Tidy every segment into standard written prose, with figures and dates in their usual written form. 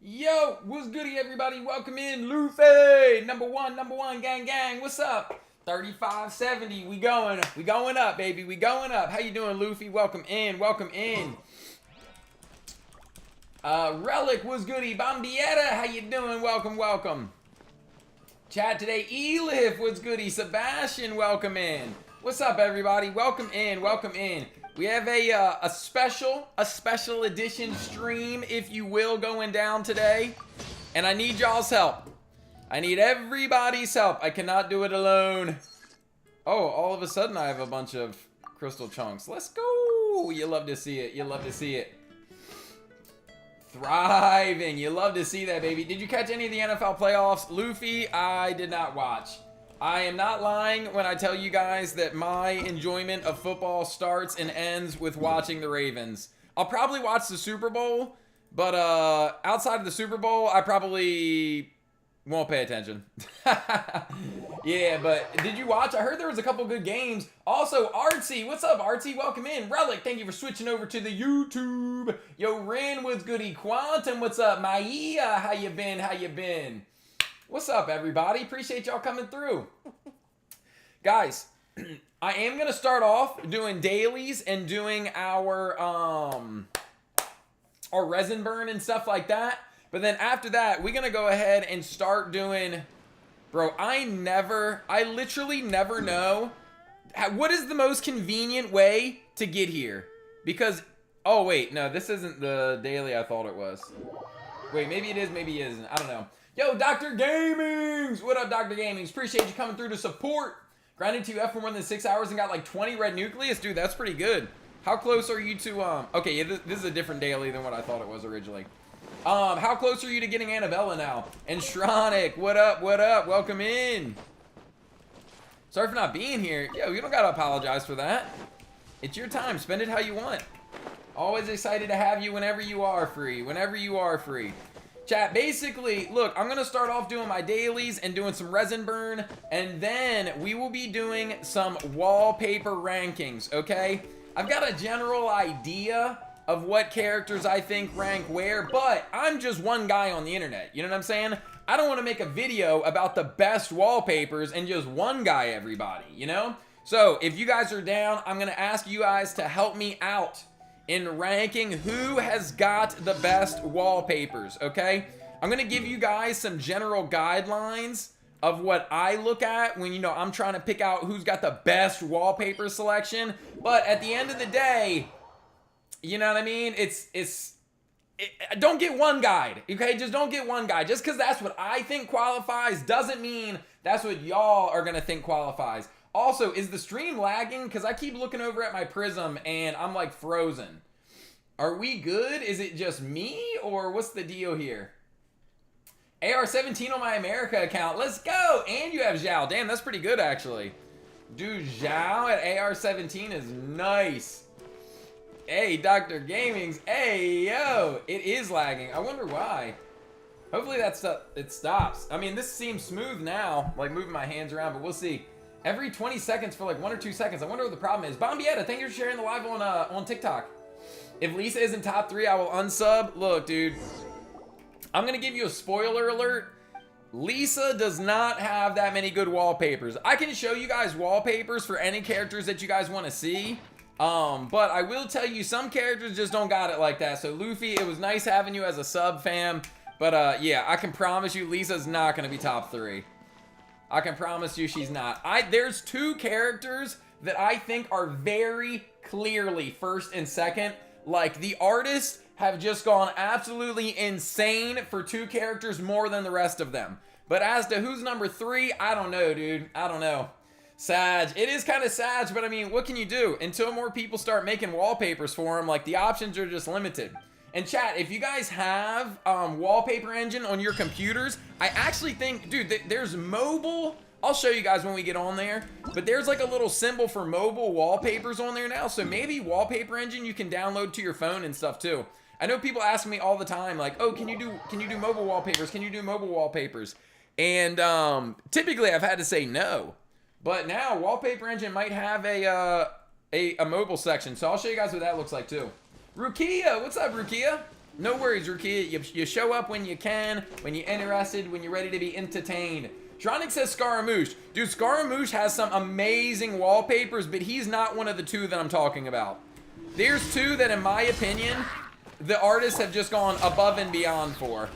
Yo, what's goody, everybody? Welcome in, Luffy. Number one, gang. What's up? 3570. We going up, baby. We going up. How you doing, Luffy? Welcome in. Relic, what's goody? Bombietta, how you doing? Welcome. Chat today, Elif, what's goody? Sebastian, welcome in. What's up, everybody? Welcome in. We have a special edition stream, if you will, going down today. And I need y'all's help. I need everybody's help. I cannot do it alone. Oh, all of a sudden I have a bunch of crystal chunks. Let's go. You love to see it. Thriving. You love to see that, baby. Did you catch any of the NFL playoffs? Luffy, I did not watch. I am not lying when I tell you guys that my enjoyment of football starts and ends with watching the Ravens. I'll probably watch the Super Bowl, but outside of the Super Bowl, I probably won't pay attention. Yeah, but did you watch? I heard there was a couple good games. Also, Artsy, what's up, Artsy? Welcome in. Relic, thank you for switching over to the YouTube. Yo, Ren, what's goody? Quantum, what's up? Maia, how you been? What's up, everybody? Appreciate y'all coming through. Guys, I am going to start off doing dailies and doing our resin burn and stuff like that. But then after that, we're going to go ahead and start doing... Bro, I literally never know what is the most convenient way to get here. Because, oh wait, no, this isn't the daily I thought it was. Wait, maybe it is, maybe it isn't. I don't know. Yo, Dr. Gamings! What up, Dr. Gamings? Appreciate you coming through to support. Grinded to UF for more than 6 hours and got like 20 red nucleus. Dude, that's pretty good. How close are you to, okay, yeah, this is a different daily than what I thought it was originally. How close are you to getting Annabella now? And Shronic, what up? Welcome in. Sorry for not being here. Yo, you don't gotta apologize for that. It's your time. Spend it how you want. Always excited to have you whenever you are free. Chat, basically, look, I'm going to start off doing my dailies and doing some resin burn, and then we will be doing some wallpaper rankings, okay? I've got a general idea of what characters I think rank where, but I'm just one guy on the internet, you know what I'm saying? I don't want to make a video about the best wallpapers and just one guy, everybody, you know? So, if you guys are down, I'm going to ask you guys to help me out in ranking who has got the best wallpapers, okay? I'm gonna give you guys some general guidelines of what I look at when, you know, I'm trying to pick out who's got the best wallpaper selection. But at the end of the day, you know what I mean? Don't get one guide, okay? Just don't get one guide. Just because that's what I think qualifies doesn't mean that's what y'all are gonna think qualifies. Also, is the stream lagging? Because I keep looking over at my Prism and I'm like frozen. Are we good? Is it just me or what's the deal here? AR17 on my America account. Let's go. And you have Zhao. Damn, that's pretty good actually. Dude, Zhao at AR17 is nice. Hey, Dr. Gamings. Hey, yo. It is lagging. I wonder why. Hopefully it stops. I mean, this seems smooth now. Like moving my hands around, but we'll see. Every 20 seconds for like 1 or 2 seconds. I wonder what the problem is. Bombietta, thank you for sharing the live on TikTok. If Lisa isn't top 3, I will unsub. Look, dude. I'm going to give you a spoiler alert. Lisa does not have that many good wallpapers. I can show you guys wallpapers for any characters that you guys want to see. But I will tell you, some characters just don't got it like that. So, Luffy, it was nice having you as a sub, fam. But, yeah, I can promise you Lisa's not going to be top 3. I can promise you she's not. There's 2 characters that I think are very clearly first and second. Like, the artists have just gone absolutely insane for 2 characters more than the rest of them. But as to who's number 3, I don't know, dude. I don't know. Sag. It is kind of Sag, but I mean, what can you do? Until more people start making wallpapers for them, like, the options are just limited. And chat, if you guys have Wallpaper Engine on your computers, I actually think, dude, there's mobile. I'll show you guys when we get on there. But there's like a little symbol for mobile wallpapers on there now. So maybe Wallpaper Engine you can download to your phone and stuff too. I know people ask me all the time, like, oh, can you do mobile wallpapers? Can you do mobile wallpapers? And typically I've had to say no. But now Wallpaper Engine might have a mobile section. So I'll show you guys what that looks like too. Rukia, what's up, Rukia? No worries, Rookie. You show up when you can, when you're interested, when you're ready to be entertained. Tronic says Scaramouche. Dude, Scaramouche has some amazing wallpapers, but he's not one of the two that I'm talking about. There's two that, in my opinion, the artists have just gone above and beyond for.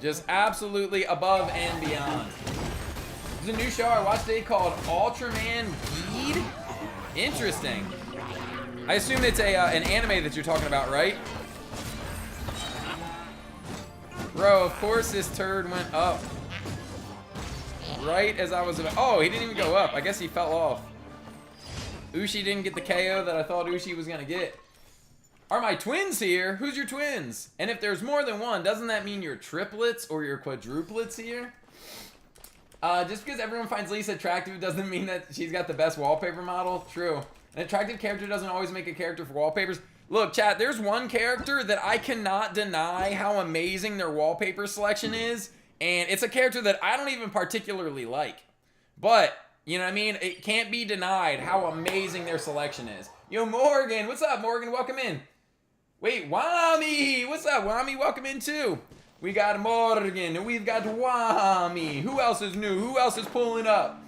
Just absolutely above and beyond. There's a new show I watched today called Ultraman Bead. Interesting. I assume it's an anime that you're talking about, right? Bro, of course this turd went up. Right as I was about... Oh, he didn't even go up. I guess he fell off. Ushi didn't get the KO that I thought Ushi was going to get. Are my twins here? Who's your twins? And if there's more than one, doesn't that mean you're triplets or you're quadruplets here? Just because everyone finds Lisa attractive doesn't mean that she's got the best wallpaper model. True. An attractive character doesn't always make a character for wallpapers. Look, chat, there's one character that I cannot deny how amazing their wallpaper selection is. And it's a character that I don't even particularly like. But, you know what I mean? It can't be denied how amazing their selection is. Yo, Morgan, what's up, Morgan? Welcome in. Wait, Wami, what's up, Wami? Welcome in, too. We got Morgan, and we've got Wami. Who else is new? Who else is pulling up?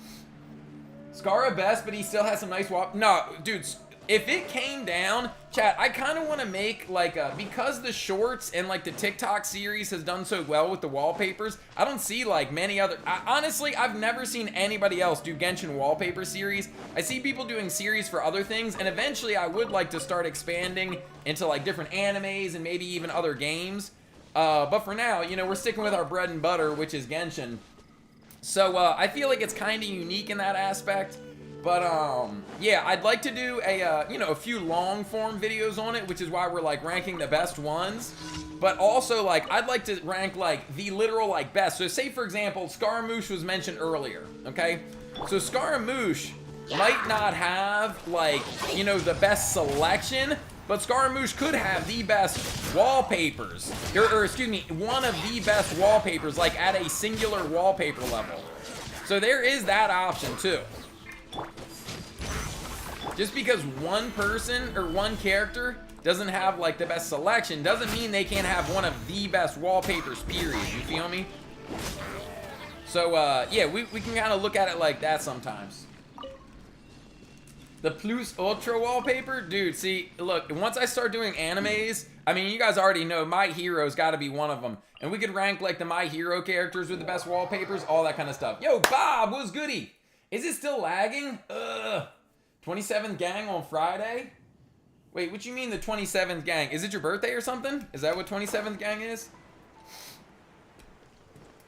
Scara best, but he still has some nice wall. No, dude, if it came down, chat, I kind of want to make, like, because the shorts and, like, the TikTok series has done so well with the wallpapers, I don't see, like, many other... honestly, I've never seen anybody else do Genshin wallpaper series. I see people doing series for other things, and eventually I would like to start expanding into, like, different animes and maybe even other games. But for now, you know, we're sticking with our bread and butter, which is Genshin. So, I feel like it's kind of unique in that aspect. But, yeah, I'd like to do a, you know, a few long-form videos on it, which is why we're, like, ranking the best ones. But also, like, I'd like to rank, like, the literal, like, best. So, say, for example, Scaramouche was mentioned earlier, okay? So, Scaramouche might not have, like, you know, the best selection, but Scaramouche could have the best wallpapers. Or excuse me, one of the best wallpapers, like, at a singular wallpaper level. So, there is that option, too. Just because one person or one character doesn't have, like, the best selection doesn't mean they can't have one of the best wallpapers, period. You feel me? So, yeah, we can kind of look at it like that sometimes. The Plus Ultra wallpaper? Dude, see, look, once I start doing animes, I mean, you guys already know My Hero's got to be one of them. And we could rank, like, the My Hero characters with the best wallpapers, all that kind of stuff. Yo, Bob, what's goody? Is it still lagging? 27th gang on Friday? Wait, what you mean the 27th gang? Is it your birthday or something? Is that what 27th gang is?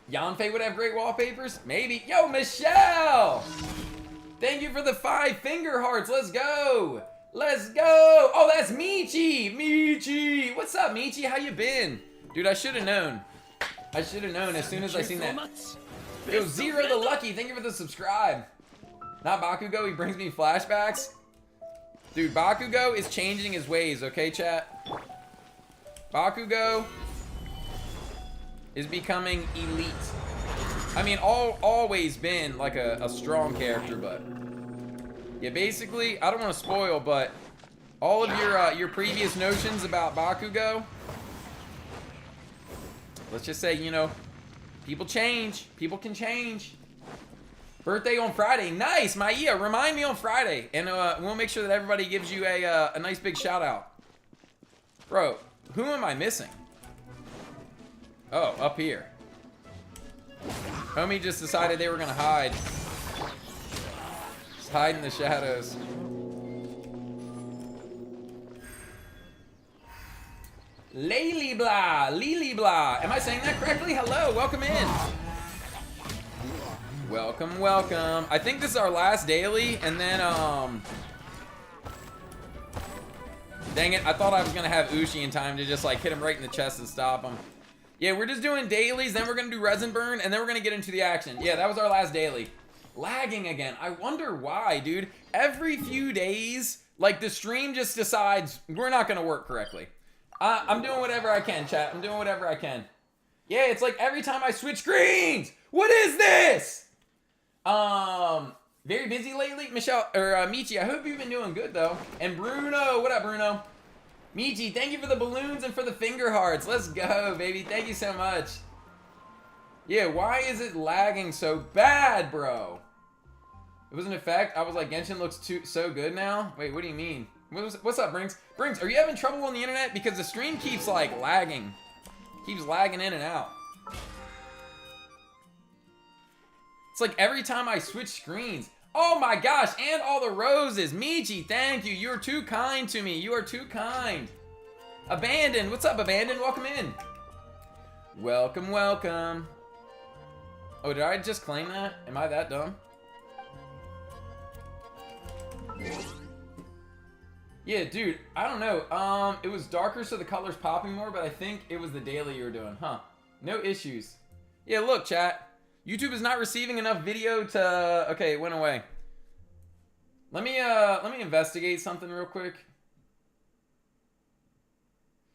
Yanfei would have great wallpapers? Maybe. Yo, Michelle! Thank you for the 5 finger hearts. Let's go. Let's go. Oh, that's Michi. Michi. What's up, Michi? How you been? Dude, I should have known. I should have known as soon as I seen that. Yo, Zero the Lucky. Thank you for the subscribe. Not Bakugo, he brings me flashbacks. Dude, Bakugo is changing his ways, okay, chat? Bakugo is becoming elite. I mean, always been, like, a strong character, but... Yeah, basically, I don't want to spoil, but... all of your previous notions about Bakugo... let's just say, you know... people change. People can change. Birthday on Friday. Nice, Maia. Remind me on Friday. And we'll make sure that everybody gives you a nice big shout out. Bro, who am I missing? Oh, up here. Homie just decided they were going to hide. Just hide in the shadows. Lily Blah. Lily Blah. Am I saying that correctly? Hello. Welcome in. Welcome, welcome. I think this is our last daily, and then, dang it, I thought I was gonna have Ushi in time to just, like, hit him right in the chest and stop him. Yeah, we're just doing dailies, then we're gonna do resin burn, and then we're gonna get into the action. Yeah, that was our last daily. Lagging again. I wonder why, dude. Every few days, like, the stream just decides we're not gonna work correctly. I'm doing whatever I can, chat. I'm doing whatever I can. Yeah, it's like every time I switch screens. What is this? Very busy lately, Michelle, or Michi, I hope you've been doing good, though. And Bruno, what up, Bruno? Michi, thank you for the balloons and for the finger hearts. Let's go, baby. Thank you so much. Yeah, why is it lagging so bad, bro? It was an effect. I was like, Genshin looks so good now. Wait, what do you mean? What's up, Brinks? Brinks, are you having trouble on the internet? Because the stream keeps, like, lagging. Keeps lagging in and out. It's like every time I switch screens. Oh my gosh, and all the roses. Michi, thank you. You're too kind to me. You are too kind. Abandoned. What's up, Abandoned? Welcome in. Welcome, welcome. Oh, did I just claim that? Am I that dumb? Yeah, dude, I don't know. It was darker so the color's popping more, but I think it was the daily you were doing, huh? No issues. Yeah, look, chat. YouTube is not receiving enough video to... Okay, it went away. Let me investigate something real quick.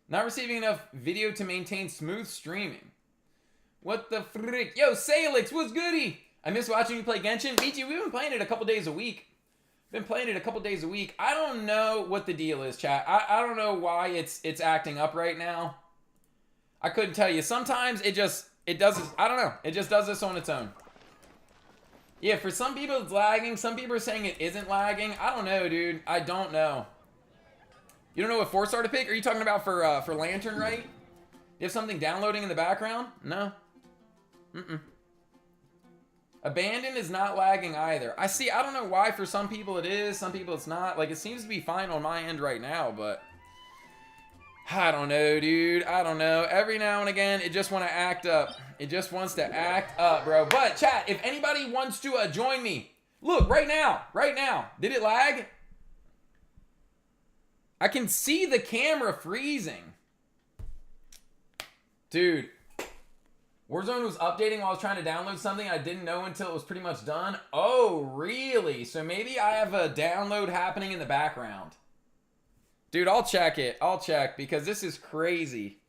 Not receiving enough video to maintain smooth streaming. What the frick? Yo, Salix, what's goody? I miss watching you play Genshin. Michi, we've been playing it a couple days a week. Been playing it a couple days a week. I don't know what the deal is, chat. I don't know why it's acting up right now. I couldn't tell you. Sometimes it does this. I don't know. It just does this on its own. Yeah, for some people it's lagging. Some people are saying it isn't lagging. I don't know, dude. I don't know. You don't know what 4-star to pick? Are you talking about for Lantern, right? You have something downloading in the background? No. Abandon is not lagging either. I don't know why for some people it is, some people it's not. Like, it seems to be fine on my end right now, but I don't know, dude. I don't know. Every now and again, it just want to act up. It just wants to act up, bro. But, chat, if anybody wants to join me, look, right now. Did it lag? I can see the camera freezing. Dude. Warzone was updating while I was trying to download something I didn't know until it was pretty much done. Oh, really? So maybe I have a download happening in the background. Dude, I'll check it. I'll check because this is crazy.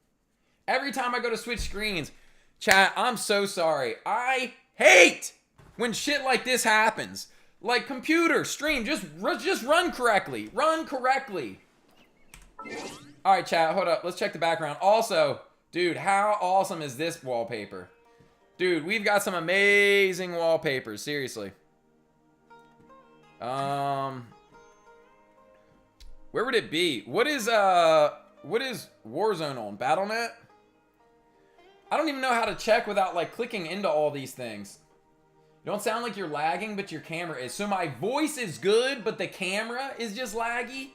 Every time I go to switch screens, chat, I'm so sorry. I hate when shit like this happens. Like, computer, stream, just run correctly. Run correctly. All right, chat, hold up. Let's check the background. Also... Dude, how awesome is this wallpaper? Dude, we've got some amazing wallpapers, seriously. Where would it be? What is Warzone on? Battle.net? I don't even know how to check without like clicking into all these things. You don't sound like you're lagging, but your camera is. So my voice is good, but the camera is just laggy?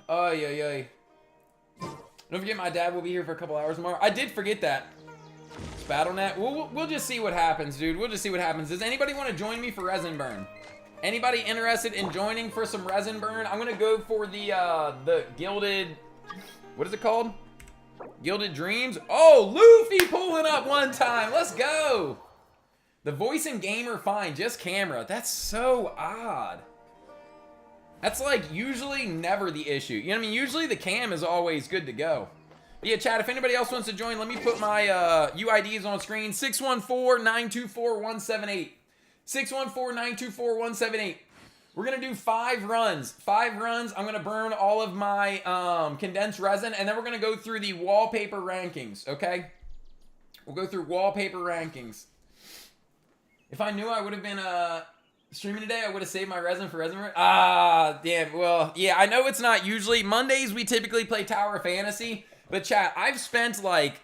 Oy, oy, oy. Don't forget my dad will be here for a couple hours tomorrow. I did forget that. It's Battle.net. We'll just see what happens, dude. We'll just see what happens. Does anybody want to join me for Resin Burn? Anybody interested in joining for some Resin Burn? I'm going to go for the Gilded... What is it called? Gilded Dreams? Oh, Luffy pulling up one time. Let's go. The voice and game are fine. Just camera. That's so odd. That's like usually never the issue. You know what I mean? Usually the cam is always good to go. But yeah, chat, if anybody else wants to join, let me put my UIDs on screen. 614-924-178. 614-924-178. We're going to do 5 runs. 5 runs. I'm going to burn all of my condensed resin, and then we're going to go through the wallpaper rankings, okay? We'll go through wallpaper rankings. If I knew I would have been... streaming today, I would have saved my resin for resin. Ah, damn. Well, yeah, I know it's not usually. Mondays, we typically play Tower of Fantasy. But chat, I've spent like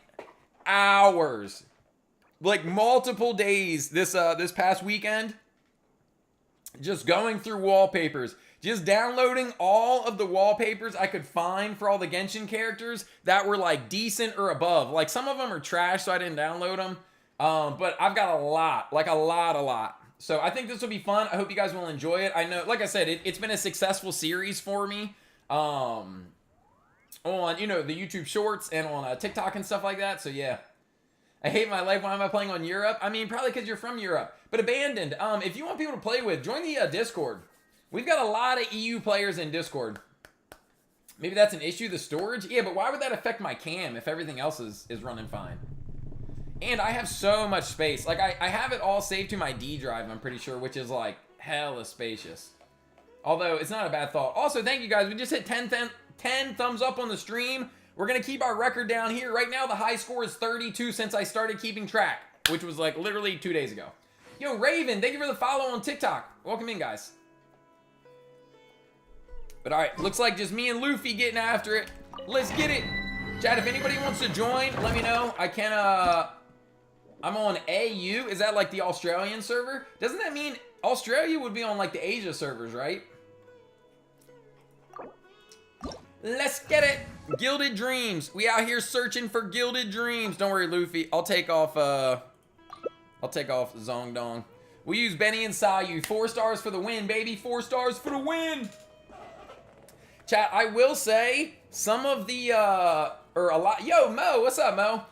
hours, like multiple days this past weekend, just going through wallpapers. Just downloading all of the wallpapers I could find for all the Genshin characters that were like decent or above. Like some of them are trash, so I didn't download them. But I've got a lot, like a lot. So I think this will be fun. I hope you guys will enjoy it. I know, like I said, it's been a successful series for me on, you know, the YouTube Shorts and on TikTok and stuff like that. So yeah, I hate my life. Why am I playing on Europe? I mean, probably because you're from Europe. But Abandoned, if you want people to play with, join the Discord. We've got a lot of EU players in Discord. Maybe that's an issue, the storage? Yeah, but why would that affect my cam if everything else is running fine? And I have so much space. Like, I have it all saved to my D drive, I'm pretty sure, which is, like, hella spacious. Although, it's not a bad thought. Also, thank you guys. We just hit 10 thumbs up on the stream. We're going to keep our record down here. Right now, the high score is 32 since I started keeping track, which was like literally 2 days ago. Yo, Raven, thank you for the follow on TikTok. Welcome in, guys. But all right, looks like just me and Luffy getting after it. Let's get it. Chat, if anybody wants to join, let me know. I can, I'm on AU. Is that like the Australian server? Doesn't that mean Australia would be on like the Asia servers, right? Let's get it. Gilded Dreams. We out here searching for Gilded Dreams. Don't worry, Luffy. I'll take off Zongdong. We use Benny and Sayu. 4 stars for the win, baby. 4 stars for the win. Chat, I will say some of the or a lot. Yo, Mo, what's up, Mo?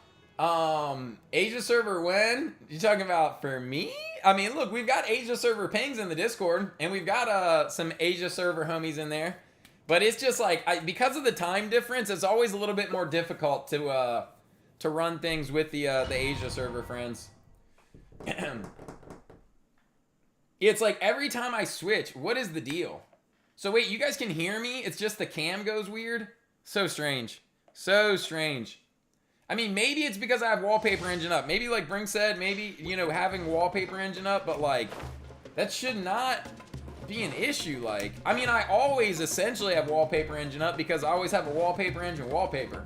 Asia server win? You talking about for me? I mean, look, we've got Asia server pings in the Discord, and we've got some Asia server homies in there. But it's just like because of the time difference, it's always a little bit more difficult to run things with the Asia server friends. It's like every time I switch, what is the deal? So wait, you guys can hear me? It's just the cam goes weird? So strange. So strange. I mean, maybe it's because I have Wallpaper Engine up. Maybe like Brink said, maybe, you know, having Wallpaper Engine up, but like, that should not be an issue. Like, I mean, I always essentially have Wallpaper Engine up because I always have a Wallpaper Engine wallpaper.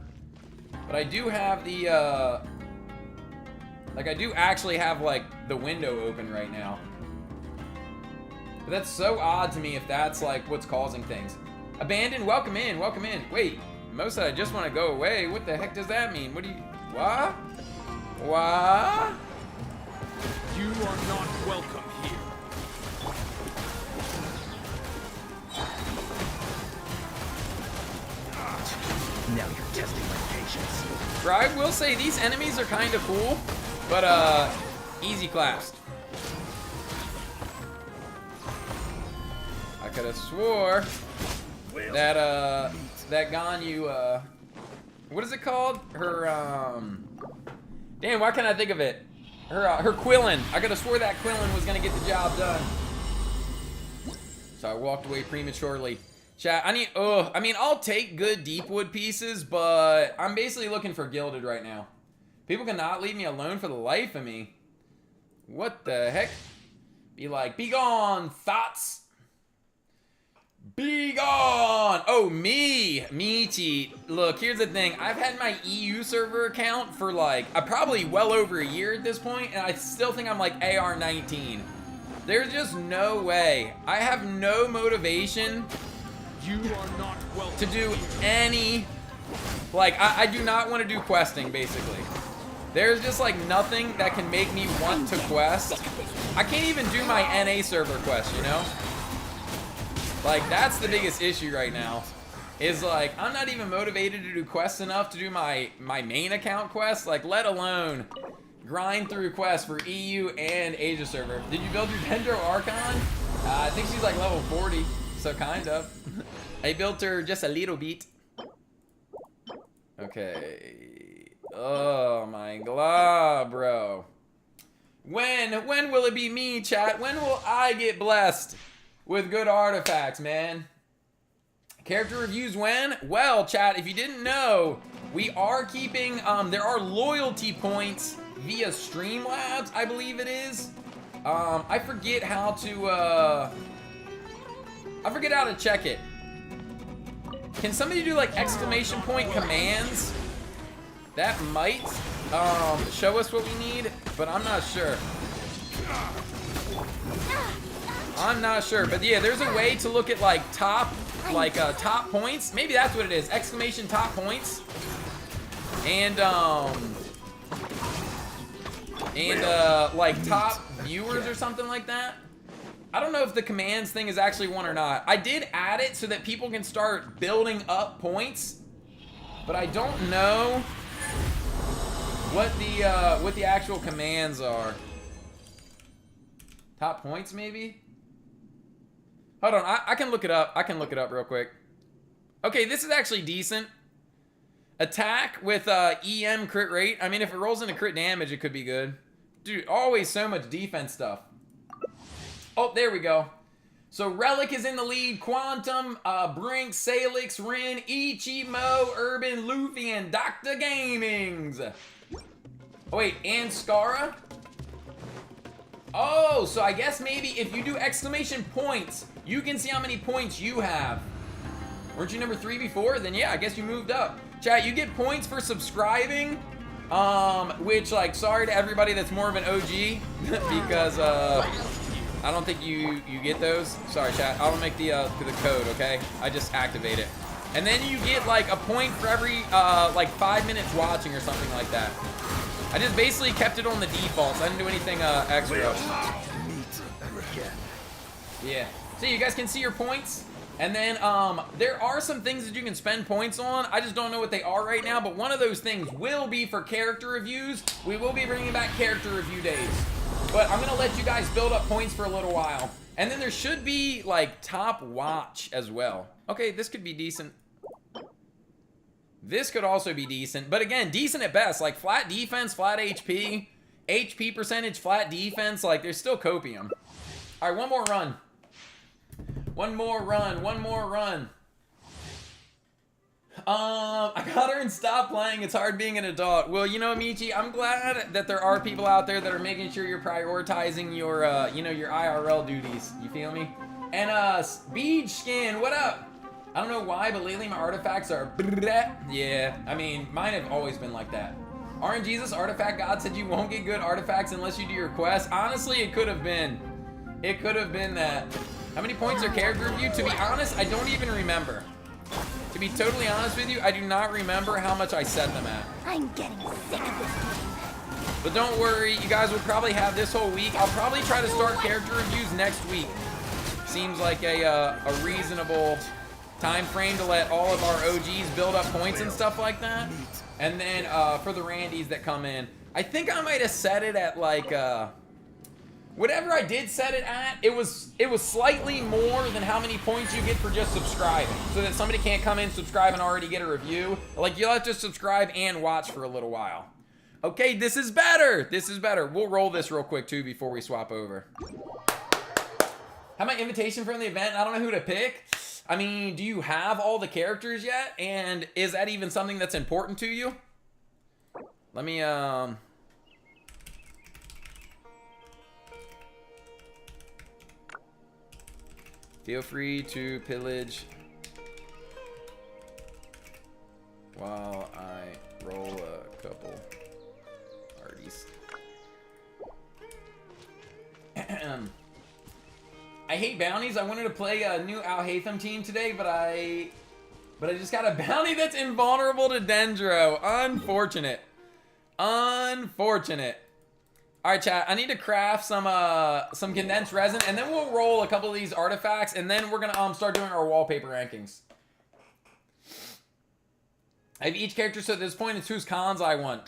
But I do have the, like, I do actually have, like, the window open right now. But that's so odd to me if that's, like, what's causing things. Abandoned, welcome in, welcome in. Wait, Mo said I just want to go away. What the heck does that mean? What do you... What? What? You are not welcome here. Now you're testing my patience. Bro, I will say these enemies are kind of cool, but, easy claps. I could have swore that, that Ganyu, what is it called? Her, damn, why can't I think of it? Her Quillin. I could have swore that Quillin was gonna get the job done. So I walked away prematurely. Chat, I mean, I'll take good Deepwood pieces, but I'm basically looking for Gilded right now. People cannot leave me alone for the life of me. What the heck? Be like, be gone, thoughts. Be gone! Oh, me cheat. Look, here's the thing. I've had my EU server account for like, probably well over a year at this point, and I still think I'm like AR19. There's just no way. I have no motivation You are not welcome to do any, like, I do not want to do questing, basically. There's just like nothing that can make me want to quest. I can't even do my NA server quest, you know? Like, that's the biggest issue right now. Is like, I'm not even motivated to do quests enough to do my main account quests, like, let alone grind through quests for EU and Asia server. Did you build your Dendro Archon? I think she's like level 40, so kind of. I built her just a little bit. Okay. Oh my god, bro. When will it be me, chat? When will I get blessed with good artifacts, man? Character reviews when? Well, chat, if you didn't know, we are keeping, there are loyalty points via Streamlabs, I believe it is. I forget how to check it. Can somebody do like exclamation point commands? That might show us what we need, but I'm not sure. I'm not sure, but yeah, there's a way to look at like top points. Maybe that's what it is. Exclamation top points. And like top viewers or something like that. I don't know if the commands thing is actually one or not. I did add it so that people can start building up points, but I don't know what the actual commands are. Top points, maybe? Hold on, I can look it up. I can look it up real quick. Okay, this is actually decent. Attack with EM crit rate. I mean, if it rolls into crit damage, it could be good. Dude, always so much defense stuff. Oh, there we go. So Relic is in the lead. Quantum, Brink, Salix, Rin, Ichimo, Urban, Luffy, and Dr. Gamings. Oh wait, and Scara? Oh, so I guess maybe if you do exclamation points, you can see how many points you have. Weren't you number 3 before? Then yeah, I guess you moved up. Chat, you get points for subscribing, which, like, sorry to everybody that's more of an OG, because, I don't think you get those. Sorry, chat. I'll make the code, okay? I just activate it. And then you get, like, a point for every, like, 5 minutes watching or something like that. I just basically kept it on the defaults. I didn't do anything, extra. Yeah. So you guys can see your points. And then, there are some things that you can spend points on. I just don't know what they are right now, but one of those things will be for character reviews. We will be bringing back character review days. But I'm gonna let you guys build up points for a little while. And then there should be, like, top watch as well. Okay, this could be decent. This could also be decent. But again, decent at best. Like, flat defense, flat HP. HP percentage, flat defense. Like, there's still copium. All right, one more run. One more run. I got her and stop playing. It's hard being an adult. Well, you know, Michi, I'm glad that there are people out there that are making sure you're prioritizing your, you know, your IRL duties. You feel me? And, Beach Skin, what up? I don't know why, but lately my artifacts are yeah, I mean, mine have always been like that. RNGesus, Artifact God, said you won't get good artifacts unless you do your quest. Honestly, it could have been. It could have been that. How many points are character review? To be honest, I don't even remember. To be totally honest with you, I do not remember how much I set them at. I'm getting sick of this game. But don't worry, you guys will probably have this whole week. I'll probably try to start character reviews next week. Seems like a reasonable time frame to let all of our OGs build up points and stuff like that. And then for the Randys that come in, I think I might have set it at like whatever I did set it at, it was slightly more than how many points you get for just subscribing. So that somebody can't come in, subscribe, and already get a review. Like, you'll have to subscribe and watch for a little while. Okay, this is better. This is better. We'll roll this real quick, too, before we swap over. Have my invitation from the event. I don't know who to pick. I mean, do you have all the characters yet? And is that even something that's important to you? Let me, feel free to pillage while I roll a couple parties. I hate bounties. I wanted to play a new Al Hatham team today, but I just got a bounty that's invulnerable to Dendro. Unfortunate. Unfortunate. All right, chat. I need to craft some condensed resin, and then we'll roll a couple of these artifacts, and then we're gonna start doing our wallpaper rankings. I have each character, so at this point, it's whose cons I want.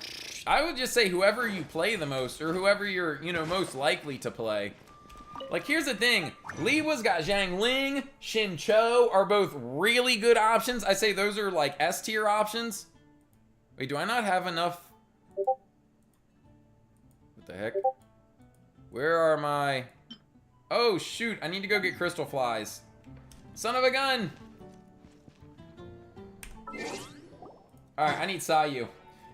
I would just say whoever you play the most, or whoever you're, you know, most likely to play. Like, here's the thing. Liwa's got Zhang Ling, Shin Cho are both really good options. I say those are, like, S-tier options. Wait, do I not have enough? What the heck? Where are my... Oh, shoot. I need to go get crystal flies. Son of a gun. Alright, I need Sayu.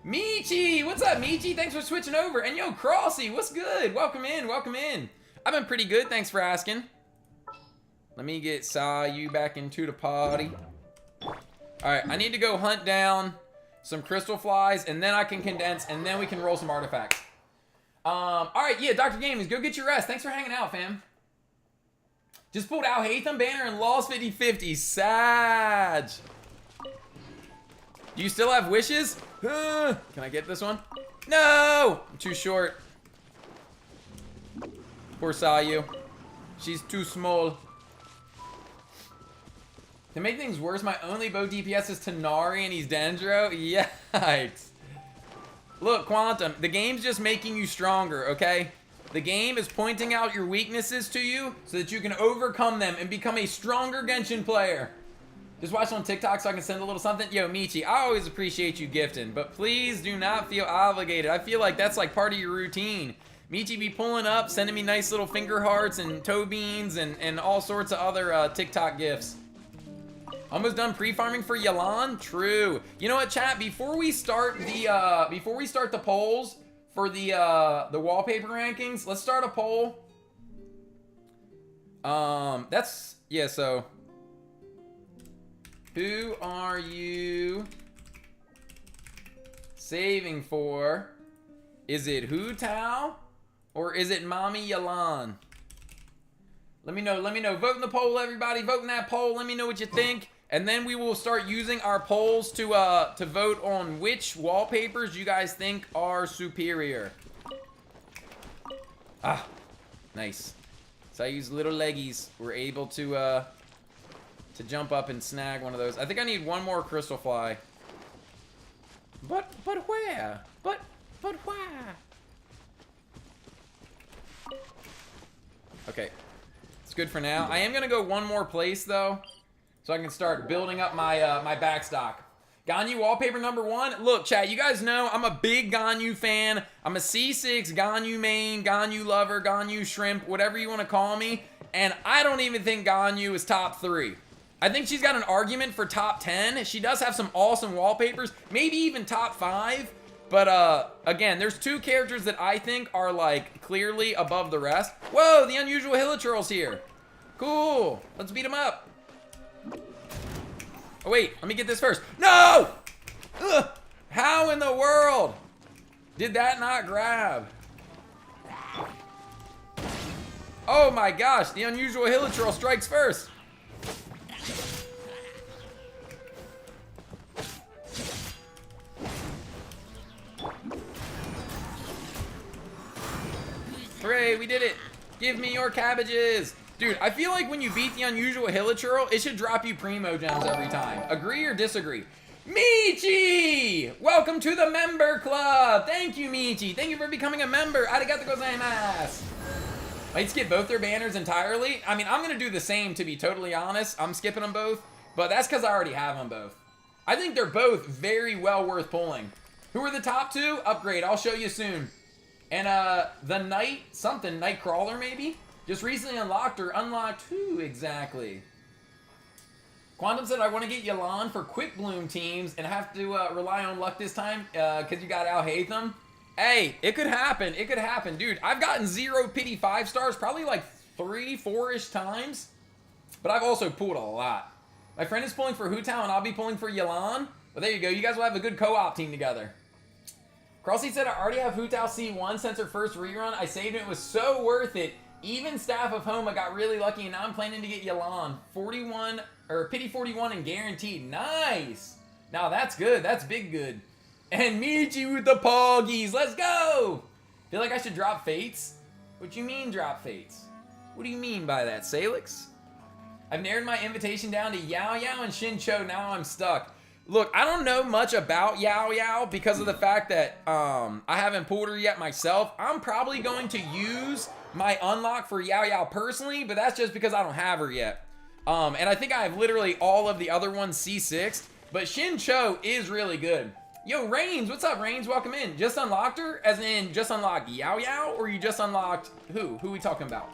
Michi! What's up, Michi? Thanks for switching over. And yo, Crossy, what's good? Welcome in, welcome in. I've been pretty good, thanks for asking. Let me get Sayu back into the party. Alright, I need to go hunt down some crystal flies, and then I can condense, and then we can roll some artifacts. Alright, yeah, Dr. Gamings, go get your rest. Thanks for hanging out, fam. Just pulled Al Hatham banner and lost 50-50. Sag. Do you still have wishes? Can I get this one? No! I'm too short. Poor Sayu. She's too small. To make things worse, my only bow DPS is Tanari and he's Dendro? Yikes. Look, Quantum, the game's just making you stronger, okay? The game is pointing out your weaknesses to you so that you can overcome them and become a stronger Genshin player. Just watch on TikTok so I can send a little something. Yo, Michi, I always appreciate you gifting, but please do not feel obligated. I feel like that's like part of your routine. Michi be pulling up, sending me nice little finger hearts and toe beans and all sorts of other TikTok gifts. Almost done pre-farming for Yalan? True. You know what, chat? Before we start the polls for the wallpaper rankings, let's start a poll. So who are you saving for? Is it Hu Tao or is it Mommy Yalan? Let me know. Vote in the poll, everybody. Vote in that poll. Let me know what you think. And then we will start using our polls to vote on which wallpapers you guys think are superior. Ah, nice. So I use little leggies. We're able to jump up and snag one of those. I think I need one more crystal fly. But where? But where? Okay. It's good for now. I am gonna go one more place though, so I can start building up my my backstock. Ganyu wallpaper number 1. Look, chat, you guys know I'm a big Ganyu fan. I'm a C6 Ganyu main, Ganyu lover, Ganyu shrimp, whatever you want to call me. And I don't even think Ganyu is top 3. I think she's got an argument for top 10. She does have some awesome wallpapers, maybe even top 5. But again, there's 2 characters that I think are like clearly above the rest. Whoa, the unusual Hilichurl's here. Cool. Let's beat him up. Oh wait, let me get this first. No! Ugh. How in the world did that not grab? Oh my gosh, the unusual Hilichurl strikes first. Hooray, we did it. Give me your cabbages. Dude, I feel like when you beat the unusual Hilichurl, it should drop you primo gems every time. Agree or disagree? Michi! Welcome to the member club. Thank you, Michi. Thank you for becoming a member. Arigato gozaimasu. Might skip both their banners entirely. I mean, I'm going to do the same, to be totally honest. I'm skipping them both, but that's because I already have them both. I think they're both very well worth pulling. Who are the top 2? Upgrade. I'll show you soon. And the Nightcrawler maybe? Just recently unlocked or unlocked who exactly? Quantum said I want to get Yalan for quick bloom teams and have to rely on luck this time because you got Al Hatham. Hey, it could happen. It could happen. Dude, I've gotten 0 pity 5 stars probably like 3, 4-ish times. But I've also pulled a lot. My friend is pulling for Hu Tao and I'll be pulling for Yalan. Well, there you go. You guys will have a good co-op team together. Crossy said I already have Hu Tao C1 since her first rerun. I saved it. It was so worth it. Even Staff of Home, I got really lucky, and now I'm planning to get Yalan. 41, or pity 41 and guaranteed. Nice! Now that's good. That's big good. And Michi with the Poggies. Let's go! Feel like I should drop Fates? What you mean drop Fates? What do you mean by that, Salix? I've narrowed my invitation down to Yao Yao and Shin Cho. Now I'm stuck. Look, I don't know much about Yao Yao because of the fact that I haven't pulled her yet myself. I'm probably going to use my unlock for Yao Yao personally, but that's just because I don't have her yet. And I think I have literally all of the other ones C6'd, but Shin Cho is really good. Yo, Reigns, what's up, Reigns? Welcome in. Just unlocked her? As in, just unlocked Yao Yao, or you just unlocked who? Who are we talking about?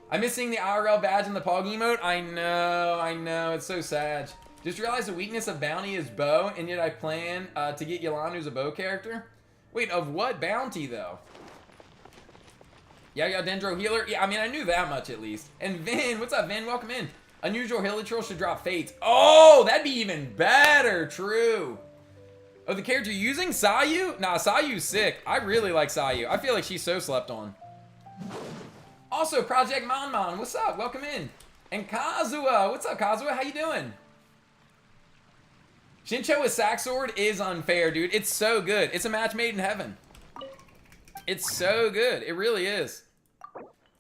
I'm missing the IRL badge in the Pog emote. I know, it's so sad. Just realized the weakness of Bounty is bow, and yet I plan to get Yalan, who's a bow character. Wait, of what bounty, though? Yeah, Dendro Healer? Yeah, I mean, I knew that much, at least. And Vin, what's up, Vin? Welcome in. Unusual Hilichurl should drop Fates. Oh, that'd be even better. True. Oh, the character you're using? Sayu? Nah, Sayu's sick. I really like Sayu. I feel like she's so slept on. Also, Project Monmon, what's up? Welcome in. And Kazuha, what's up, Kazuha? How you doing? Shincho with Sack Sword is unfair, dude. It's so good. It's a match made in heaven. It's so good. It really is.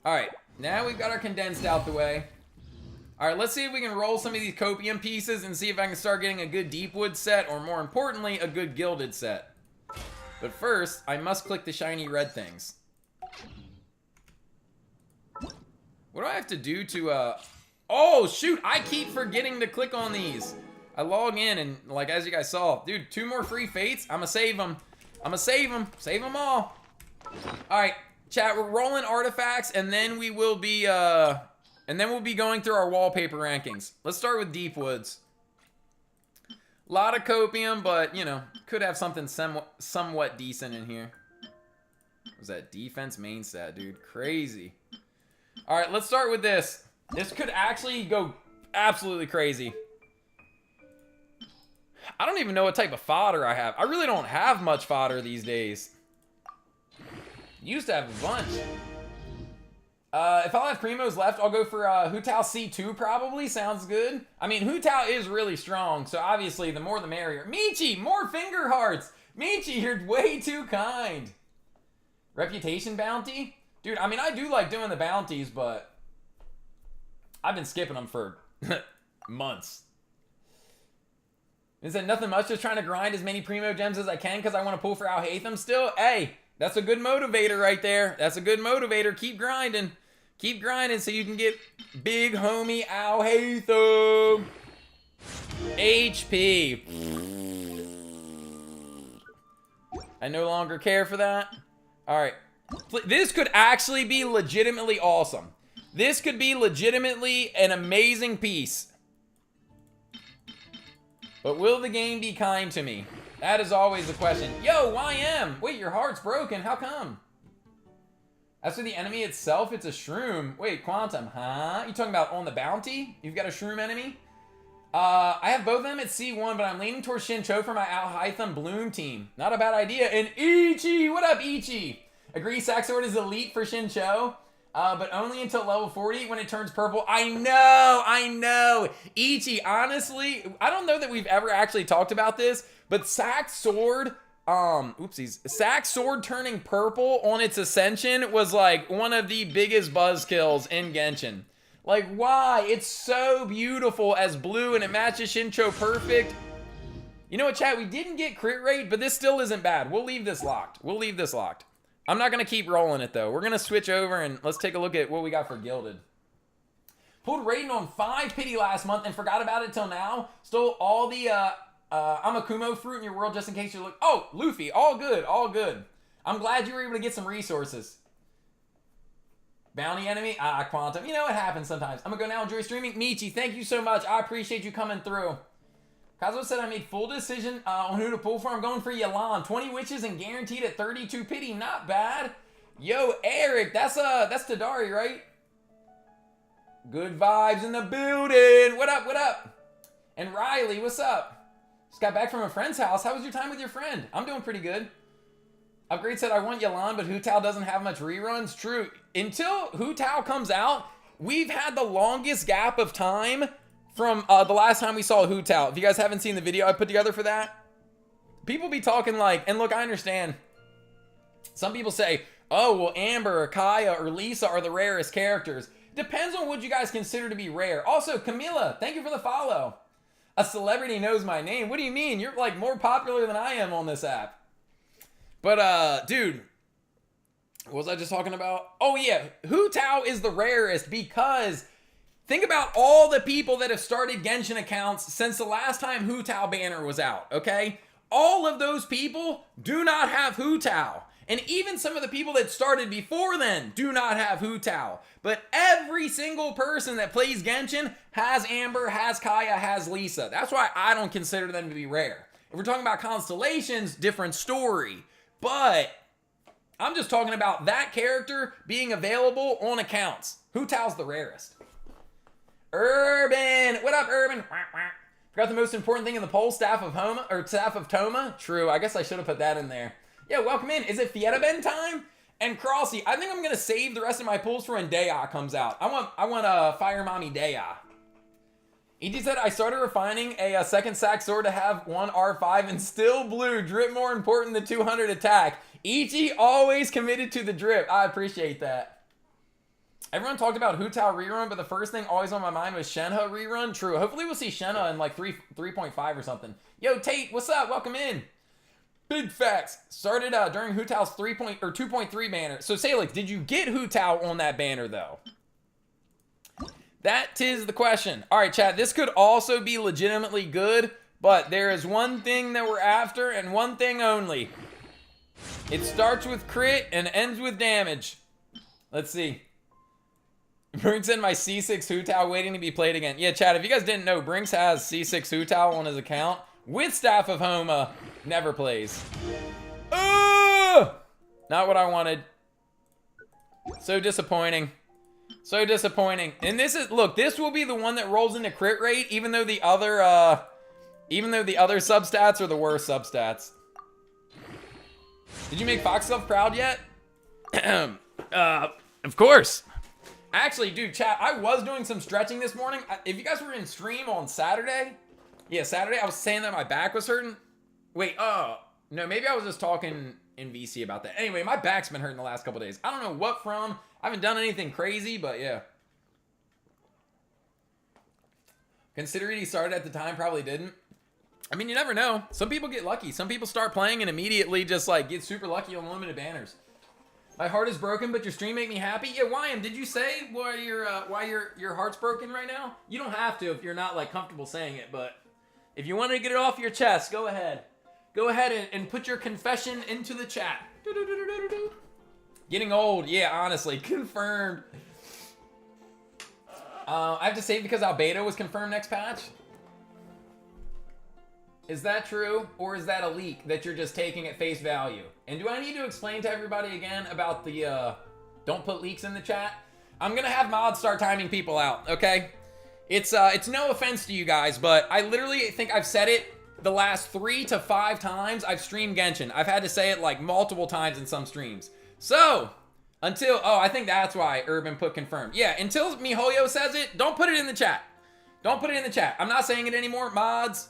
All right, now we've got our condensed out the way. All right, let's see if we can roll some of these copium pieces and see if I can start getting a good Deepwood set, or more importantly, a good Gilded set. But first, I must click the shiny red things. What do I have to do to, Oh, shoot, I keep forgetting to click on these. I log in and, like, as you guys saw, dude, 2 more free fates. I'ma save them. I'ma save them. Save them all. All right, Chat, we're rolling artifacts, and then we will be, going through our wallpaper rankings. Let's start with Deep Woods. A lot of copium, but, you know, could have something somewhat decent in here. What was that defense main stat, dude? Crazy. All right, let's start with this. This could actually go absolutely crazy. I don't even know what type of fodder I have. I really don't have much fodder these days. Used to have a bunch. If I'll have Primos left, I'll go for Hu Tao C2 probably. Sounds good. I mean, Hu Tao is really strong, so obviously the more the merrier. Michi, more finger hearts. Michi, you're way too kind. Reputation bounty? Dude, I mean, I do like doing the bounties, but I've been skipping them for months. Is it nothing much? Just trying to grind as many Primo gems as I can because I want to pull for Al Hatham still? Hey, that's a good motivator right there. That's a good motivator. Keep grinding. Keep grinding so you can get big homie Al Hatham. HP. I no longer care for that. All right. This could actually be legitimately awesome. This could be legitimately an amazing piece. But will the game be kind to me? That is always the question. Yo, YM! Wait, your heart's broken. How come? As for the enemy itself, it's a shroom. Wait, Quantum, huh? You talking about on the bounty? You've got a shroom enemy? I have both of them at C1, but I'm leaning towards Shincho for my Al Hatham Bloom team. Not a bad idea. And Ichi! What up, Ichi? Agree Sack Sword is elite for Shincho. But only until level 40 when it turns purple. I know. Ichi, honestly, I don't know that we've ever actually talked about this, but Sack Sword, Sack Sword turning purple on its ascension was like one of the biggest buzzkills in Genshin. Like, why? It's so beautiful as blue and it matches Shincho perfect. You know what, chat? We didn't get crit rate, but this still isn't bad. We'll leave this locked. I'm not going to keep rolling it, though. We're going to switch over, and let's take a look at what we got for Gilded. Pulled Raiden on 5 pity last month and forgot about it till now. Stole all the Amakumo fruit in your world just in case you look... Oh, Luffy. All good. I'm glad you were able to get some resources. Bounty enemy? Quantum. You know, it happens sometimes. I'm going to go now enjoy streaming. Michi, thank you so much. I appreciate you coming through. Kazuo said I made full decision on who to pull for. I'm going for Yalan. 20 witches and guaranteed at 32 pity. Not bad. Yo, Eric, that's Tadari, right? Good vibes in the building. What up? And Riley, what's up? Just got back from a friend's house. How was your time with your friend? I'm doing pretty good. Upgrade said I want Yalan, but Hu Tao doesn't have much reruns. True. Until Hu Tao comes out, we've had the longest gap of time from the last time we saw Hu Tao. If you guys haven't seen the video I put together for that, people be talking like, and look, I understand. Some people say, oh, well, Amber or Kaya or Lisa are the rarest characters. Depends on what you guys consider to be rare. Also, Camila, thank you for the follow. A celebrity knows my name. What do you mean? You're like more popular than I am on this app. But, dude, what was I just talking about? Oh, yeah, Hu Tao is the rarest because... Think about all the people that have started Genshin accounts since the last time Hu Tao banner was out, okay? All of those people do not have Hu Tao. And even some of the people that started before then do not have Hu Tao. But every single person that plays Genshin has Amber, has Kaya, has Lisa. That's why I don't consider them to be rare. If we're talking about constellations, different story. But I'm just talking about that character being available on accounts. Hu Tao's the rarest. Urban! What up, Urban? Forgot the most important thing in the poll, Staff of Toma? True, I guess I should have put that in there. Yeah, welcome in. Is it Fieta Ben time? And Crossy, I think I'm going to save the rest of my pulls for when Daya comes out. I want Fire Mommy Daya. EG said, I started refining a second sack sword to have one R5 and still blue. Drip more important than 200 attack. EG always committed to the drip. I appreciate that. Everyone talked about Hu Tao rerun, but the first thing always on my mind was Shenhe rerun. True. Hopefully we'll see Shenhe in like 3.5 or something. Yo, Tate, what's up? Welcome in. Big facts. Started during Hu Tao's 2.3 banner. So, Salix, did you get Hu Tao on that banner, though? That is the question. All right, chat, this could also be legitimately good, but there is one thing that we're after and one thing only. It starts with crit and ends with damage. Let's see. Brinks in my C6 Hu-Tao waiting to be played again. Yeah, chat, if you guys didn't know, Brinks has C6 Hu-Tao on his account with Staff of Homa. Never plays. Not what I wanted. So disappointing. So disappointing. And this is, look, this will be the one that rolls into crit rate, even though the other substats are the worst substats. Did you make Fox self proud yet? Of course. Actually, dude, chat, I was doing some stretching this morning. If you guys were in stream on Saturday, yeah, Saturday, I was saying that my back was hurting. Wait, no, maybe I was just talking in VC about that. Anyway, my back's been hurting the last couple days. I don't know what from. I haven't done anything crazy, but yeah. Considering he started at the time, probably didn't. I mean, you never know. Some people get lucky. Some people start playing and immediately just like get super lucky on limited banners. My heart is broken, but your stream made me happy. Yeah, Wyam, did you say why your heart's broken right now? You don't have to if you're not like comfortable saying it, but if you want to get it off your chest, go ahead. Go ahead and put your confession into the chat. Getting old, yeah, honestly, confirmed. I have to say because Albedo was confirmed next patch. Is that true, or is that a leak that you're just taking at face value? And do I need to explain to everybody again about the, don't put leaks in the chat? I'm gonna have mods start timing people out, okay? It's no offense to you guys, but I literally think I've said it the last 3 to 5 times I've streamed Genshin. I've had to say it like multiple times in some streams. So, until, I think that's why Urban put confirmed. Yeah, until MiHoYo says it, don't put it in the chat. Don't put it in the chat. I'm not saying it anymore, mods.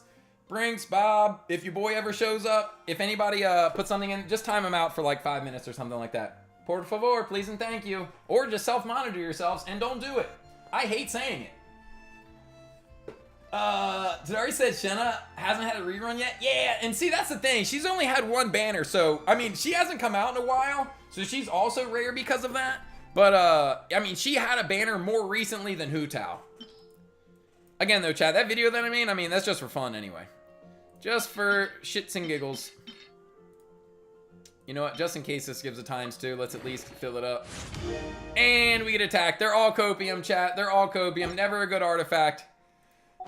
Brinks, Bob, if your boy ever shows up, if anybody puts something in, just time them out for like 5 minutes or something like that. Por favor, please and thank you. Or just self-monitor yourselves and don't do it. I hate saying it. Tadari said Shenna hasn't had a rerun yet. Yeah, and see, that's the thing. She's only had 1 banner, so, I mean, she hasn't come out in a while, so she's also rare because of that. But, I mean, she had a banner more recently than Hu-Tao. Again, though, Chad, that video that I mean, that's just for fun anyway. Just for shits and giggles. You know what? Just in case this gives a times 2, let's at least fill it up. And we get attacked. They're all copium, chat. They're all copium. Never a good artifact.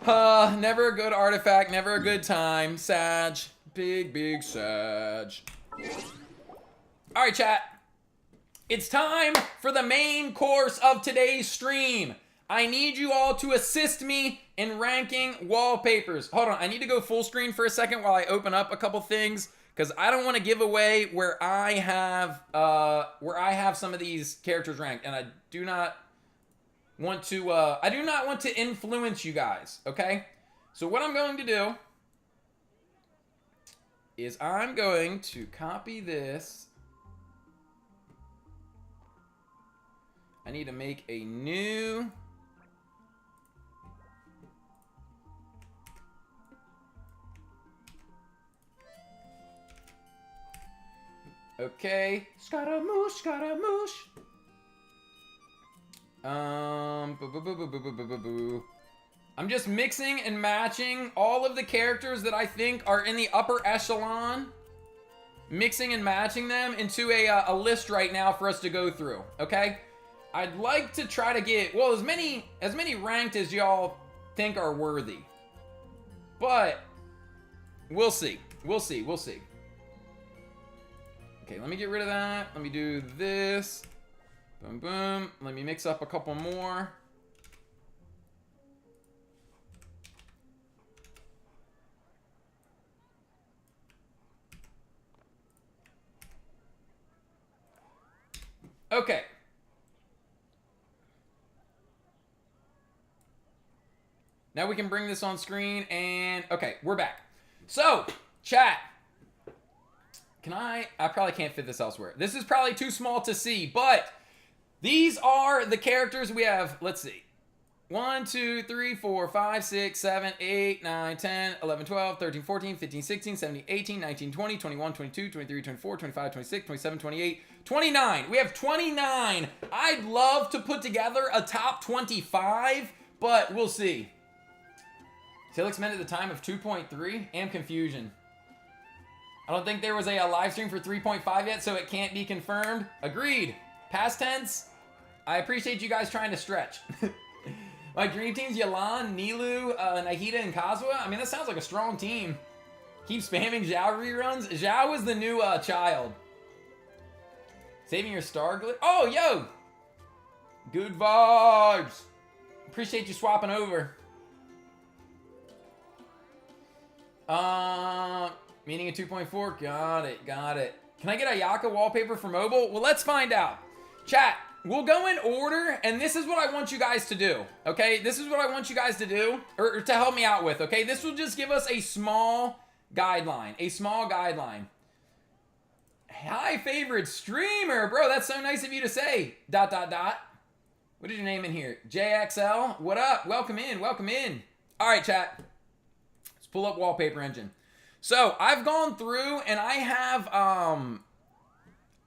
Never a good artifact. Never a good time. Sag. Big, big Sag. Alright, chat. It's time for the main course of today's stream. I need you all to assist me in ranking wallpapers. Hold on, I need to go full screen for a second while I open up a couple things, because I don't want to give away where I have some of these characters ranked, and I do not want to influence you guys, okay? So what I'm going to do is I'm going to copy this. I need to make a new okay. Scaramouche, Scaramouche. I'm just mixing and matching all of the characters that I think are in the upper echelon. Mixing and matching them into a list right now for us to go through, okay? I'd like to try to get, well, as many ranked as y'all think are worthy. But we'll see. We'll see. We'll see. Okay, let me get rid of that. Let me do this. Boom, boom. Let me mix up a couple more. Okay. Now we can bring this on screen and, okay, we're back. So, chat. I probably can't fit this elsewhere. This is probably too small to see, but these are the characters we have. Let's see. 1, 2, 3, 4, 5, 6, 7, 8, 9, 10, 11, 12, 13, 14, 15, 16, 17, 18, 19, 20, 21, 22, 23, 24, 25, 26, 27, 28, 29. We have 29. I'd love to put together a top 25, but we'll see. Tilix meant at the time of 2.3 and confusion. I don't think there was a live stream for 3.5 yet, so it can't be confirmed. Agreed. Past tense. I appreciate you guys trying to stretch. My dream team's Yalan, Nilu, Nahida, and Kazuha. I mean, that sounds like a strong team. Keep spamming Zhao reruns. Zhao is the new child. Saving your star glitch. Oh, yo! Good vibes. Appreciate you swapping over. Meaning a 2.4. Got it, got it. Can I get a Yaka wallpaper for mobile? Well, let's find out. Chat, we'll go in order, and this is what I want you guys to do, okay? This is what I want you guys to do, or to help me out with, okay? This will just give us a small guideline, Hi, favorite streamer. Bro, that's so nice of you to say. ... What is your name in here? JXL? What up? Welcome in, welcome in. All right, chat. Let's pull up Wallpaper Engine. So, I've gone through and I have,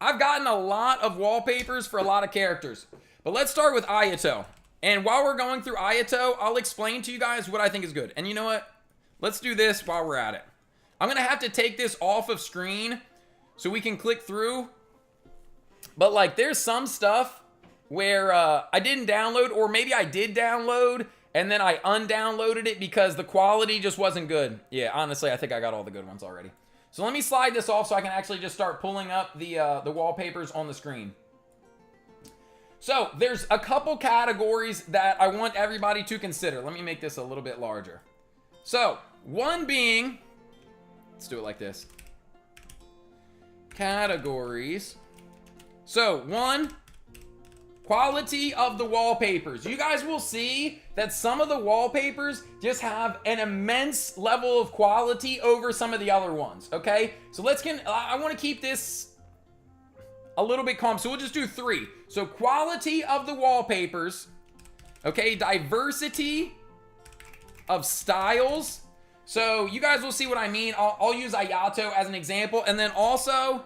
I've gotten a lot of wallpapers for a lot of characters. But let's start with Ayato. And while we're going through Ayato, I'll explain to you guys what I think is good. And you know what? Let's do this while we're at it. I'm going to have to take this off of screen so we can click through. But like, there's some stuff where I didn't download, or maybe I did download and then I undownloaded it because the quality just wasn't good. Yeah, honestly, I think I got all the good ones already. So let me slide this off so I can actually just start pulling up the wallpapers on the screen. So there's a couple categories that I want everybody to consider. Let me make this a little bit larger. So one being, let's do it like this. Categories. So one, quality of the wallpapers. You guys will see that some of the wallpapers just have an immense level of quality over some of the other ones, okay? So I want to keep this a little bit calm, so we'll just do 3. So quality of the wallpapers, okay? Diversity of styles. So you guys will see what I mean. I'll use Ayato as an example, and then also,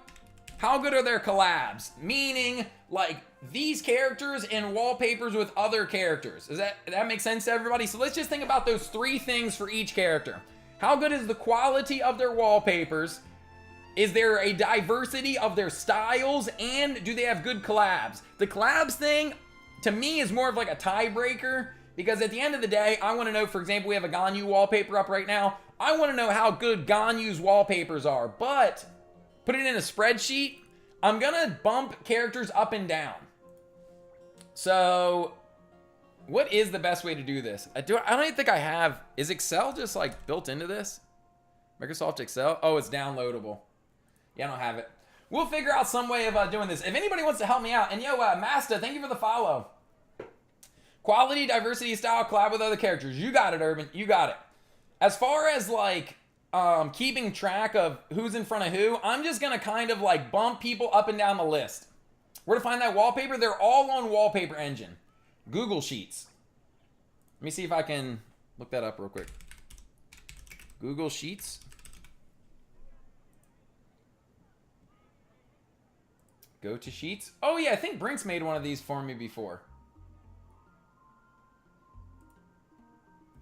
how good are their collabs? Meaning, like, these characters and wallpapers with other characters. Does that make sense to everybody? So let's just think about those 3 things for each character. How good is the quality of their wallpapers? Is there a diversity of their styles? And do they have good collabs? The collabs thing, to me, is more of like a tiebreaker, because at the end of the day, I want to know, for example, we have a Ganyu wallpaper up right now. I want to know how good Ganyu's wallpapers are, but put it in a spreadsheet, I'm gonna bump characters up and down. So, what is the best way to do this? I don't even think I have. Is Excel just like built into this? Microsoft Excel? Oh, it's downloadable. Yeah, I don't have it. We'll figure out some way of doing this. If anybody wants to help me out, and yo, Masta, thank you for the follow. Quality, diversity, style, collab with other characters. You got it, Urban. You got it. As far as like keeping track of who's in front of who, I'm just gonna kind of like bump people up and down the list. Where to find that wallpaper? They're all on Wallpaper Engine. Google Sheets. Let me see if I can look that up real quick. Google Sheets. Go to Sheets. Oh yeah, I think Brink's made one of these for me before.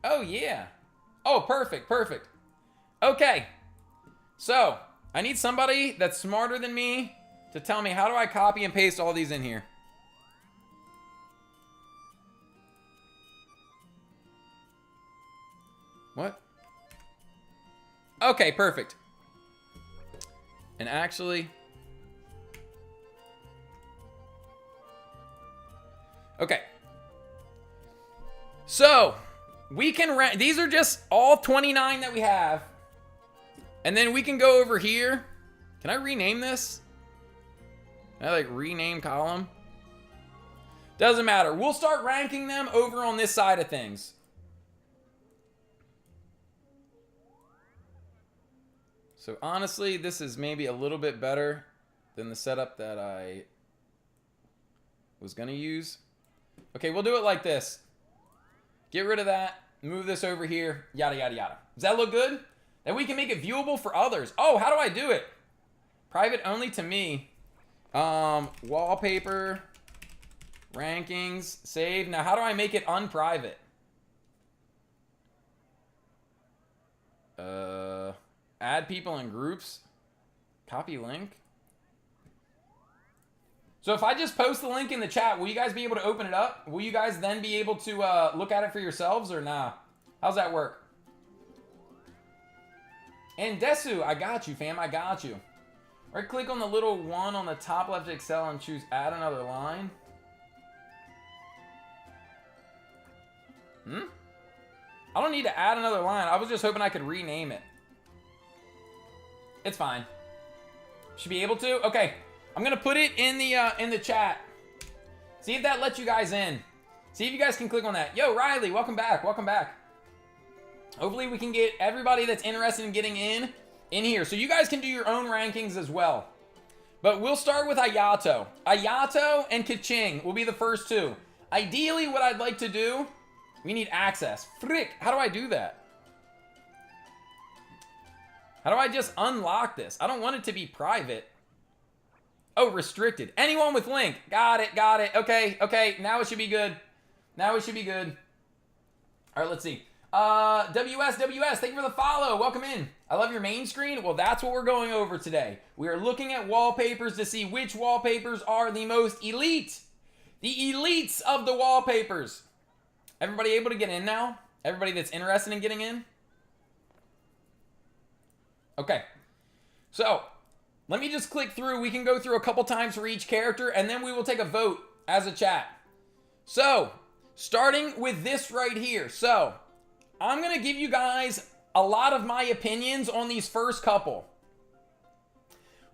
Oh yeah. Oh, perfect, perfect. Okay. So, I need somebody that's smarter than me to tell me, how do I copy and paste all these in here? What? Okay, perfect. And actually, okay. So, we can rank, these are just all 29 that we have. And then we can go over here. Can I rename this? Can I like rename column? Doesn't matter. We'll start ranking them over on this side of things. So honestly, this is maybe a little bit better than the setup that I was gonna use. Okay, we'll do it like this. Get rid of that, move this over here, yada, yada, yada. Does that look good? Then we can make it viewable for others. Oh, how do I do it? Private only to me. Wallpaper, rankings, save. Now, how do I make it unprivate? Add people in groups. Copy link. So if I just post the link in the chat, will you guys be able to open it up? Will you guys then be able to look at it for yourselves or nah? How's that work? And Desu, I got you, fam. I got you. Right click on the little one on the top left of Excel and choose add another line. I don't need to add another line. I was just hoping I could rename it. It's fine. Should be able to? Okay. I'm gonna put it in the chat. See if that lets you guys in. See if you guys can click on that. Yo, Riley, welcome back. Welcome back. Hopefully we can get everybody that's interested in getting in here. So you guys can do your own rankings as well. But we'll start with Ayato. Ayato and Kaching will be the first two. Ideally, what I'd like to do, we need access. Frick, how do I do that? How do I just unlock this? I don't want it to be private. Oh, restricted. Anyone with link. Got it, got it. Okay, okay, now it should be good. Now it should be good. All right, let's see. WS, thank you for the follow. Welcome in. I love your main screen. Well, that's what we're going over today. We are looking at wallpapers to see which wallpapers are the most elite. The elites of the wallpapers. Everybody able to get in now? Everybody that's interested in getting in? Okay. So, let me just click through. We can go through a couple times for each character, and then we will take a vote as a chat. So, starting with this right here. So, I'm going to give you guys a lot of my opinions on these first couple.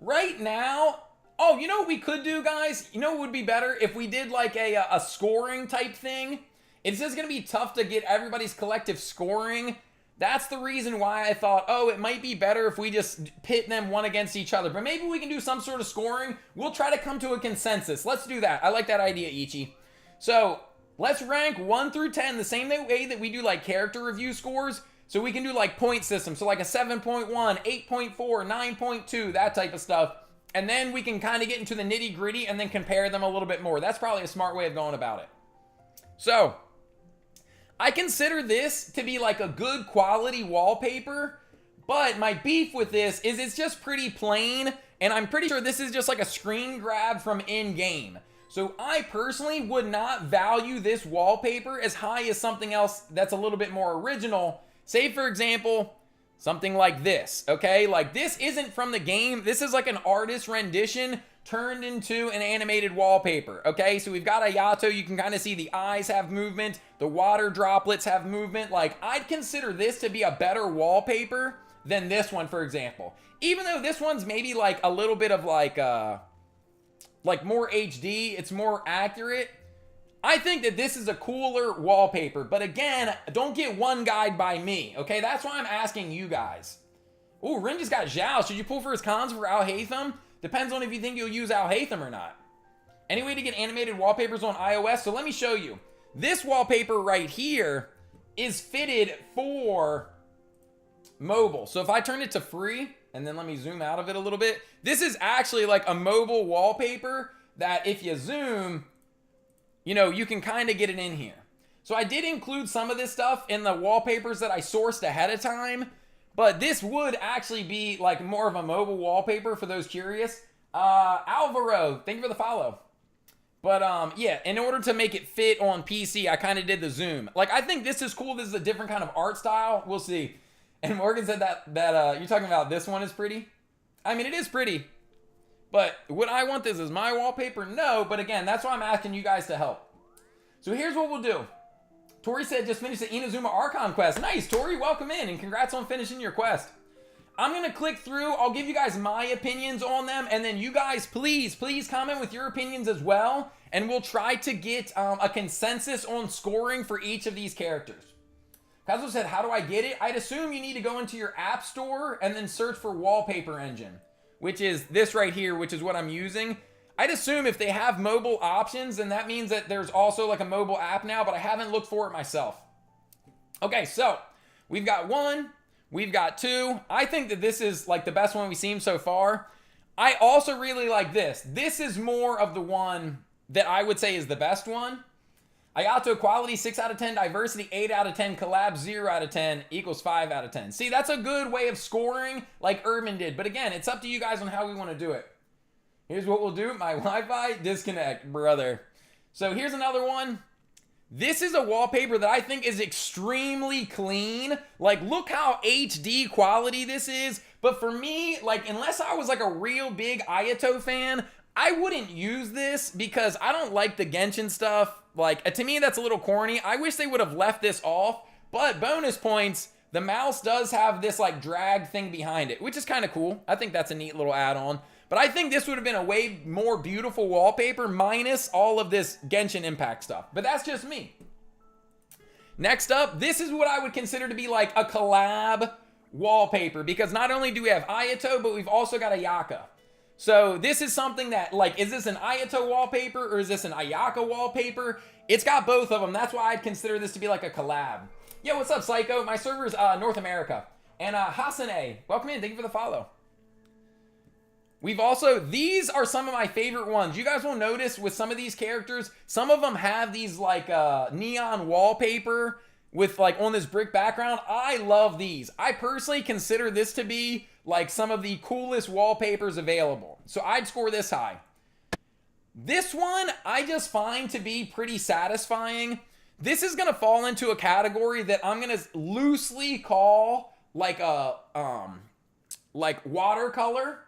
Right now, oh, you know what we could do, guys? You know what would be better? If we did like a scoring type thing. It's just going to be tough to get everybody's collective scoring. That's the reason why I thought, oh, it might be better if we just pit them one against each other. But maybe we can do some sort of scoring. We'll try to come to a consensus. Let's do that. I like that idea, Ichi. So, let's rank 1 through 10 the same way that we do like character review scores. So we can do like point system. So like a 7.1, 8.4, 9.2, that type of stuff. And then we can kind of get into the nitty gritty and then compare them a little bit more. That's probably a smart way of going about it. So, I consider this to be like a good quality wallpaper, but my beef with this is it's just pretty plain, and I'm pretty sure this is just like a screen grab from in-game. So I personally would not value this wallpaper as high as something else that's a little bit more original. Say, for example, something like this, okay? Like, this isn't from the game. This is like an artist rendition turned into an animated wallpaper, okay? So we've got Ayato. You can kind of see the eyes have movement. The water droplets have movement. Like, I'd consider this to be a better wallpaper than this one, for example. Even though this one's maybe like a little bit of like more HD, it's more accurate. I think that this is a cooler wallpaper. But again, don't get one guide by me, okay? That's why I'm asking you guys. Ooh, Rin just got Zhao. Should you pull for his cons for Al Haytham? Depends on if you think you'll use Al Haytham or not. Any way to get animated wallpapers on iOS? So let me show you. This wallpaper right here is fitted for mobile. So if I turn it to free, and then let me zoom out of it a little bit. This is actually like a mobile wallpaper that if you zoom, you know, you can kind of get it in here. So I did include some of this stuff in the wallpapers that I sourced ahead of time. But this would actually be like more of a mobile wallpaper for those curious. Alvaro, thank you for the follow. But yeah, in order to make it fit on PC, I kind of did the zoom. Like, I think this is cool. This is a different kind of art style. We'll see. And Morgan said that you're talking about this one is pretty. I mean, it is pretty. But would I want this as my wallpaper? No. But again, that's why I'm asking you guys to help. So here's what we'll do. Tori said just finished the Inazuma Archon quest. Nice, Tori, welcome in, and congrats on finishing your quest. I'm going to click through. I'll give you guys my opinions on them, and then you guys, please comment with your opinions as well, and we'll try to get a consensus on scoring for each of these characters. Kazuo said, how do I get it? I'd assume you need to go into your app store and then search for Wallpaper Engine, which is this right here, which is what I'm using. I'd assume if they have mobile options, then that means that there's also like a mobile app now, but I haven't looked for it myself. Okay, so we've got 1, we've got 2. I think that this is like the best one we've seen so far. I also really like this. This is more of the one that I would say is the best one. Ayato quality 6 out of 10, diversity 8 out of 10, collab 0 out of 10 equals 5 out of 10. See, that's a good way of scoring like Urban did. But again, it's up to you guys on how we want to do it. Here's what we'll do. My Wi-Fi disconnect, brother. So here's another one. This is a wallpaper that I think is extremely clean. Like, look how HD quality this is. But for me, like, unless I was like a real big Ayato fan, I wouldn't use this because I don't like the Genshin stuff. Like, to me, that's a little corny. I wish they would have left this off. But bonus points, the mouse does have this like drag thing behind it, which is kind of cool. I think that's a neat little add-on. But I think this would have been a way more beautiful wallpaper minus all of this Genshin Impact stuff. But that's just me. Next up, this is what I would consider to be like a collab wallpaper. Because not only do we have Ayato, but we've also got Ayaka. So this is something that, like, is this an Ayato wallpaper or is this an Ayaka wallpaper? It's got both of them. That's why I'd consider this to be like a collab. Yo, what's up, Psycho? My server's North America. And Hasane, welcome in. Thank you for the follow. We've also, these are some of my favorite ones. You guys will notice with some of these characters, some of them have these like neon wallpaper with like on this brick background. I love these. I personally consider this to be like some of the coolest wallpapers available. So I'd score this high. This one I just find to be pretty satisfying. This is gonna fall into a category that I'm gonna loosely call like a like watercolor.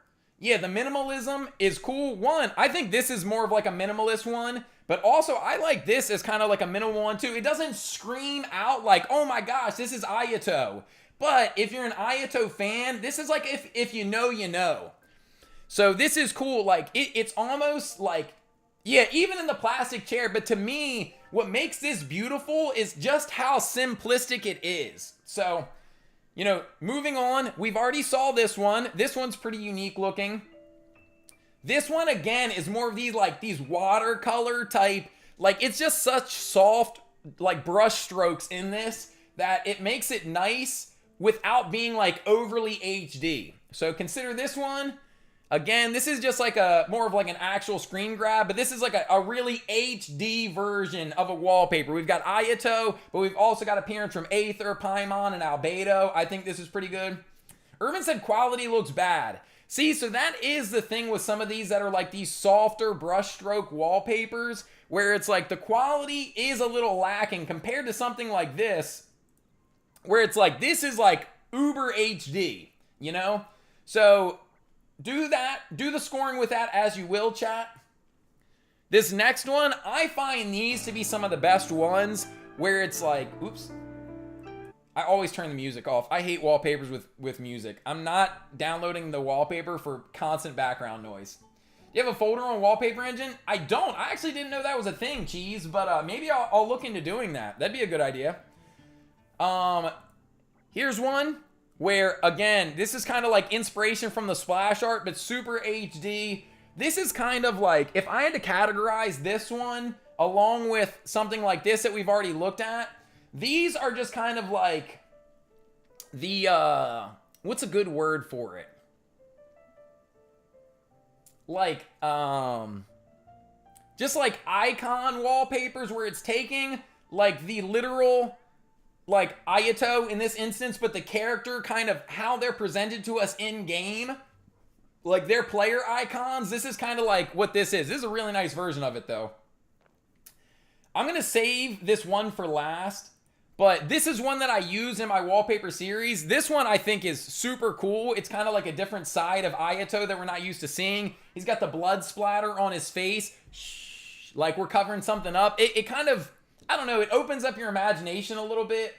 Yeah, the minimalism is cool. One, I think this is more of like a minimalist one, but also I like this as kind of like a minimal one too. It doesn't scream out like, oh my gosh, this is Ayato. But if you're an Ayato fan, this is like if you know, you know. So this is cool. Like it's almost like, yeah, even in the plastic chair. But to me, what makes this beautiful is just how simplistic it is. So, you know, moving on, we've already saw this one. This one's pretty unique looking. This one, again, is more of these, like, these watercolor type, like, it's just such soft, like, brush strokes in this that it makes it nice without being, like, overly HD. So consider this one. Again, this is just like a more of like an actual screen grab, but this is like a really HD version of a wallpaper. We've got Ayato, but we've also got appearance from Aether, Paimon, and Albedo. I think this is pretty good. Urban said quality looks bad. See, so that is the thing with some of these that are like these softer brushstroke wallpapers, where it's like the quality is a little lacking compared to something like this, where it's like, this is like uber HD, you know? So do that, do the scoring with that as you will, chat. This next one, I find these to be some of the best ones where it's like, oops. I always turn the music off. I hate wallpapers with music. I'm not downloading the wallpaper for constant background noise. Do you have a folder on Wallpaper Engine? I don't. I actually didn't know that was a thing, Cheese, but maybe I'll look into doing that. That'd be a good idea. Here's one where, again, this is kind of like inspiration from the splash art, but super HD. This is kind of like, if I had to categorize this one along with something like this that we've already looked at, these are just kind of like the, what's a good word for it? Like, just like icon wallpapers where it's taking like the literal, like Ayato in this instance, but the character kind of how they're presented to us in game, like their player icons. This is kind of like what this is. This is a really nice version of it though. I'm going to save this one for last, but this is one that I use in my wallpaper series. This one I think is super cool. It's kind of like a different side of Ayato that we're not used to seeing. He's got the blood splatter on his face. Shh, like we're covering something up. It kind of, I don't know, it opens up your imagination a little bit.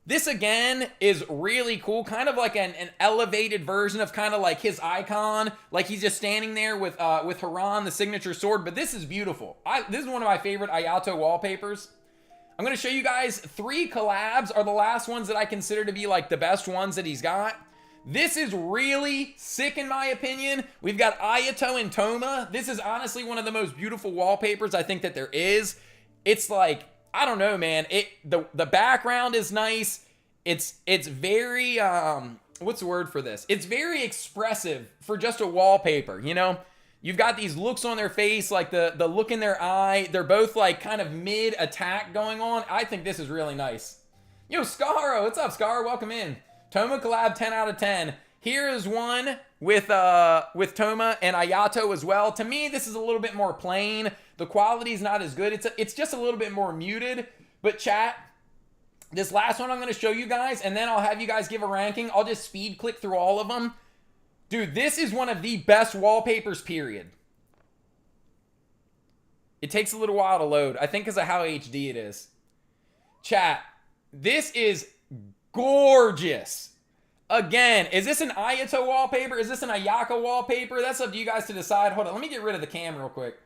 This again is really cool, kind of like an elevated version of kind of like his icon, like he's just standing there with Haran, the signature sword. But this is beautiful. This is one of my favorite Ayato wallpapers. I'm going to show you guys 3 collabs are the last ones that I consider to be like the best ones that he's got. This is really sick in my opinion. We've got Ayato and Toma. This is honestly one of the most beautiful wallpapers I think that there is. It's like, I don't know, man. The background is nice. It's very what's the word for this? It's very expressive for just a wallpaper, you know? You've got these looks on their face, like the look in their eye. They're both like kind of mid-attack going on. I think this is really nice. Yo, Scaro, what's up, Scaro? Welcome in. Toma collab, 10 out of 10. Here is one with Toma and Ayato as well. To me, this is a little bit more plain. The quality's not as good. It's just a little bit more muted. But chat, this last one I'm going to show you guys, and then I'll have you guys give a ranking. I'll just speed click through all of them. Dude, this is one of the best wallpapers, period. It takes a little while to load. I think because of how HD it is. Chat, this is gorgeous. Again, is this an Ayato wallpaper? Is this an Ayaka wallpaper? That's up to you guys to decide. Hold on, let me get rid of the cam real quick.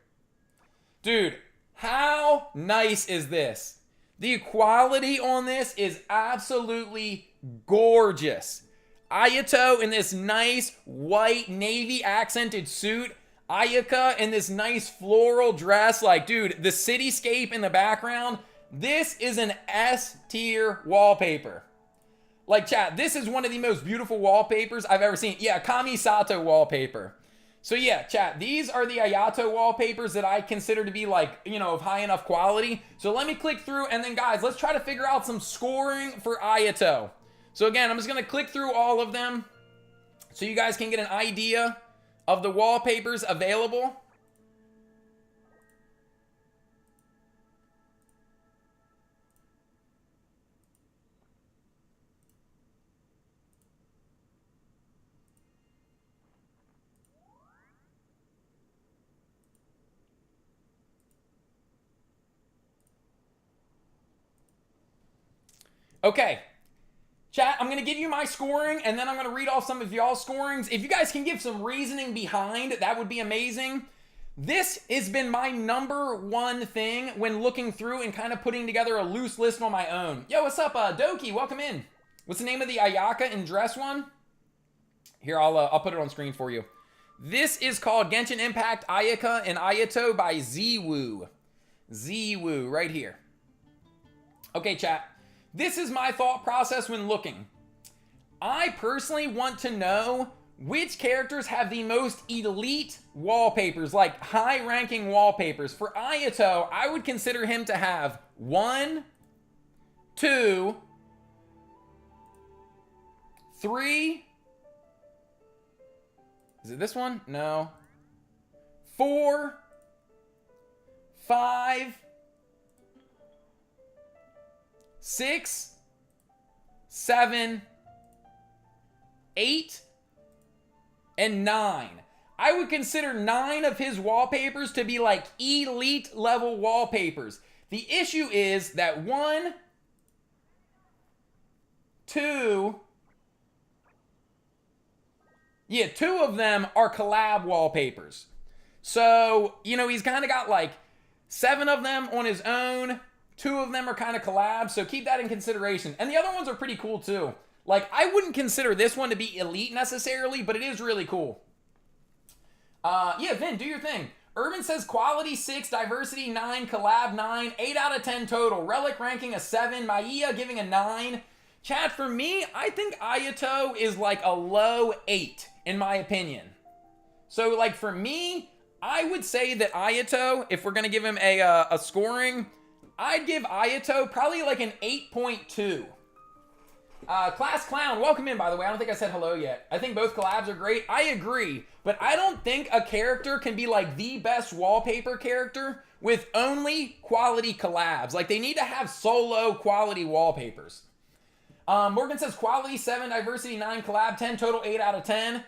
Dude, how nice is this? The quality on this is absolutely gorgeous. Ayato in this nice white navy accented suit. Ayaka in this nice floral dress. Like, dude, the cityscape in the background. This is an S tier wallpaper. Like, chat, this is one of the most beautiful wallpapers I've ever seen. Yeah, Kamisato wallpaper. So yeah, chat, these are the Ayato wallpapers that I consider to be like, you know, of high enough quality. So let me click through, and then guys, let's try to figure out some scoring for Ayato. So again, I'm just going to click through all of them so you guys can get an idea of the wallpapers available. Okay. Chat, I'm going to give you my scoring, and then I'm going to read off some of y'all's scorings. If you guys can give some reasoning behind, that would be amazing. This has been my number one thing when looking through and kind of putting together a loose list on my own. Yo, what's up, Doki? Welcome in. What's the name of the Ayaka and dress one? Here, I'll put it on screen for you. This is called Genshin Impact Ayaka and Ayato by Ziwu. Ziwu, right here. Okay, chat. This is my thought process when looking. I personally want to know which characters have the most elite wallpapers, like high-ranking wallpapers. For Ayato, I would consider him to have 1, 2, 3. Is it this one? No. 4, 5, 6, 7, 8, and 9. I would consider 9 of his wallpapers to be like elite level wallpapers. The issue is that 1, 2, yeah, 2 of them are collab wallpapers. So, you know, he's kind of got like 7 of them on his own. 2 of them are kind of collabs, so keep that in consideration. And the other ones are pretty cool too. Like, I wouldn't consider this one to be elite necessarily, but it is really cool. Yeah, Vin, do your thing. Urban says quality 6, diversity 9, collab 9, 8 out of 10 total. Relic ranking a 7, Maya giving a 9. Chat, for me, I think Ayato is like a low 8, in my opinion. So, like, for me, I would say that Ayato, if we're going to give him a scoring, I'd give Ayato probably like an 8.2. Class Clown, welcome in, by the way. I don't think I said hello yet. I think both collabs are great. I agree, but I don't think a character can be like the best wallpaper character with only quality collabs. Like, they need to have solo quality wallpapers. Morgan says quality 7, diversity 9, collab 10, total 8 out of 10.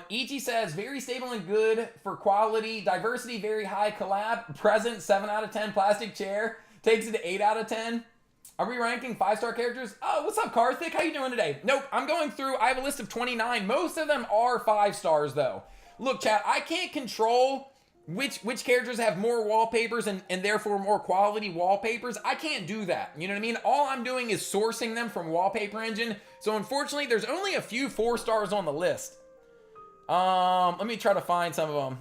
Ichi says very stable and good for quality, diversity very high, collab present 7 out of 10, plastic chair takes it to 8 out of 10. Are we ranking 5-star characters? Oh, what's up, Karthik? How you doing today? Nope, I'm going through. I have a list of 29. Most of them are 5 stars though. Look, chat, I can't control which characters have more wallpapers and therefore more quality wallpapers. I can't do that. You know what I mean? All I'm doing is sourcing them from Wallpaper Engine. So unfortunately, there's only a few 4 stars on the list. Let me try to find some of them.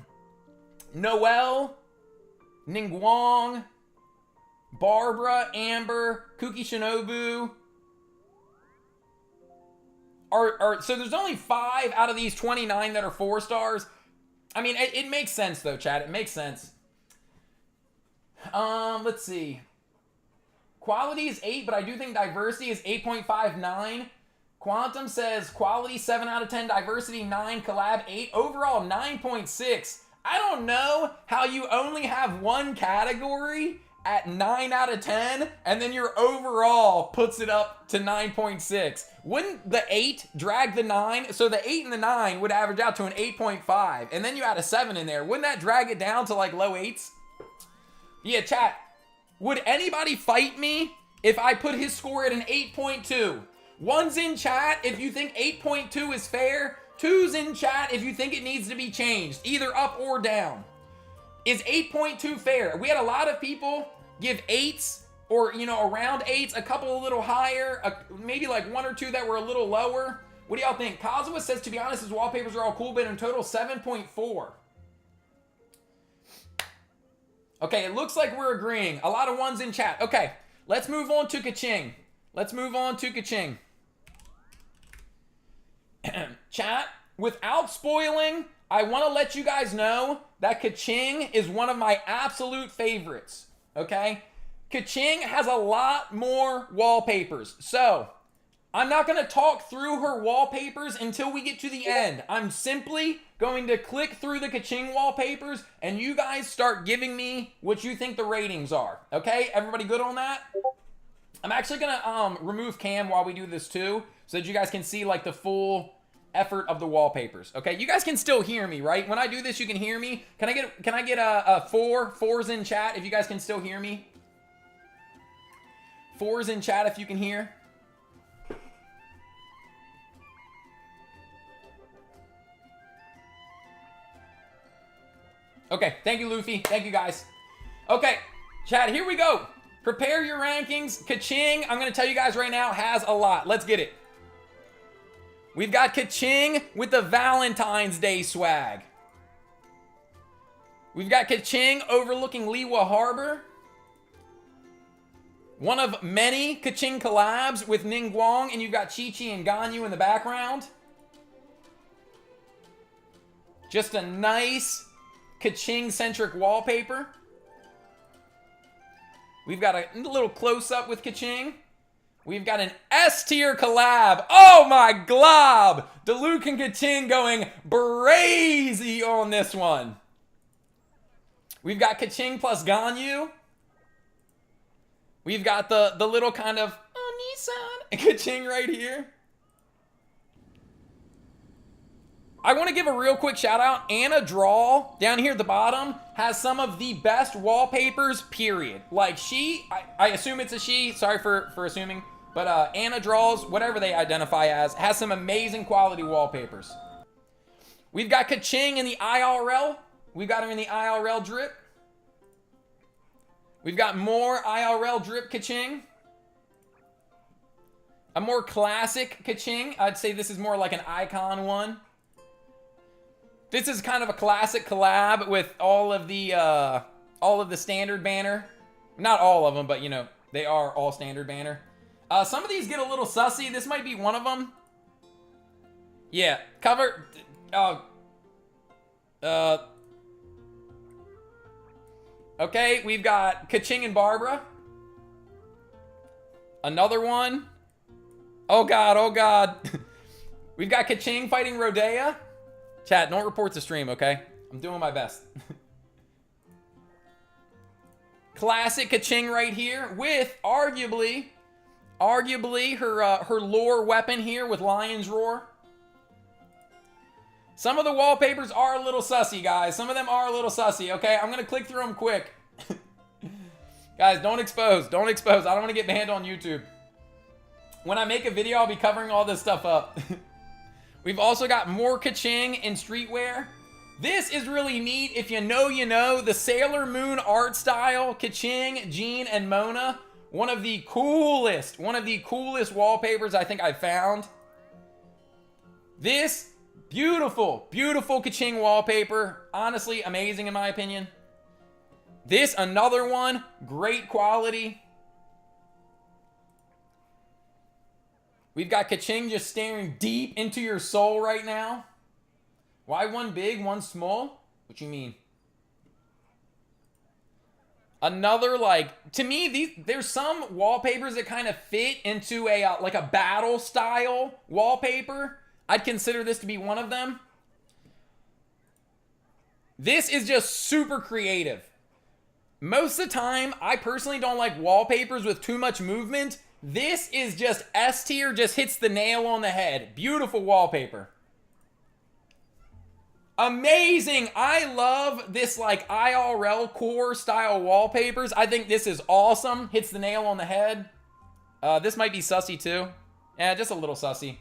Noelle, Ningguang, Barbara, Amber, Kuki Shinobu. So there's only 5 out of these 29 that are 4 stars. I mean, it makes sense though, chat. It makes sense. Let's see. Quality is 8, but I do think diversity is 8.59. Quantum says quality 7 out of 10, diversity 9, collab 8, overall 9.6. I don't know how you only have one category at 9 out of 10, and then your overall puts it up to 9.6. Wouldn't the 8 drag the 9? So the 8 and the 9 would average out to an 8.5, and then you add a 7 in there. Wouldn't that drag it down to like low 8s? Yeah, chat. Would anybody fight me if I put his score at an 8.2? One's in chat if you think 8.2 is fair. Two's in chat if you think it needs to be changed, either up or down. Is 8.2 fair? We had a lot of people give 8s or, you know, around 8s, a couple a little higher, maybe like 1 or 2 that were a little lower. What do y'all think? Kazuha says, to be honest, his wallpapers are all cool, but in total 7.4. Okay, it looks like we're agreeing. A lot of ones in chat. Okay, let's move on to Kaching. Let's move on to Kaching. Chat, without spoiling, I want to let you guys know that Kaching is one of my absolute favorites. Okay? Kaching has a lot more wallpapers. So, I'm not going to talk through her wallpapers until we get to the end. I'm simply going to click through the Kaching wallpapers, and you guys start giving me what you think the ratings are. Okay? Everybody good on that? I'm actually going to remove cam while we do this too, so that you guys can see like the full effort of the wallpapers. Okay? You guys can still hear me, right? When I do this, you can hear me. Can I get a 4s in chat if you guys can still hear me? 4s in chat if you can hear. Okay, thank you, Luffy. Thank you, guys. Okay, chat, here we go. Prepare your rankings. Kaching, I'm going to tell you guys right now, has a lot. Let's get it. We've got Kaching with the Valentine's Day swag. We've got Kaching overlooking Liwa Harbor. One of many Kaching collabs with Ningguang, and you've got Chi-Chi and Ganyu in the background. Just a nice Kaching-centric wallpaper. We've got a little close-up with Kaching. We've got an S-tier collab. Oh my glob! Diluc and Kaching going brazy on this one. We've got Kaching plus Ganyu. We've got the little kind of Nissan Kaching right here. I want to give a real quick shout out. Anna Drawl down here at the bottom has some of the best wallpapers, period. Like I assume it's a she, sorry for assuming, but Anna Draws, whatever they identify as, has some amazing quality wallpapers. We've got Kaching in the IRL. We've got her in the IRL drip. We've got more IRL drip Kaching. A more classic Kaching. I'd say this is more like an icon one. This is kind of a classic collab with all of the standard banner. Not all of them, but you know, they are all standard banner. Some of these get a little sussy. This might be one of them. Yeah, cover. Okay, we've got Kaching and Barbara. Another one. Oh god, oh god. We've got Kaching fighting Rodea. Chat, don't report the stream, okay? I'm doing my best. Classic Kaching right here with arguably her lore weapon here with Lion's Roar. Some of the wallpapers are a little sussy, guys. Some of them are a little sussy, okay? I'm gonna click through them quick. Guys, don't expose. Don't expose. I don't want to get banned on YouTube. When I make a video, I'll be covering all this stuff up. We've also got more Kaching in streetwear. This is really neat. If you know, you know. The Sailor Moon art style. Kaching, Jean, and Mona. One of the coolest wallpapers I think I've found. This beautiful, beautiful Kaching wallpaper. Honestly, amazing in my opinion. This, another one. Great quality. We've got Kaching just staring deep into your soul right now. Why one big, one small? What you mean? Another, like, to me, there's some wallpapers that kind of fit into a, like a battle style wallpaper. I'd consider this to be one of them. This is just super creative. Most of the time, I personally don't like wallpapers with too much movement. This is just S tier, just hits the nail on the head. Beautiful wallpaper. Amazing. I love this like IRL core style wallpapers. I think this is awesome. Hits the nail on the head. This might be sussy too. Yeah, just a little sussy.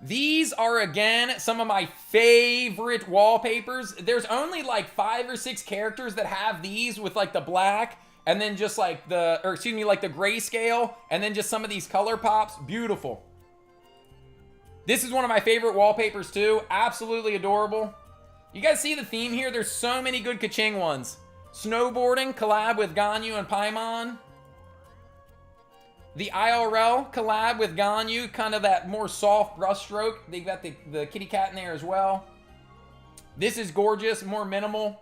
These are, again, some of my favorite wallpapers. There's only like 5 or 6 characters that have these with like the black and then just like the, or excuse me, like the grayscale and then just some of these color pops. Beautiful. This is one of my favorite wallpapers too. Absolutely adorable. You guys see the theme here? There's so many good Kaching ones. Snowboarding, collab with Ganyu and Paimon. The IRL collab with Ganyu, kind of that more soft brushstroke. They got the kitty cat in there as well. This is gorgeous, more minimal.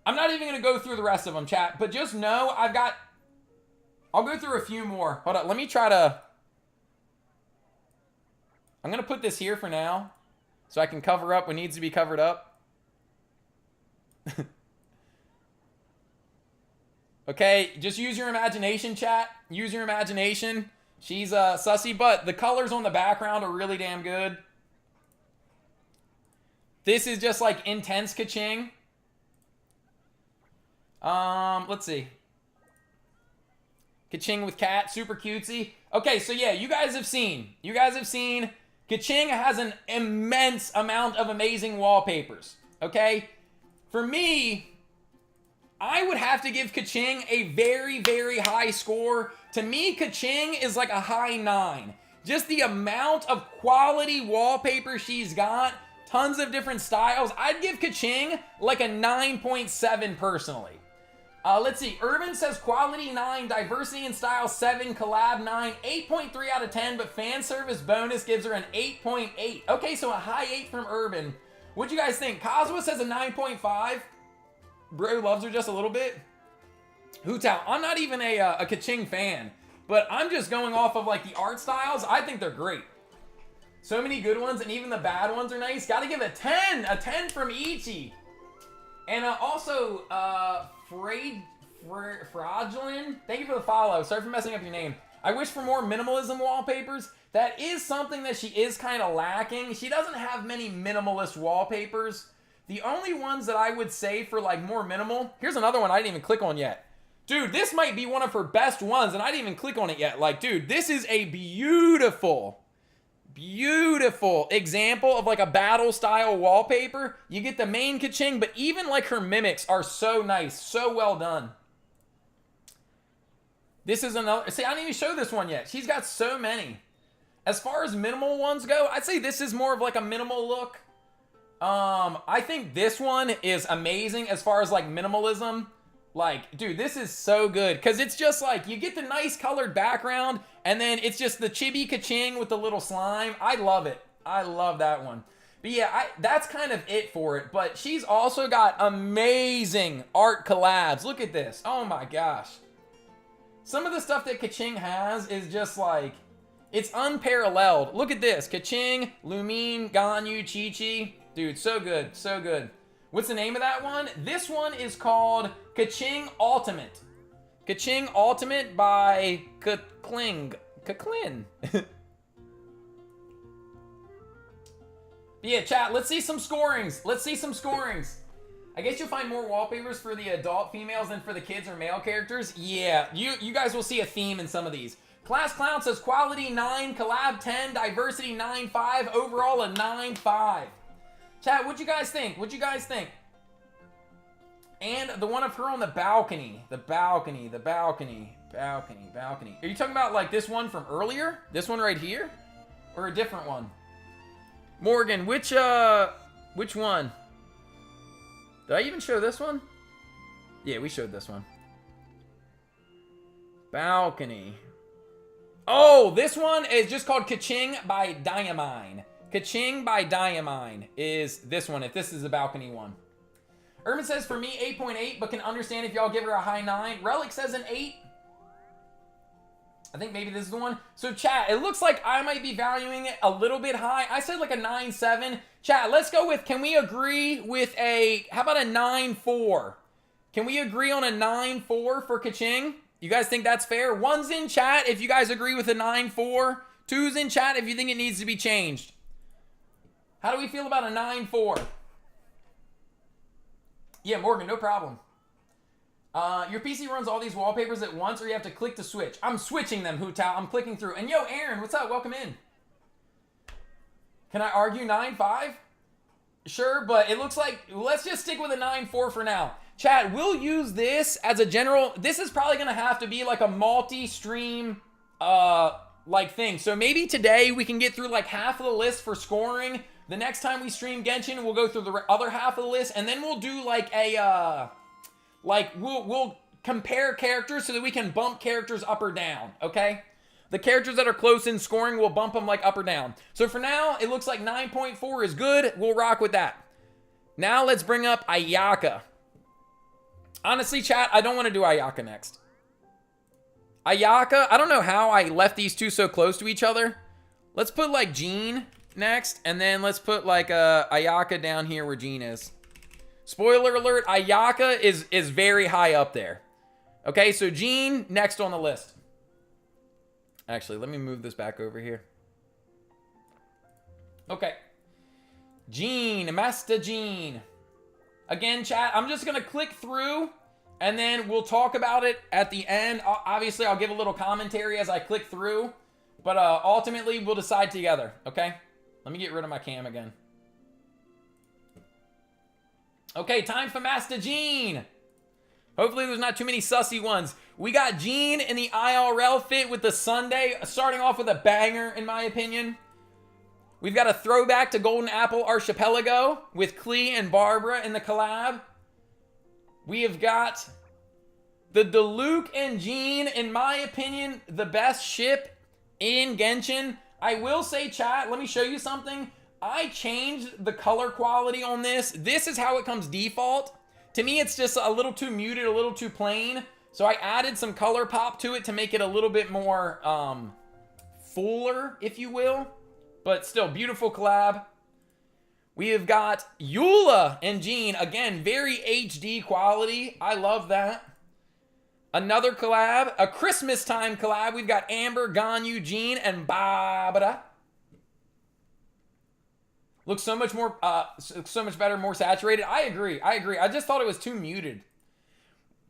I'm not even going to go through the rest of them, chat, but just know I'll go through a few more. Hold on, let me try to... I'm going to put this here for now so I can cover up what needs to be covered up. Okay, just use your imagination, chat. Use your imagination. She's sussy, but the colors on the background are really damn good. This is just like intense Kaching. Let's see. Kaching with cat, super cutesy. Okay, so yeah, you guys have seen. Kaching has an immense amount of amazing wallpapers. Okay? For me, I would have to give Kaching a very, very high score. To me, Kaching is like a high 9. Just the amount of quality wallpaper she's got, tons of different styles. I'd give Kaching like a 9.7 personally. Let's see. Urban says quality 9, diversity and style 7, collab 9, 8.3 out of 10, but fan service bonus gives her an 8.8. Okay, so a high 8 from Urban. What'd you guys think? Coswa says a 9.5. Bro loves her just a little bit. Hootao, I'm not even a Kaching fan, but I'm just going off of like the art styles. I think they're great. So many good ones, and even the bad ones are nice. Gotta give a 10 from Ichi. And also, Fraudulent, thank you for the follow. Sorry for messing up your name. I wish for more minimalism wallpapers. That is something that she is kind of lacking. She doesn't have many minimalist wallpapers. The only ones that I would say for like more minimal, here's another one I didn't even click on yet. Dude, this might be one of her best ones, and I didn't even click on it yet. Like, dude, this is a beautiful example of like a battle style wallpaper. You get the main Kaching, but even like her mimics are so nice, so well done. This is another, see, I didn't even show this one yet. She's got so many. As far as minimal ones go, I'd say this is more of like a minimal look. I think this one is amazing as far as like minimalism. Like, dude, this is so good because it's just like you get the nice colored background and then it's just the chibi Kaching with the little slime. I love it. I love that one. But yeah, that's kind of it for it. But she's also got amazing art collabs. Look at this. Oh my gosh. Some of the stuff that Kaching has is just like, it's unparalleled. Look at this. Kaching, Lumine, Ganyu, Chi-Chi. Dude, so good. So good. What's the name of that one? This one is called Kaching Ultimate. Kaching Ultimate by Kaklin. Yeah, chat, let's see some scorings. I guess you'll find more wallpapers for the adult females than for the kids or male characters. Yeah, you guys will see a theme in some of these. Class Clown says quality 9, collab 10, diversity 9.5, overall a 9.5. Chat, what'd you guys think? And the one of her on the balcony. The balcony. Are you talking about like this one from earlier? This one right here? Or a different one? Morgan, which one? Did I even show this one? Yeah, we showed this one. Balcony. Oh, this one is just called Kaching by Diamine. Kaching by Diamine is this one, if this is a balcony one. Urban says, for me, 8.8, but can understand if y'all give her a high 9. Relic says an 8. I think maybe this is the one. So, chat, it looks like I might be valuing it a little bit high. I said like a 9.7. Chat, let's go with, can we agree with a, how about a 9.4? Can we agree on a 9.4 for Kaching? You guys think that's fair? One's in chat if you guys agree with a 9.4. Two's in chat if you think it needs to be changed. How do we feel about a 9.4? Yeah, Morgan, no problem. Your PC runs all these wallpapers at once, or you have to click to switch? I'm switching them, Hootao. I'm clicking through. And yo, Aaron, what's up? Welcome in. Can I argue 9.5? Sure, but it looks like, let's just stick with a 9.4 for now. Chat, we'll use this as a general, this is probably going to have to be like a multi-stream, like thing. So maybe today we can get through like half of the list for scoring. The next time we stream Genshin, we'll go through the other half of the list, and then we'll do like a, we'll compare characters so that we can bump characters up or down, okay? The characters that are close in scoring, we'll bump them like up or down. So for now, it looks like 9.4 is good. We'll rock with that. Now let's bring up Ayaka. Honestly, chat, I don't want to do Ayaka next. Ayaka, I don't know how I left these two so close to each other. Let's put like Jean next, and then let's put like Ayaka down here where Jean is. Spoiler alert, Ayaka is very high up there. Okay, so Jean next on the list. Actually, let me move this back over here. Okay. Jean, Master Jean. Again, chat, I'm just going to click through, and then we'll talk about it at the end. Obviously, I'll give a little commentary as I click through, but ultimately, we'll decide together, okay? Let me get rid of my cam again. Okay, time for Master Jean. Hopefully there's not too many sussy ones. We got Jean in the IRL fit with the Sunday, starting off with a banger, in my opinion. We've got a throwback to Golden Apple Archipelago with Klee and Barbara in the collab. We have got the Diluc and Jean, in my opinion, the best ship in Genshin. I will say, chat, let me show you something. I changed the color quality on this. This is how it comes default. To me, it's just a little too muted, a little too plain. So I added some color pop to it to make it a little bit more fuller, if you will. But still, beautiful collab. We have got Eula and Jean. Again, very HD quality. I love that. Another collab, a Christmas time collab. We've got Amber, Ganyu, Jean, and Barbara. Looks so much more, so much better, more saturated. I agree. I just thought it was too muted.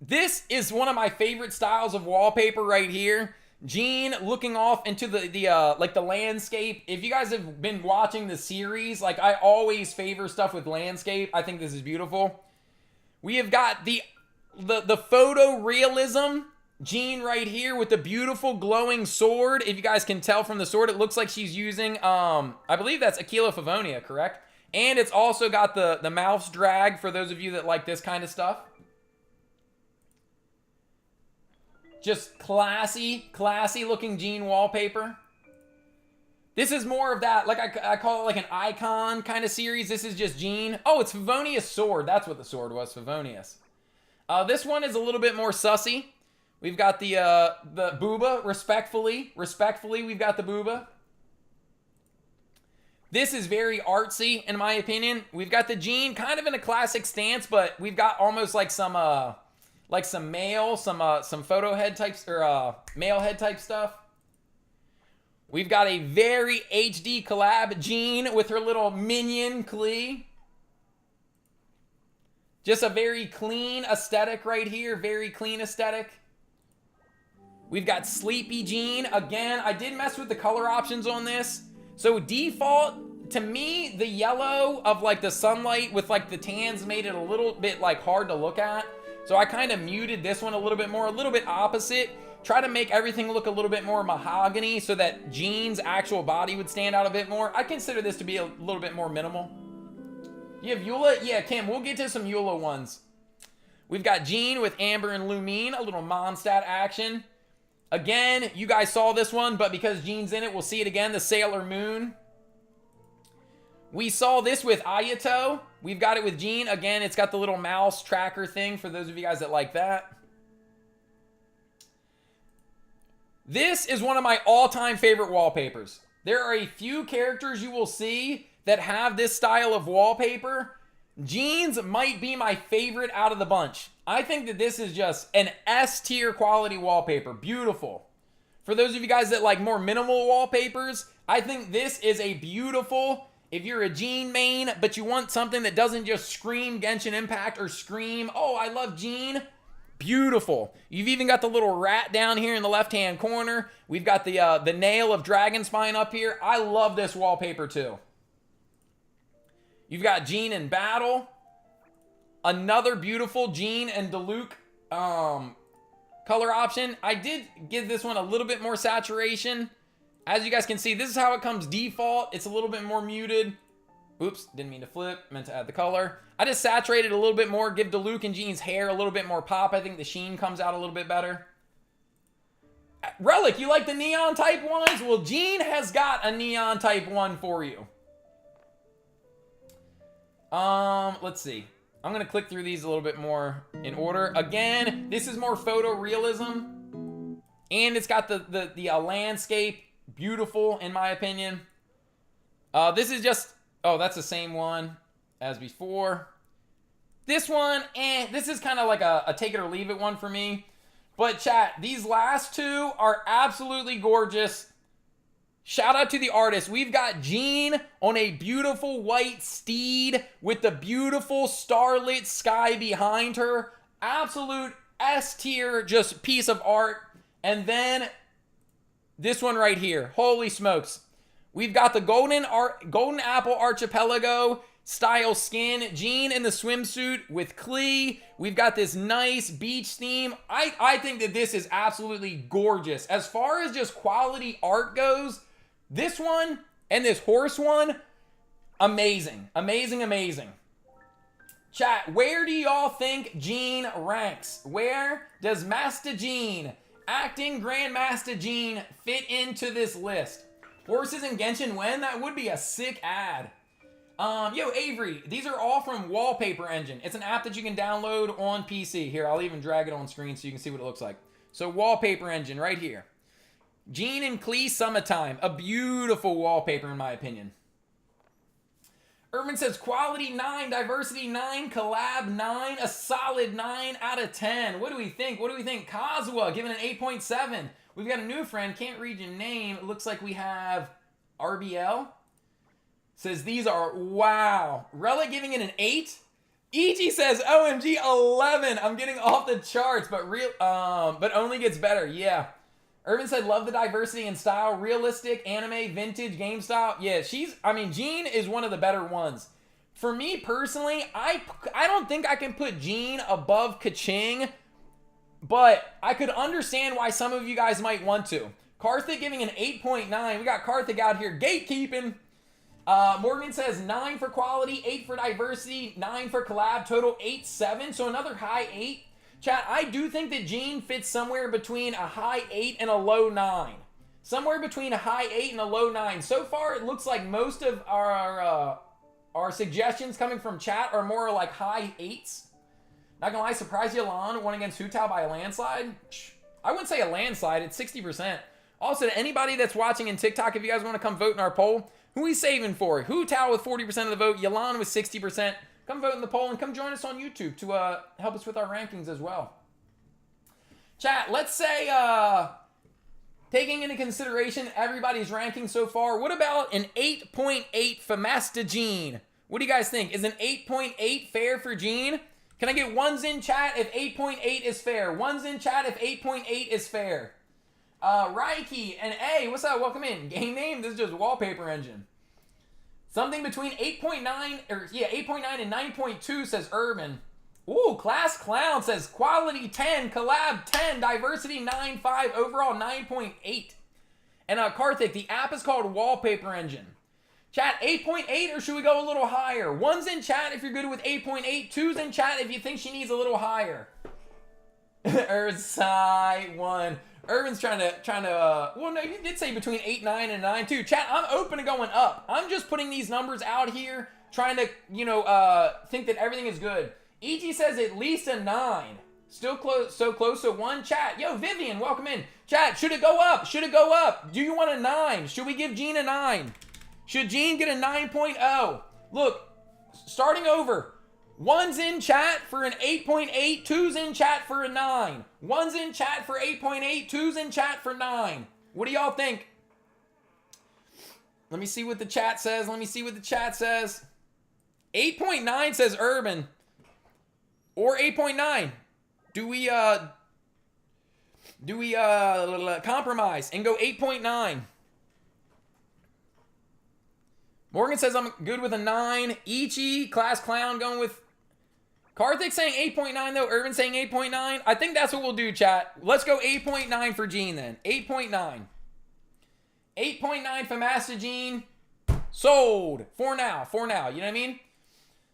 This is one of my favorite styles of wallpaper right here. Jean looking off into the landscape. If you guys have been watching the series, like I always favor stuff with landscape. I think this is beautiful. We have got the photorealism Jean right here with the beautiful glowing sword. If you guys can tell from the sword, it looks like she's using, I believe that's Aquila Favonia, correct? And it's also got the mouse drag for those of you that like this kind of stuff. Just classy looking Jean wallpaper. This is more of that, like I call it like an icon kind of series. This is just Jean. Oh, it's Favonia's sword. That's what the sword was, Favonia's. This one is a little bit more sussy. We've got the booba, respectfully, we've got the booba. This is very artsy, in my opinion. We've got the Jean, kind of in a classic stance, but we've got almost like some male, some photo head types, or male head type stuff. We've got a very HD collab Jean with her little minion, Klee. Just a very clean aesthetic right here, very clean aesthetic. We've got Sleepy Jean. Again, I did mess with the color options on this. So default, to me, the yellow of like the sunlight with like the tans made it a little bit like hard to look at. So I kind of muted this one a little bit more, a little bit opposite. Try to make everything look a little bit more mahogany so that Jean's actual body would stand out a bit more. I consider this to be a little bit more minimal. You have Eula? Yeah, Kim, we'll get to some Eula ones. We've got Jean with Amber and Lumine, a little Mondstadt action. Again, you guys saw this one, but because Jean's in it, we'll see it again, the Sailor Moon. We saw this with Ayato. We've got it with Jean. Again, it's got the little mouse tracker thing for those of you guys that like that. This is one of my all-time favorite wallpapers. There are a few characters you will see that have this style of wallpaper. Jean's might be my favorite out of the bunch. I think that this is just an S-tier quality wallpaper. Beautiful. For those of you guys that like more minimal wallpapers, I think this is a beautiful, if you're a Jean main, but you want something that doesn't just scream Genshin Impact or scream, oh, I love Jean. Beautiful. You've even got the little rat down here in the left-hand corner. We've got the nail of Dragon Spine up here. I love this wallpaper too. You've got Jean in battle. Another beautiful Jean and Diluc color option. I did give this one a little bit more saturation. As you guys can see, this is how it comes default. It's a little bit more muted. Oops, didn't mean to flip. Meant to add the color. I just saturated a little bit more. Give Diluc and Jean's hair a little bit more pop. I think the sheen comes out a little bit better. Relic, you like the neon type ones? Well, Jean has got a neon type one for you. Let's see. I'm going to click through these a little bit more in order. Again, this is more photorealism. And it's got the landscape. Beautiful, in my opinion. This is just... Oh, that's the same one as before. This one, this is kind of like a take it or leave it one for me. But chat, these last two are absolutely gorgeous. Shout out to the artist. We've got Jean on a beautiful white steed with the beautiful starlit sky behind her. Absolute S tier, just piece of art. And then this one right here. Holy smokes. We've got the Golden Apple Archipelago style skin. Jean in the swimsuit with Klee. We've got this nice beach theme. I think that this is absolutely gorgeous. As far as just quality art goes, this one and this horse one, amazing. Amazing, amazing. Chat, where do y'all think Jean ranks? Where does Master Jean, acting Grandmaster Jean, fit into this list? Horses in Genshin when? That would be a sick ad. Yo, Avery, these are all from Wallpaper Engine. It's an app that you can download on PC. Here, I'll even drag it on screen so you can see what it looks like. So, Wallpaper Engine right here. Jean and Klee Summertime. A beautiful wallpaper in my opinion. Urban says quality 9, diversity 9, collab 9, a solid 9 out of 10. What do we think? What do we think? Kazuha giving an 8.7. We've got a new friend, can't read your name. It looks like we have RBL. Says these are, wow. Relic giving it an 8. Ichi says, OMG, 11. I'm getting off the charts, but only gets better. Yeah. Irvin said, love the diversity and style. Realistic, anime, vintage, game style. Yeah, Jean is one of the better ones. For me personally, I don't think I can put Jean above Kaching, but I could understand why some of you guys might want to. Karthik giving an 8.9. We got Karthik out here gatekeeping. Morgan says 9 for quality, 8 for diversity, 9 for collab, total 8.7. So another high 8. Chat, I do think that Jean fits somewhere between a high 8 and a low 9. Somewhere between a high 8 and a low 9. So far, it looks like most of our suggestions coming from chat are more like high 8s. Not gonna lie, surprise Yalan won against Hu Tao by a landslide. I wouldn't say a landslide, it's 60%. Also, to anybody that's watching in TikTok, if you guys want to come vote in our poll, who are we saving for? Hu Tao with 40% of the vote, Yalan with 60%. Come vote in the poll and come join us on YouTube to help us with our rankings as well. Chat, let's say, taking into consideration everybody's ranking so far, what about an 8.8 for Master Jean? What do you guys think? Is an 8.8 fair for Jean? Can I get ones in chat if 8.8 is fair? Ones in chat if 8.8 is fair. Raiki and A, what's up? Welcome in. Game name, this is just Wallpaper Engine. Something between 8.9 and 9.2 says Urban. Ooh, Class Clown says quality 10, collab 10, diversity 9.5, overall 9.8. And Karthik, the app is called Wallpaper Engine. Chat, 8.8 or should we go a little higher? One's in chat if you're good with 8.8. Two's in chat if you think she needs a little higher. Ursai 1. Urban's trying to, well, no, you did say between 8, 9, and 9, too. Chat, I'm open to going up. I'm just putting these numbers out here, trying to, think that everything is good. EG says at least a 9. Still close, so close to 1. Chat, yo, Vivian, welcome in. Chat, should it go up? Should it go up? Do you want a 9? Should we give Gene a 9? Should Gene get a 9.0? Look, starting over. 1's in chat for an 8.8, 2's in chat for a 9. 1's in chat for 8.8, 2's in chat for 9. What do y'all think? Let me see what the chat says. 8.9 says Urban. Or 8.9. Do we compromise and go 8.9? Morgan says I'm good with a 9. Ichi, Class Clown going with... Karthik saying 8.9 though. Urban saying 8.9. I think that's what we'll do, chat. Let's go 8.9 for Gene then. 8.9. 8.9 for Master Gene. Sold. For now. You know what I mean?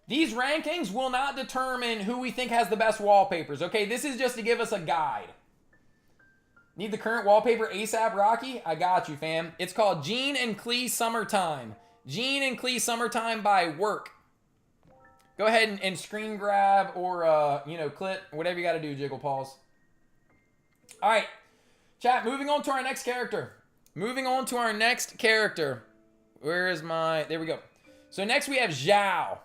These rankings will not determine who we think has the best wallpapers. Okay, this is just to give us a guide. Need the current wallpaper ASAP, Rocky? I got you, fam. It's called Gene and Clee Summertime. Gene and Clee Summertime by Work. Go ahead and screen grab or, clip. Whatever you got to do, Jiggle Paws. All right. Chat, moving on to our next character. Where is my... There we go. So next we have Zhao.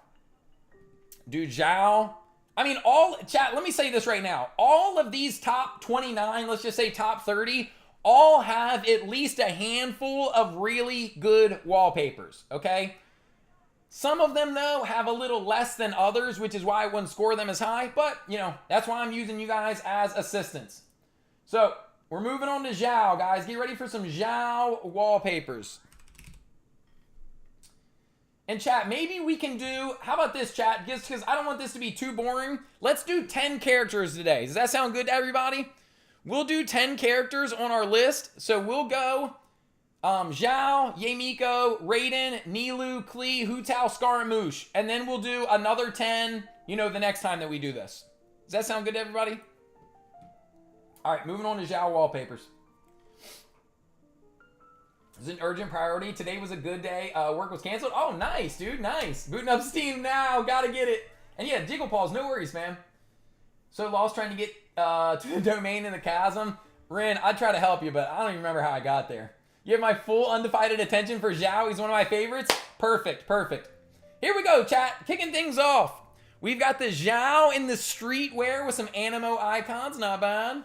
Dude, Zhao. I mean, chat, let me say this right now. All of these top 29, let's just say top 30, all have at least a handful of really good wallpapers, okay? Some of them, though, have a little less than others, which is why I wouldn't score them as high. But, that's why I'm using you guys as assistants. So, we're moving on to Zhao, guys. Get ready for some Zhao wallpapers. And chat, maybe we can do... How about this, chat? Just because I don't want this to be too boring. Let's do 10 characters today. Does that sound good to everybody? We'll do 10 characters on our list. So, we'll go... Zhao, Yemiko, Raiden, Nilu, Klee, Hu Tao, Scaramouche. And then we'll do another 10, the next time that we do this. Does that sound good to everybody? All right, moving on to Zhao wallpapers. This is an urgent priority. Today was a good day. Work was canceled. Oh, nice, dude. Nice. Booting up Steam now. Gotta get it. And yeah, Jiggle Paws, no worries, man. So lost trying to get to the domain in the chasm. Rin, I'd try to help you, but I don't even remember how I got there. You have my full undivided attention for Zhao. He's one of my favorites. Perfect. Here we go, chat. Kicking things off. We've got the Zhao in the streetwear with some animo icons. Not bad.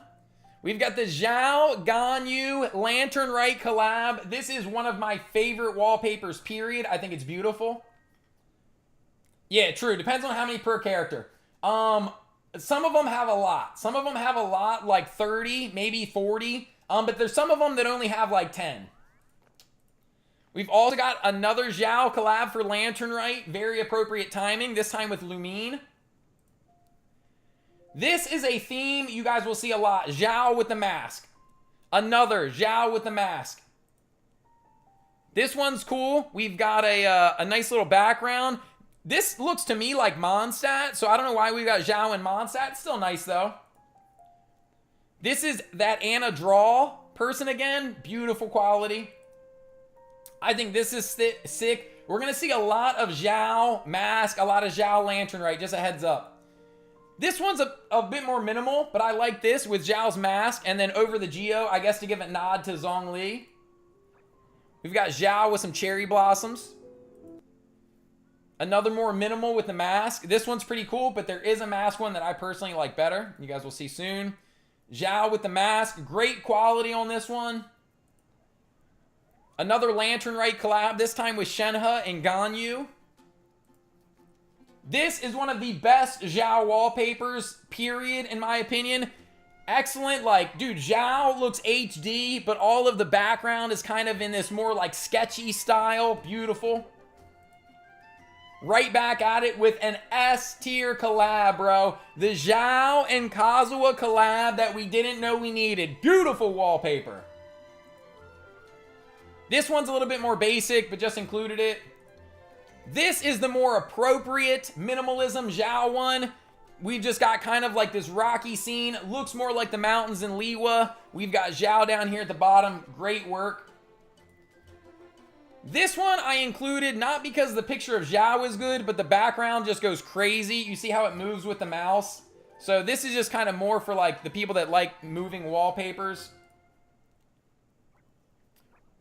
We've got the Zhao Ganyu Lantern Right collab. This is one of my favorite wallpapers, period. I think it's beautiful. Yeah, true. Depends on how many per character. Some of them have a lot. Like 30, maybe 40. But there's some of them that only have like 10. We've also got another Zhao collab for Lantern Right. Very appropriate timing. This time with Lumine. This is a theme you guys will see a lot. Zhao with the mask. Another Zhao with the mask. This one's cool. We've got a nice little background. This looks to me like Mondstadt, so I don't know why we got Zhao and Mondstadt. Still nice, though. This is that Anna Draw person again. Beautiful quality. I think this is sick. We're going to see a lot of Zhao mask, a lot of Zhao Lantern Right, just a heads up. This one's a bit more minimal, but I like this with Zhao's mask, and then over the Geo, I guess to give a nod to Zhongli. We've got Zhao with some cherry blossoms. Another more minimal with the mask. This one's pretty cool, but there is a mask one that I personally like better. You guys will see soon. Zhao with the mask. Great quality on this one. Another Lantern Right collab, this time with Shenhe and Ganyu. This is one of the best Zhao wallpapers, period, in my opinion. Excellent, dude, Zhao looks HD, but all of the background is kind of in this more, sketchy style. Beautiful. Right back at it with an S-tier collab, bro. The Zhao and Kazuha collab that we didn't know we needed. Beautiful wallpaper. This one's a little bit more basic, but just included it. This is the more appropriate minimalism Zhao one. we just got kind of like this rocky scene. Looks more like the mountains in Liwa. We've got Zhao down here at the bottom. Great work. This one I included not because the picture of Zhao is good, but the background just goes crazy. You see how it moves with the mouse? So this is just kind of more for like the people that like moving wallpapers.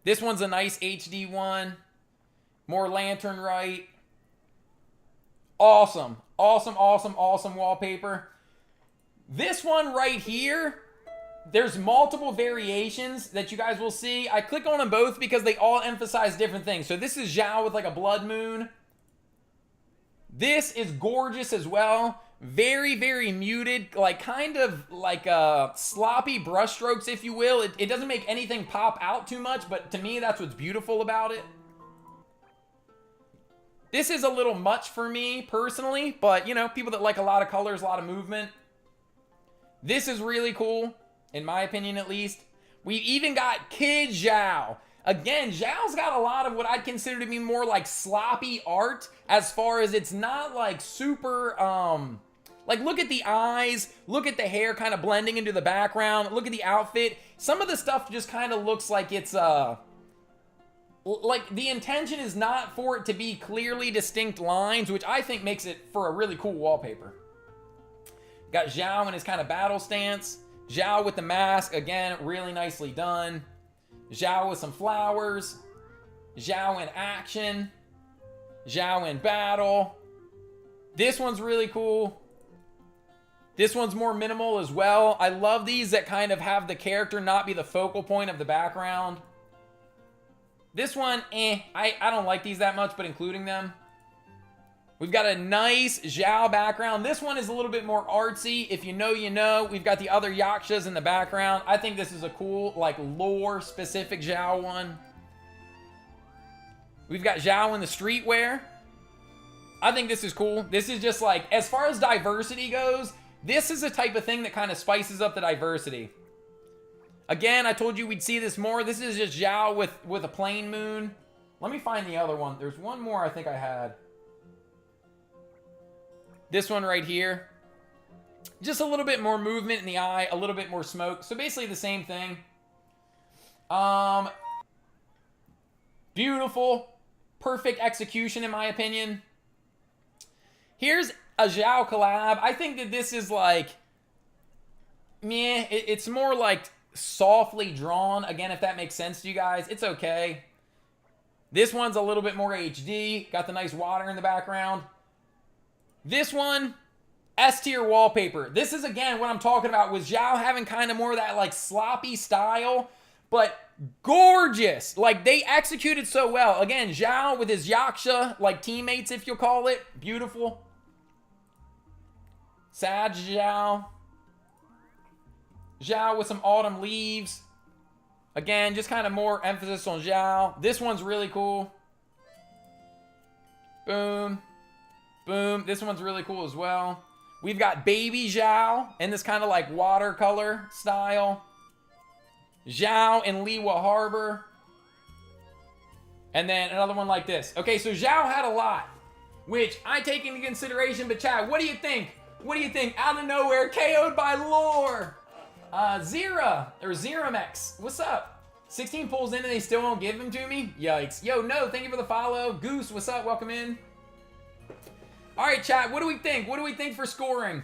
This one's a nice HD one. More lantern right. Awesome. Awesome, awesome, awesome wallpaper. This one right here, there's multiple variations that you guys will see. I click on them both because they all emphasize different things. So this is Zhao with like a blood moon. This is gorgeous as well. Very, very muted, like kind of like sloppy brushstrokes, if you will. It doesn't make anything pop out too much, but to me, that's what's beautiful about it. This is a little much for me personally, but you know, people that like a lot of colors, a lot of movement. This is really cool, in my opinion at least. We've even got Kid Zhao. Again, Zhao's got a lot of what I'd consider to be more like sloppy art, as far as it's not like super, like look at the eyes, look at the hair kind of blending into the background, look at the outfit. Some of the stuff just kind of looks like it's, like the intention is not for it to be clearly distinct lines, which I think makes it for a really cool wallpaper. Got Zhao in his kind of battle stance. Zhao with the mask, again, really nicely done. Zhao with some flowers. Zhao in action. Zhao in battle. This one's really cool. This one's more minimal as well. I love these that kind of have the character not be the focal point of the background. This one, I don't like these that much, but including them. We've got a nice Zhao background. This one is a little bit more artsy. If you know, you know. We've got the other Yakshas in the background. I think this is a cool, like, lore-specific Zhao one. We've got Zhao in the streetwear. I think this is cool. This is just like, as far as diversity goes, this is a type of thing that kind of spices up the diversity. Again, I told you we'd see this more. This is just Zhao with a plain moon. Let me find the other one. There's one more I think I had. This one right here. Just a little bit more movement in the eye, a little bit more smoke. So basically the same thing. Beautiful. Perfect execution in my opinion. Here's a Zhao collab. I think that this is like, meh. It's more like softly drawn. Again, if that makes sense to you guys, it's okay. This one's a little bit more HD. Got the nice water in the background. This one, S tier wallpaper. This is, again, what I'm talking about with Zhao having kind of more of that, like, sloppy style, but gorgeous. Like, they executed so well. Again, Zhao with his Yaksha, like, teammates, if you'll call it. Beautiful. Sad Zhao. Zhao with some autumn leaves. Again, just kind of more emphasis on Zhao. This one's really cool. Boom. Boom. This one's really cool as well. We've got baby Zhao in this kind of like watercolor style. Zhao in Liwa Harbor. And then another one like this. Okay, so Zhao had a lot, which I take into consideration. But Chad, what do you think? What do you think? Out of nowhere, KO'd by lore. Zira, or Ziramex, what's up? 16 pulls in and they still won't give them to me? Yikes. Yo, no, thank you for the follow. Goose, what's up? Welcome in. All right, chat, what do we think? What do we think for scoring?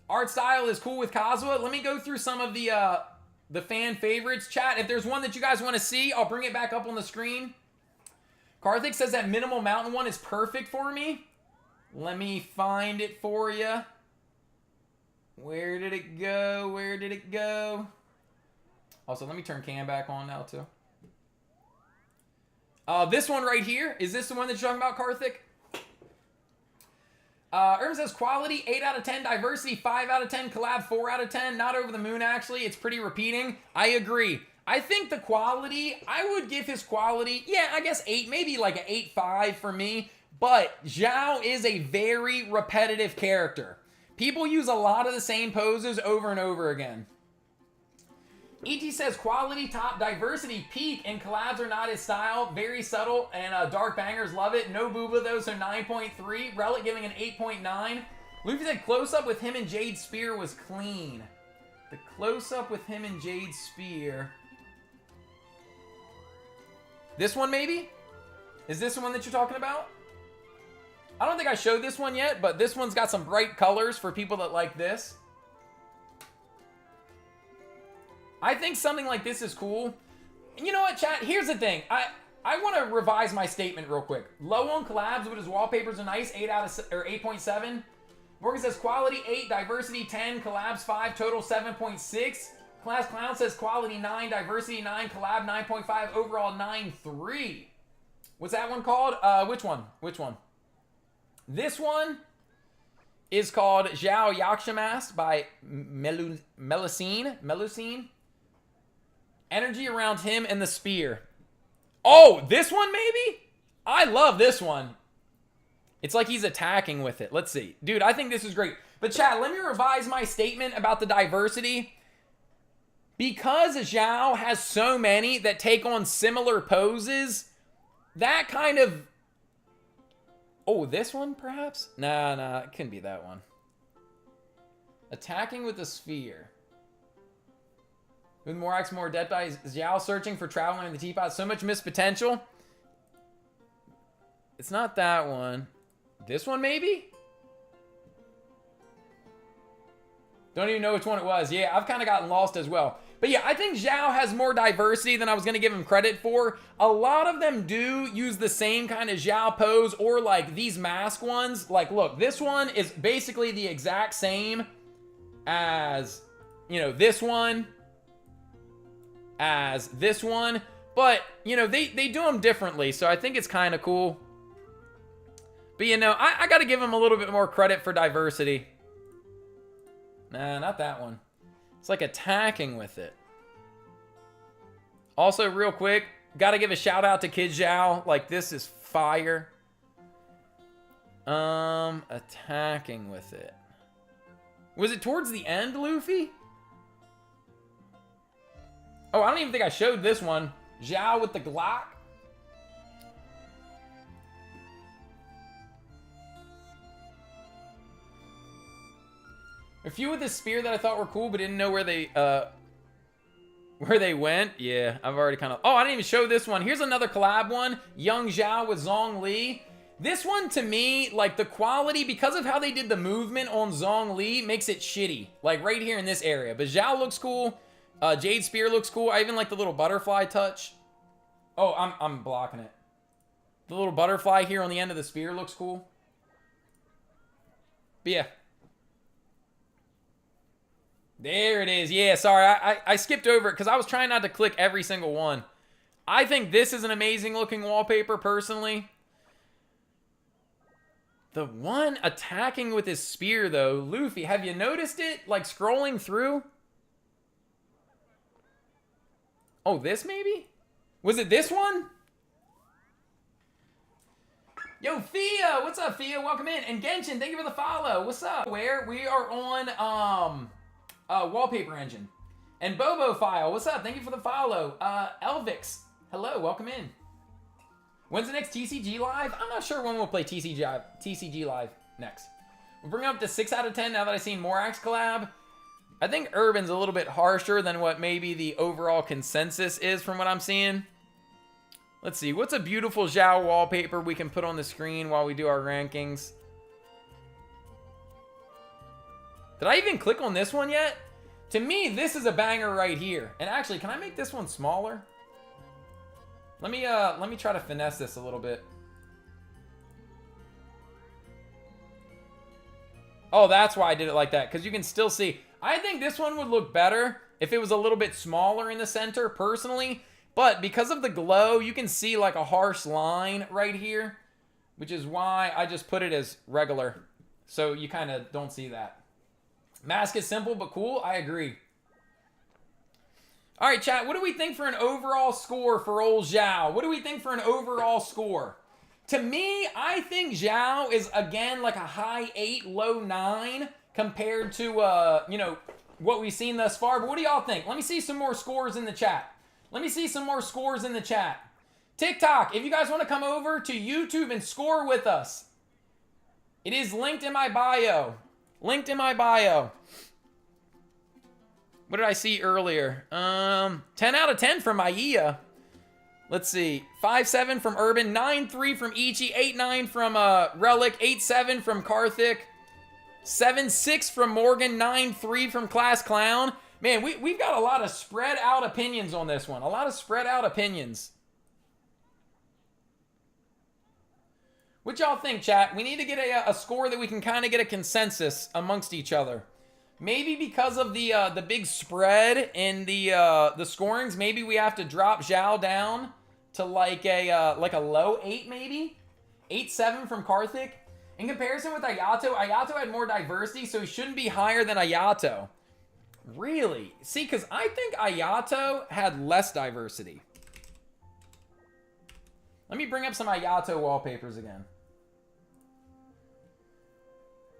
Art style is cool with Kazuha. Let me go through some of the fan favorites. Chat, if there's one that you guys want to see, I'll bring it back up on the screen. Karthik says that minimal mountain one is perfect for me. Let me find it for you. Where did it go? Where did it go? Also, let me turn cam back on now, too. This one right here. Is this the one that you're talking about, Karthik? Erm says quality, 8 out of 10. Diversity, 5 out of 10. Collab, 4 out of 10. Not over the moon, actually. It's pretty repeating. I agree. I think the quality, I would give his quality, yeah, I guess 8. Maybe like an 8.5 for me. But Zhao is a very repetitive character. People use a lot of the same poses over and over again. ET says quality top, diversity peak, and collabs are not his style. Very subtle, and dark bangers love it. No booba though, so 9.3. Relic giving an 8.9. Luffy said close-up with him and Jade Spear was clean. The close-up with him and Jade Spear. This one, maybe? Is this the one that you're talking about? I don't think I showed this one yet, but this one's got some bright colors for people that like this. I think something like this is cool. And you know what, chat? Here's the thing. I want to revise my statement real quick. Low on collabs, but his wallpapers are nice. 8.7. Morgan says quality 8, diversity 10, collabs 5, total 7.6. Class Clown says quality 9, diversity 9, collab 9.5, overall 9.3. What's that one called? Which one? Which one? This one is called Zhao Yakshimas by Melusine. Energy around him and the spear. Oh, this one maybe? I love this one. It's like he's attacking with it. Let's see. Dude, I think this is great. But chat, let me revise my statement about the diversity. Because Zhao has so many that take on similar poses, that kind of... Oh, this one perhaps? Nah, it couldn't be that one. Attacking with the sphere. With more X, more Death by Zhao searching for traveling in the teapot. So much missed potential. It's not that one. This one, maybe? Don't even know which one it was. Yeah, I've kind of gotten lost as well. But yeah, I think Zhao has more diversity than I was going to give him credit for. A lot of them do use the same kind of Zhao pose, or like these mask ones. Like, look, this one is basically the exact same as, you know, this one. As this one. But, you know, they do them differently. So I think it's kind of cool. But, you know, I got to give him a little bit more credit for diversity. Nah, not that one. It's like attacking with it. Also, real quick, got to give a shout out to Kid Zhao. Like, this is fire. Attacking with it. Was it towards the end, Luffy? Oh, I don't even think I showed this one. Zhao with the Glock. A few with the spear that I thought were cool, but didn't know where they went. Yeah, I've already kind of... Oh, I didn't even show this one. Here's another collab one. Young Zhao with Zhong Li. This one, to me, like, the quality, because of how they did the movement on Zhong Li, makes it shitty. Like, right here in this area. But Zhao looks cool. Jade Spear looks cool. I even like the little butterfly touch. Oh, I'm blocking it. The little butterfly here on the end of the spear looks cool. But yeah. There it is. Yeah, sorry. I skipped over it because I was trying not to click every single one. I think this is an amazing looking wallpaper, personally. The one attacking with his spear, though. Luffy, have you noticed it? Like, scrolling through? Oh, this maybe? Was it this one? Yo, Thea! What's up, Thea? Welcome in. And Genshin, thank you for the follow. What's up? Where? We are on, Wallpaper Engine. And Bobo File, what's up? Thank you for the follow. Elvix, hello, welcome in. When's the next TCG Live? I'm not sure when we'll play TCG Live next. We'll bring it up to 6 out of 10 now that I've seen Morax collab. I think Urban's a little bit harsher than what maybe the overall consensus is from what I'm seeing. Let's see, what's a beautiful Zhao wallpaper we can put on the screen while we do our rankings? Did I even click on this one yet? To me, this is a banger right here. And actually, can I make this one smaller? Let me try to finesse this a little bit. Oh, that's why I did it like that, because you can still see. I think this one would look better if it was a little bit smaller in the center, personally. But because of the glow, you can see like a harsh line right here, which is why I just put it as regular. So you kind of don't see that. Mask is simple but cool. I agree. All right, chat. What do we think for an overall score for old Zhao? What do we think for an overall score? To me, I think Zhao is, again, like a high 8, low 9 compared to, you know, what we've seen thus far. But what do y'all think? Let me see some more scores in the chat. Let me see some more scores in the chat. TikTok, if you guys want to come over to YouTube and score with us, it is linked in my bio. Linked in my bio. What did I see earlier? 10 out of 10 from Aya. Let's see. 5-7 from Urban. 9-3 from Ichi. 8-9 from Relic. 8-7 from Karthik. 7-6 from Morgan. 9-3 from Class Clown. Man, we've got a lot of spread out opinions on this one. A lot of spread out opinions. What y'all think, chat? We need to get a score that we can kind of get a consensus amongst each other. Maybe because of the big spread in the scorings, maybe we have to drop Zhao down to like a low 8, maybe 8-7 from Karthik. In comparison with Ayato, Ayato had more diversity, so he shouldn't be higher than Ayato. Really? See, because I think Ayato had less diversity. Let me bring up some Ayato wallpapers again.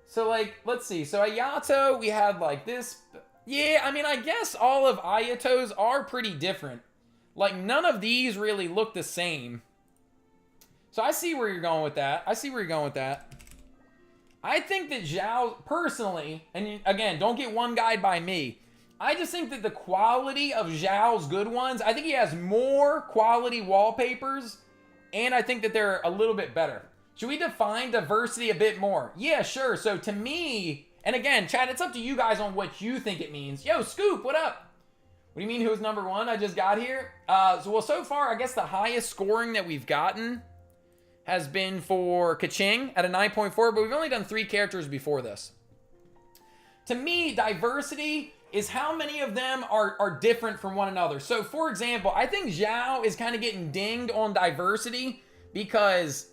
So, like, let's see. So, Ayato, we had, like, this. Yeah, I mean, I guess all of Ayato's are pretty different. Like, none of these really look the same. So, I see where you're going with that. I see where you're going with that. I think that Zhao, personally, and again, don't get one guide by me. I just think that the quality of Zhao's good ones, I think he has more quality wallpapers, and I think that they're a little bit better. Should we define diversity a bit more? Yeah, sure. So to me, and again, chat, it's up to you guys on what you think it means. Yo, Scoop, what up? What do you mean who's number one? I just got here. So far, I guess the highest scoring that we've gotten has been for Kaching at a 9.4, but we've only done 3 characters before this. To me, diversity is how many of them are different from one another. So, for example, I think Zhao is kind of getting dinged on diversity because,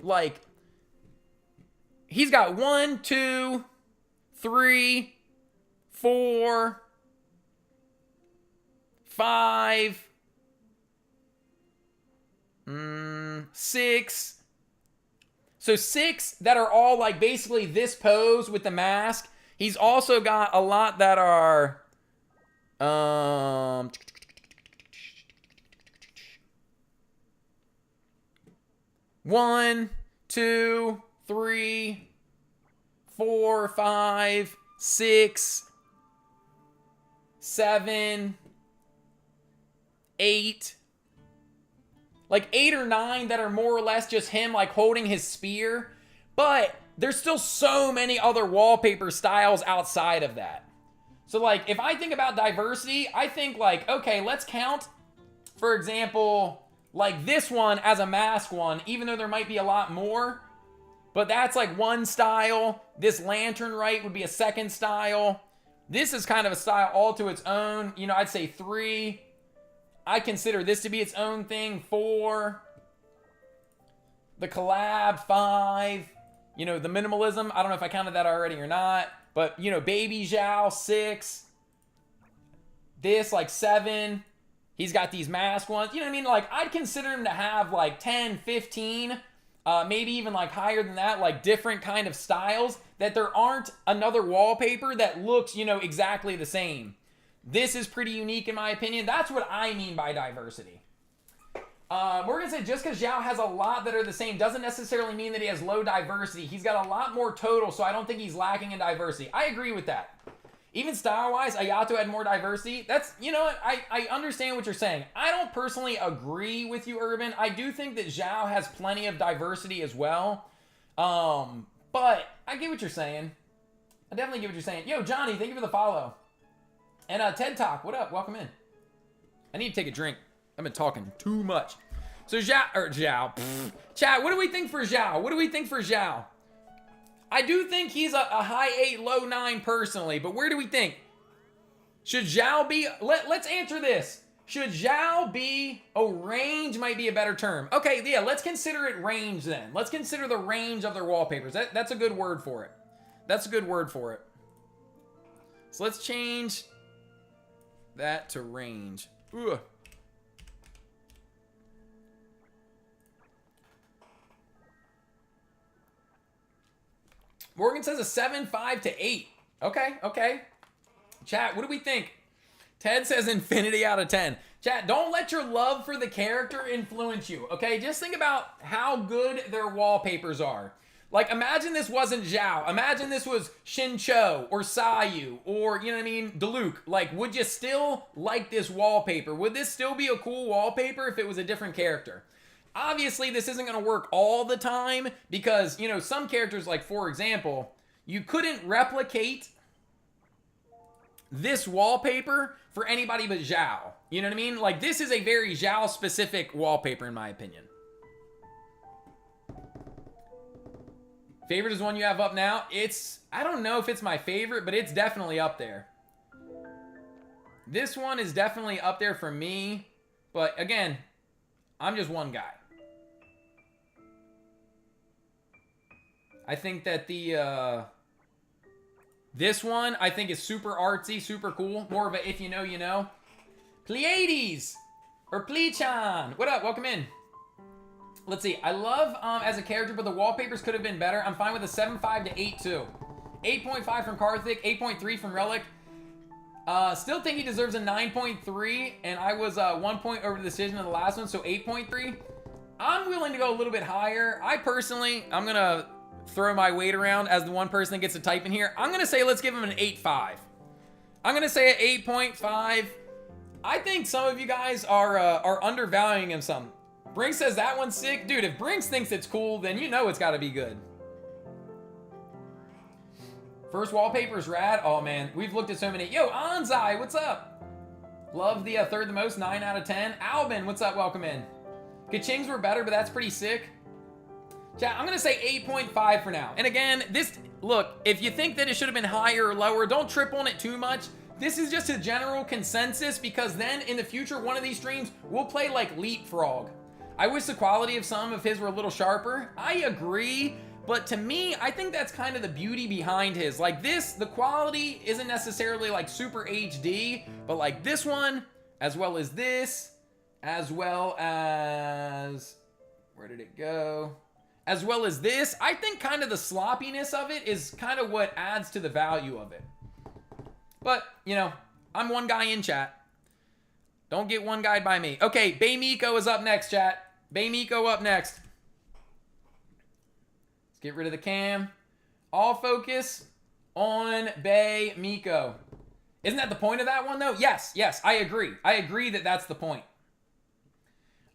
like, he's got 1, 2, 3, 4, 5, 6. So 6 that are all like basically this pose with the mask. He's also got a lot that are 1, 2, 3, 4, 5, 6, 7, 8. Like 8 or 9 that are more or less just him like holding his spear. But there's still so many other wallpaper styles outside of that. So like if I think about diversity, I think like, okay, let's count, for example, like this one as a mask one, even though there might be a lot more. But that's like one style. This lantern right would be a second style. This is kind of a style all to its own. You know, I'd say 3. I consider this to be its own thing. 4. The collab, 5. You know, the minimalism, I don't know if I counted that already or not. But, you know, Baby Zhao, 6. This, like, 7. He's got these mask ones. You know what I mean? Like, I'd consider him to have, like, 10, 15, maybe even, like, higher than that, like, different kind of styles, that there aren't another wallpaper that looks, you know, exactly the same. This is pretty unique in my opinion. That's what I mean by diversity. Morgan said just because Zhao has a lot that are the same doesn't necessarily mean that he has low diversity. He's got a lot more total, so I don't think he's lacking in diversity. I agree with that. Even style-wise, Ayato had more diversity. That's, you know what, I understand what you're saying. I don't personally agree with you, Urban. I do think that Zhao has plenty of diversity as well. But I get what you're saying. I definitely get what you're saying. Yo, Johnny, thank you for the follow. And TED Talk, what up? Welcome in. I need to take a drink. I've been talking too much. So Zhao. Chat, what do we think for Zhao? What do we think for Zhao? I do think he's a high 8, low 9 personally, but where do we think? Should Zhao be, let's answer this. Should Zhao be, range might be a better term. Okay, yeah, let's consider it range then. Let's consider the range of their wallpapers. That's a good word for it. That's a good word for it. So let's change that to range. Ugh. Morgan says a 7, 5 to 8. Okay. Chat, what do we think? Ted says infinity out of 10. Chat, don't let your love for the character influence you, okay? Just think about how good their wallpapers are. Like, imagine this wasn't Zhao. Imagine this was Shincho or Sayu or, you know what I mean, Diluc. Like, would you still like this wallpaper? Would this still be a cool wallpaper if it was a different character? Obviously, this isn't going to work all the time because, you know, some characters, like, for example, you couldn't replicate this wallpaper for anybody but Zhao. You know what I mean? Like, this is a very Zhao-specific wallpaper, in my opinion. Favorite is one you have up now. I don't know if it's my favorite, but it's definitely up there. This one is definitely up there for me. But, again, I'm just one guy. I think that this one, I think, is super artsy, super cool. More of a if you know, you know. Pleiades! Or Plechan! What up? Welcome in. Let's see. I love as a character, but the wallpapers could have been better. I'm fine with a 7.5 to 8.2. 8.5 from Karthik, 8.3 from Relic. Still think he deserves a 9.3, and I was 1 point over the decision of the last one, so 8.3. I'm willing to go a little bit higher. I'm going to throw my weight around as the one person that gets to type in here. I'm going to say let's give him an 8.5. I'm going to say an 8.5. I think some of you guys are undervaluing him some. Brinks says that one's sick. Dude, if Brinks thinks it's cool, then you know it's got to be good. First wallpaper's rad. Oh, man. We've looked at so many. Yo, Anzai, what's up? Love the third the most, 9 out of 10. Albin, what's up? Welcome in. Kachings were better, but that's pretty sick. Chat, I'm going to say 8.5 for now. And again, look, if you think that it should have been higher or lower, don't trip on it too much. This is just a general consensus because then in the future, one of these streams, we'll play like Leapfrog. I wish the quality of some of his were a little sharper. I agree, but to me, I think that's kind of the beauty behind his. Like this, the quality isn't necessarily like super HD, but like this one, as well as this, as well as, where did it go? As well as this, I think kind of the sloppiness of it is kind of what adds to the value of it. But, you know, I'm one guy in chat. Don't get one guyed by me. Okay, Bay Miko is up next, chat. Bay Miko up next. Let's get rid of the cam. All focus on Bay Miko. Isn't that the point of that one, though? Yes, I agree. I agree that that's the point.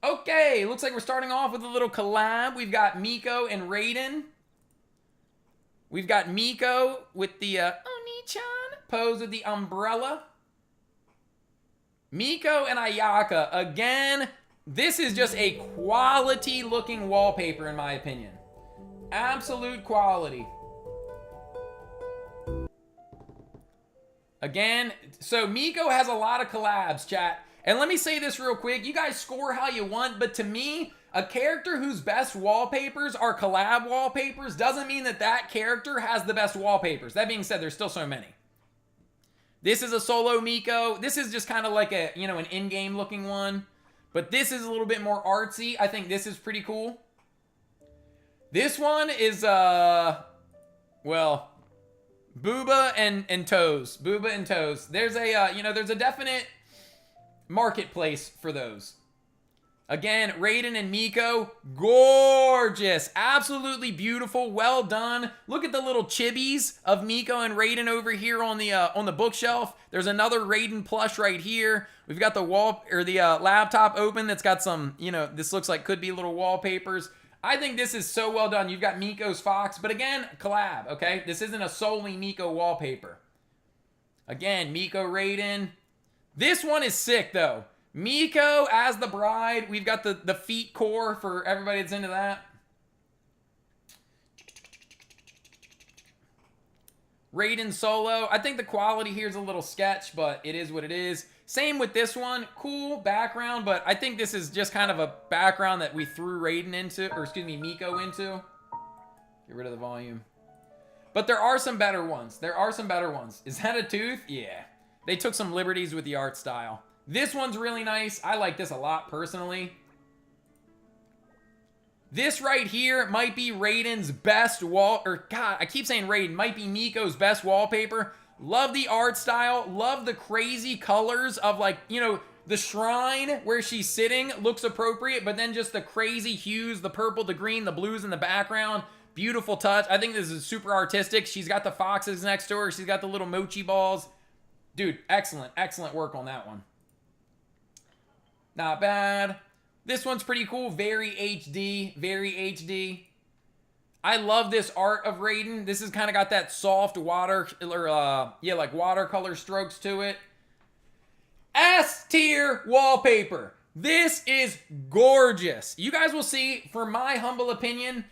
Okay, looks like we're starting off with a little collab. We've got Miko and Raiden. We've got Miko with the Oni-chan pose with the umbrella. Miko and Ayaka. Again, this is just a quality looking wallpaper in my opinion. Absolute quality. Again, so Miko has a lot of collabs, chat. And let me say this real quick. You guys score how you want, but to me, a character whose best wallpapers are collab wallpapers doesn't mean that that character has the best wallpapers. That being said, there's still so many. This is a solo Miko. This is just kind of like a, you know, an in-game looking one. But this is a little bit more artsy. I think this is pretty cool. This one is, well, Booba and Toes. Booba and Toes. There's a, you know, there's a definite marketplace for those. Again, Raiden and Miko, gorgeous, absolutely beautiful, well done. Look at the little chibis of Miko and Raiden over here on the bookshelf. There's another Raiden plush right here. We've got the laptop open that's got some, you know, this looks like could be little wallpapers. I think this is so well done. You've got Miko's Fox, but again, collab, okay? This isn't a solely Miko wallpaper. Again, Miko Raiden. This one is sick though. Miko as the bride. We've got the feet core for everybody that's into that. Raiden solo. I think the quality here is a little sketch, but it is what it is. Same with this one. Cool background, but I think this is just kind of a background that we threw Raiden into, or excuse me, Miko into. Get rid of the volume. But there are some better ones. There are some better ones. Is that a tooth? Yeah. They took some liberties with the art style. This one's really nice. I like this a lot personally. This right here might be Raiden's best God, I keep saying Raiden. Might be Miko's best wallpaper. Love the art style. Love the crazy colors of, like, you know, the shrine where she's sitting looks appropriate, but then just the crazy hues, the purple, the green, the blues in the background. Beautiful touch. I think this is super artistic. She's got the foxes next to her. She's got the little mochi balls. Dude, excellent, excellent work on that one. Not bad. This one's pretty cool. Very HD, very HD. I love this art of Raiden. This has kind of got that soft water, or yeah, like watercolor strokes to it. S tier wallpaper. This is gorgeous. You guys will see, for my humble opinion,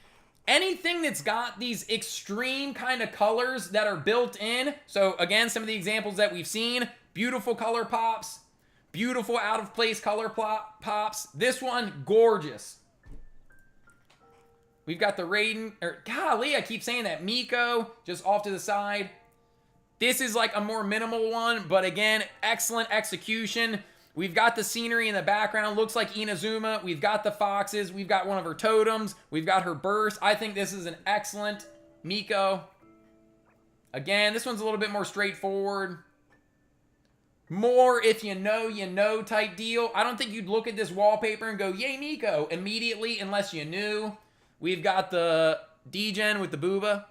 anything that's got these extreme kind of colors that are built in. So again, some of the examples that we've seen, beautiful color pops, beautiful out of place color pops. This one, gorgeous. We've got the Raiden, or golly, I keep saying that, Miko, just off to the side. This is like a more minimal one, but again, excellent execution. We've got the scenery in the background. Looks like Inazuma. We've got the foxes. We've got one of her totems. We've got her burst. I think this is an excellent Miko. Again, this one's a little bit more straightforward. More if you know type deal. I don't think you'd look at this wallpaper and go, yay, Miko, immediately unless you knew. We've got the D-Gen with the booba.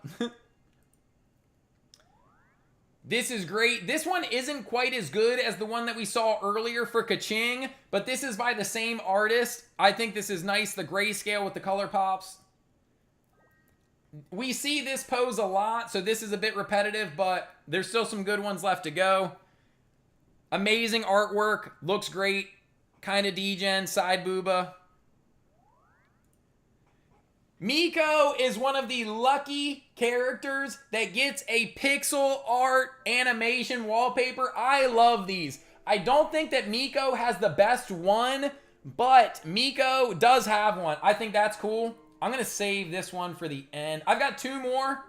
This is great. This one isn't quite as good as the one that we saw earlier for Kaching, but this is by the same artist. I think this is nice, the grayscale with the color pops. We see this pose a lot, so this is a bit repetitive, but there's still some good ones left to go. Amazing artwork, looks great. Kind of D-Gen, side booba. Miko is one of the lucky characters that gets a pixel art animation wallpaper. I love these. I don't think that Miko has the best one, but Miko does have one. I think that's cool. I'm going to save this one for the end. I've got two more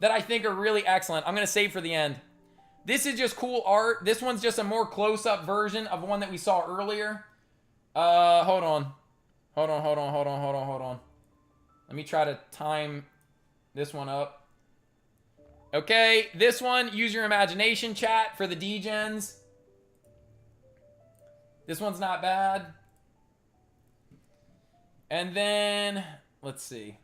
that I think are really excellent. I'm going to save for the end. This is just cool art. This one's just a more close-up version of one that we saw earlier. Hold on. Let me try to time this one up. Okay, this one, use your imagination, chat, for the D-Gens. This one's not bad. And then, let's see.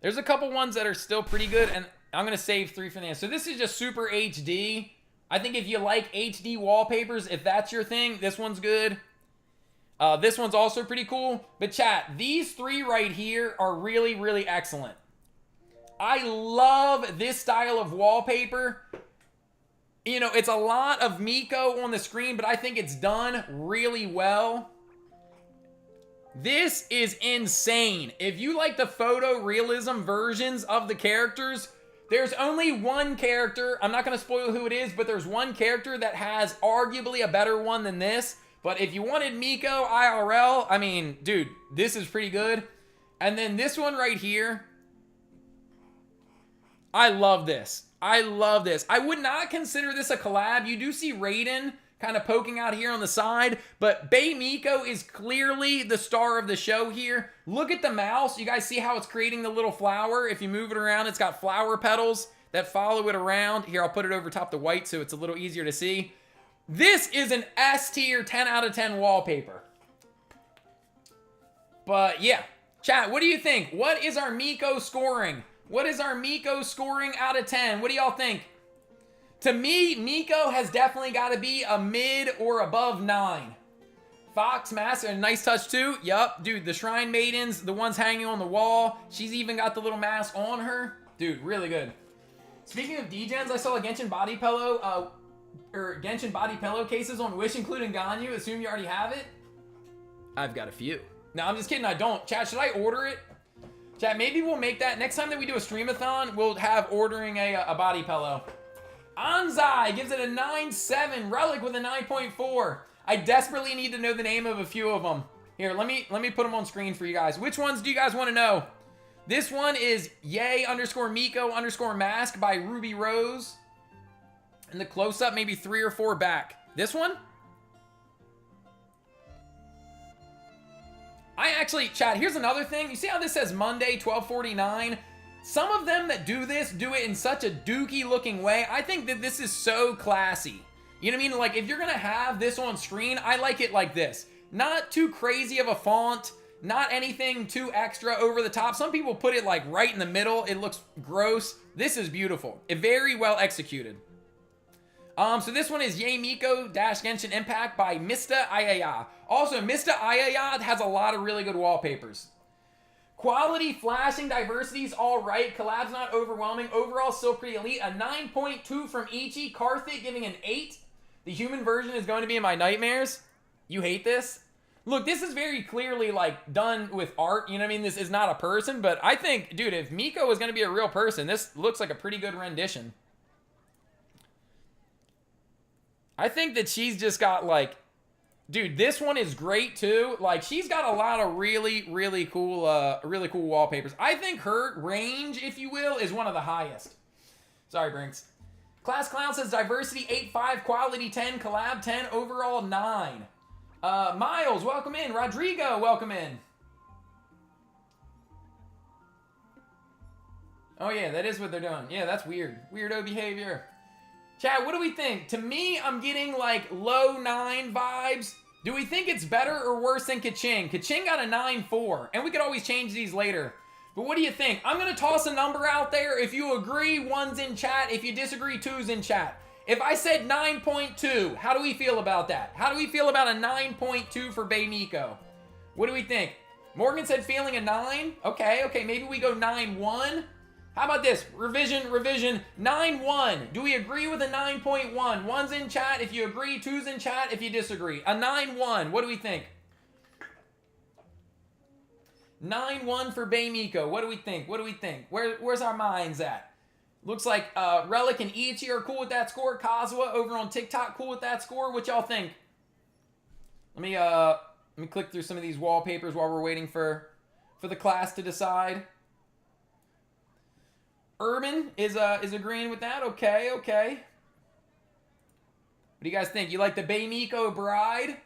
There's a couple ones that are still pretty good, and I'm going to save 3 for the end. So this is just super HD. I think if you like HD wallpapers, if that's your thing, this one's good. This one's also pretty cool. But chat, these 3 right here are really, really excellent. I love this style of wallpaper. You know, it's a lot of Miko on the screen, but I think it's done really well. This is insane. If you like the photorealism versions of the characters, there's only one character. I'm not going to spoil who it is, but there's one character that has arguably a better one than this. But if you wanted Miko IRL, I mean, dude, this is pretty good. And then this one right here, I love this. I love this. I would not consider this a collab. You do see Raiden kind of poking out here on the side, but Bae Miko is clearly the star of the show here. Look at the mouse. You guys see how it's creating the little flower? If you move it around, it's got flower petals that follow it around. Here, I'll put it over top the white so it's a little easier to see. This is an S tier 10 out of 10 wallpaper. But yeah, chat, what do you think? What is our Miko scoring? What is our Miko scoring out of 10? What do y'all think? To me, Miko has definitely got to be a mid or above 9. Fox Mask, a nice touch too. Yup, dude, the Shrine Maidens, the ones hanging on the wall. She's even got the little mask on her. Dude, really good. Speaking of D-Gens, I saw a Genshin body pillow, Genshin body pillowcases on Wish, including Ganyu. Assume you already have it? I've got a few. No, I'm just kidding, I don't. Chat, should I order it? Chat, maybe we'll make that. Next time that we do a streamathon, we'll have ordering a body pillow. Anzai gives it a 9.7. Relic with a 9.4. I desperately need to know the name of a few of them. Here, let me put them on screen for you guys. Which ones do you guys want to know? This one is Yay_Miko_Mask by Ruby Rose. In the close-up, maybe 3 or 4 back. This one? I actually, chat, here's another thing. You see how this says Monday, 12:49? Some of them that do this do it in such a dookie-looking way. I think that this is so classy. You know what I mean? Like, if you're going to have this on screen, I like it like this. Not too crazy of a font. Not anything too extra over the top. Some people put it like right in the middle. It looks gross. This is beautiful. It very well executed. So this one is Ye Miko Genshin Impact by Mista Ayaya. Also, Mista Ayaya has a lot of really good wallpapers. Quality, flashing, diversity's all right. Collab's not overwhelming. Overall, still pretty elite. A 9.2 from Ichi. Karthik giving an 8. The human version is going to be in my nightmares. You hate this? Look, this is very clearly, like, done with art. You know what I mean? This is not a person, but I think, dude, if Miko was going to be a real person, this looks like a pretty good rendition. I think that she's just got, like, dude, this one is great, too. Like, she's got a lot of really cool wallpapers. I think her range, if you will, is one of the highest. Sorry, Brinks. Class Clown says diversity 8.5, quality 10, collab 10, overall 9. Miles, welcome in. Rodrigo, welcome in. Oh yeah, that is what they're doing. Yeah, that's weird. Weirdo behavior. Chad, what do we think? To me, I'm getting like low 9 vibes. Do we think it's better or worse than Kaching? Kaching got a 9.4, and we could always change these later. But what do you think? I'm going to toss a number out there. If you agree, 1's in chat. If you disagree, 2's in chat. If I said 9.2, how do we feel about that? How do we feel about a 9.2 for Bay Miko? What do we think? Morgan said feeling a 9. Okay, maybe we go 9.1. How about this? Revision, 9.1. Do we agree with a 9.1? 1's in chat if you agree, 2's in chat if you disagree. A 9.1, what do we think? 9.1 for Bay Miko. What do we think? Where's our minds at? Looks like Relic and Ichi are cool with that score. Kazuha over on TikTok, cool with that score. What y'all think? Let me click through some of these wallpapers while we're waiting for the class to decide. Urban is agreeing with that. Okay. What do you guys think? You like the Bay Miko Bride?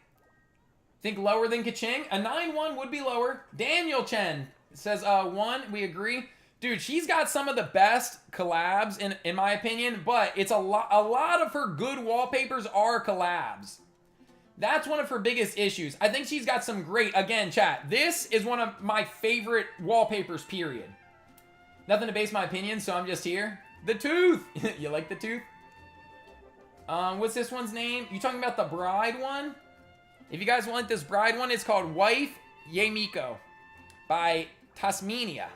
Think lower than Kaching? A 9.1 would be lower. Daniel Chen says 1. We agree. Dude, she's got some of the best collabs in my opinion, but it's a lot of her good wallpapers are collabs. That's one of her biggest issues. I think she's got some great, again, chat, this is one of my favorite wallpapers, period. Nothing to base my opinion, so I'm just here. The tooth! You like the tooth? What's this one's name? You talking about the bride one? If you guys want this bride one, it's called Wife Ye Miko by Tasmania.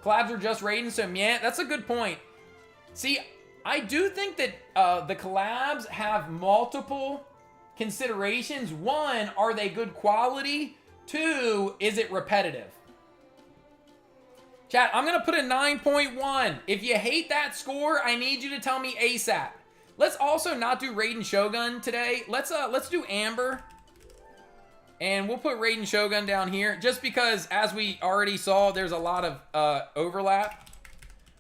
Collabs are just rating, so yeah, that's a good point. See, I do think that the collabs have multiple considerations. 1, are they good quality? 2, is it repetitive? Chat, I'm going to put a 9.1. If you hate that score, I need you to tell me ASAP. Let's also not do Raiden Shogun today. Let's do Amber. And we'll put Raiden Shogun down here, just because, as we already saw, there's a lot of overlap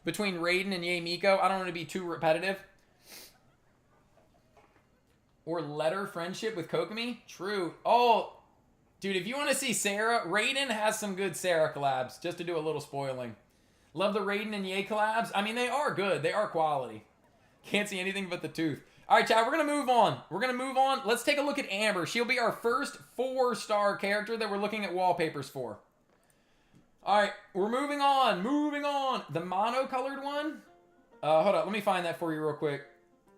between Raiden and Ye Miko. I don't want to be too repetitive. Or Letter Friendship with Kokomi. True. Oh, dude, if you want to see Sarah, Raiden has some good Sarah collabs, just to do a little spoiling. Love the Raiden and Ye collabs. I mean, they are good. They are quality. Can't see anything but the tooth. All right, chat, we're going to move on. Let's take a look at Amber. She'll be our first 4-star character that we're looking at wallpapers for. All right, we're moving on. The mono-colored one? Hold on, let me find that for you real quick.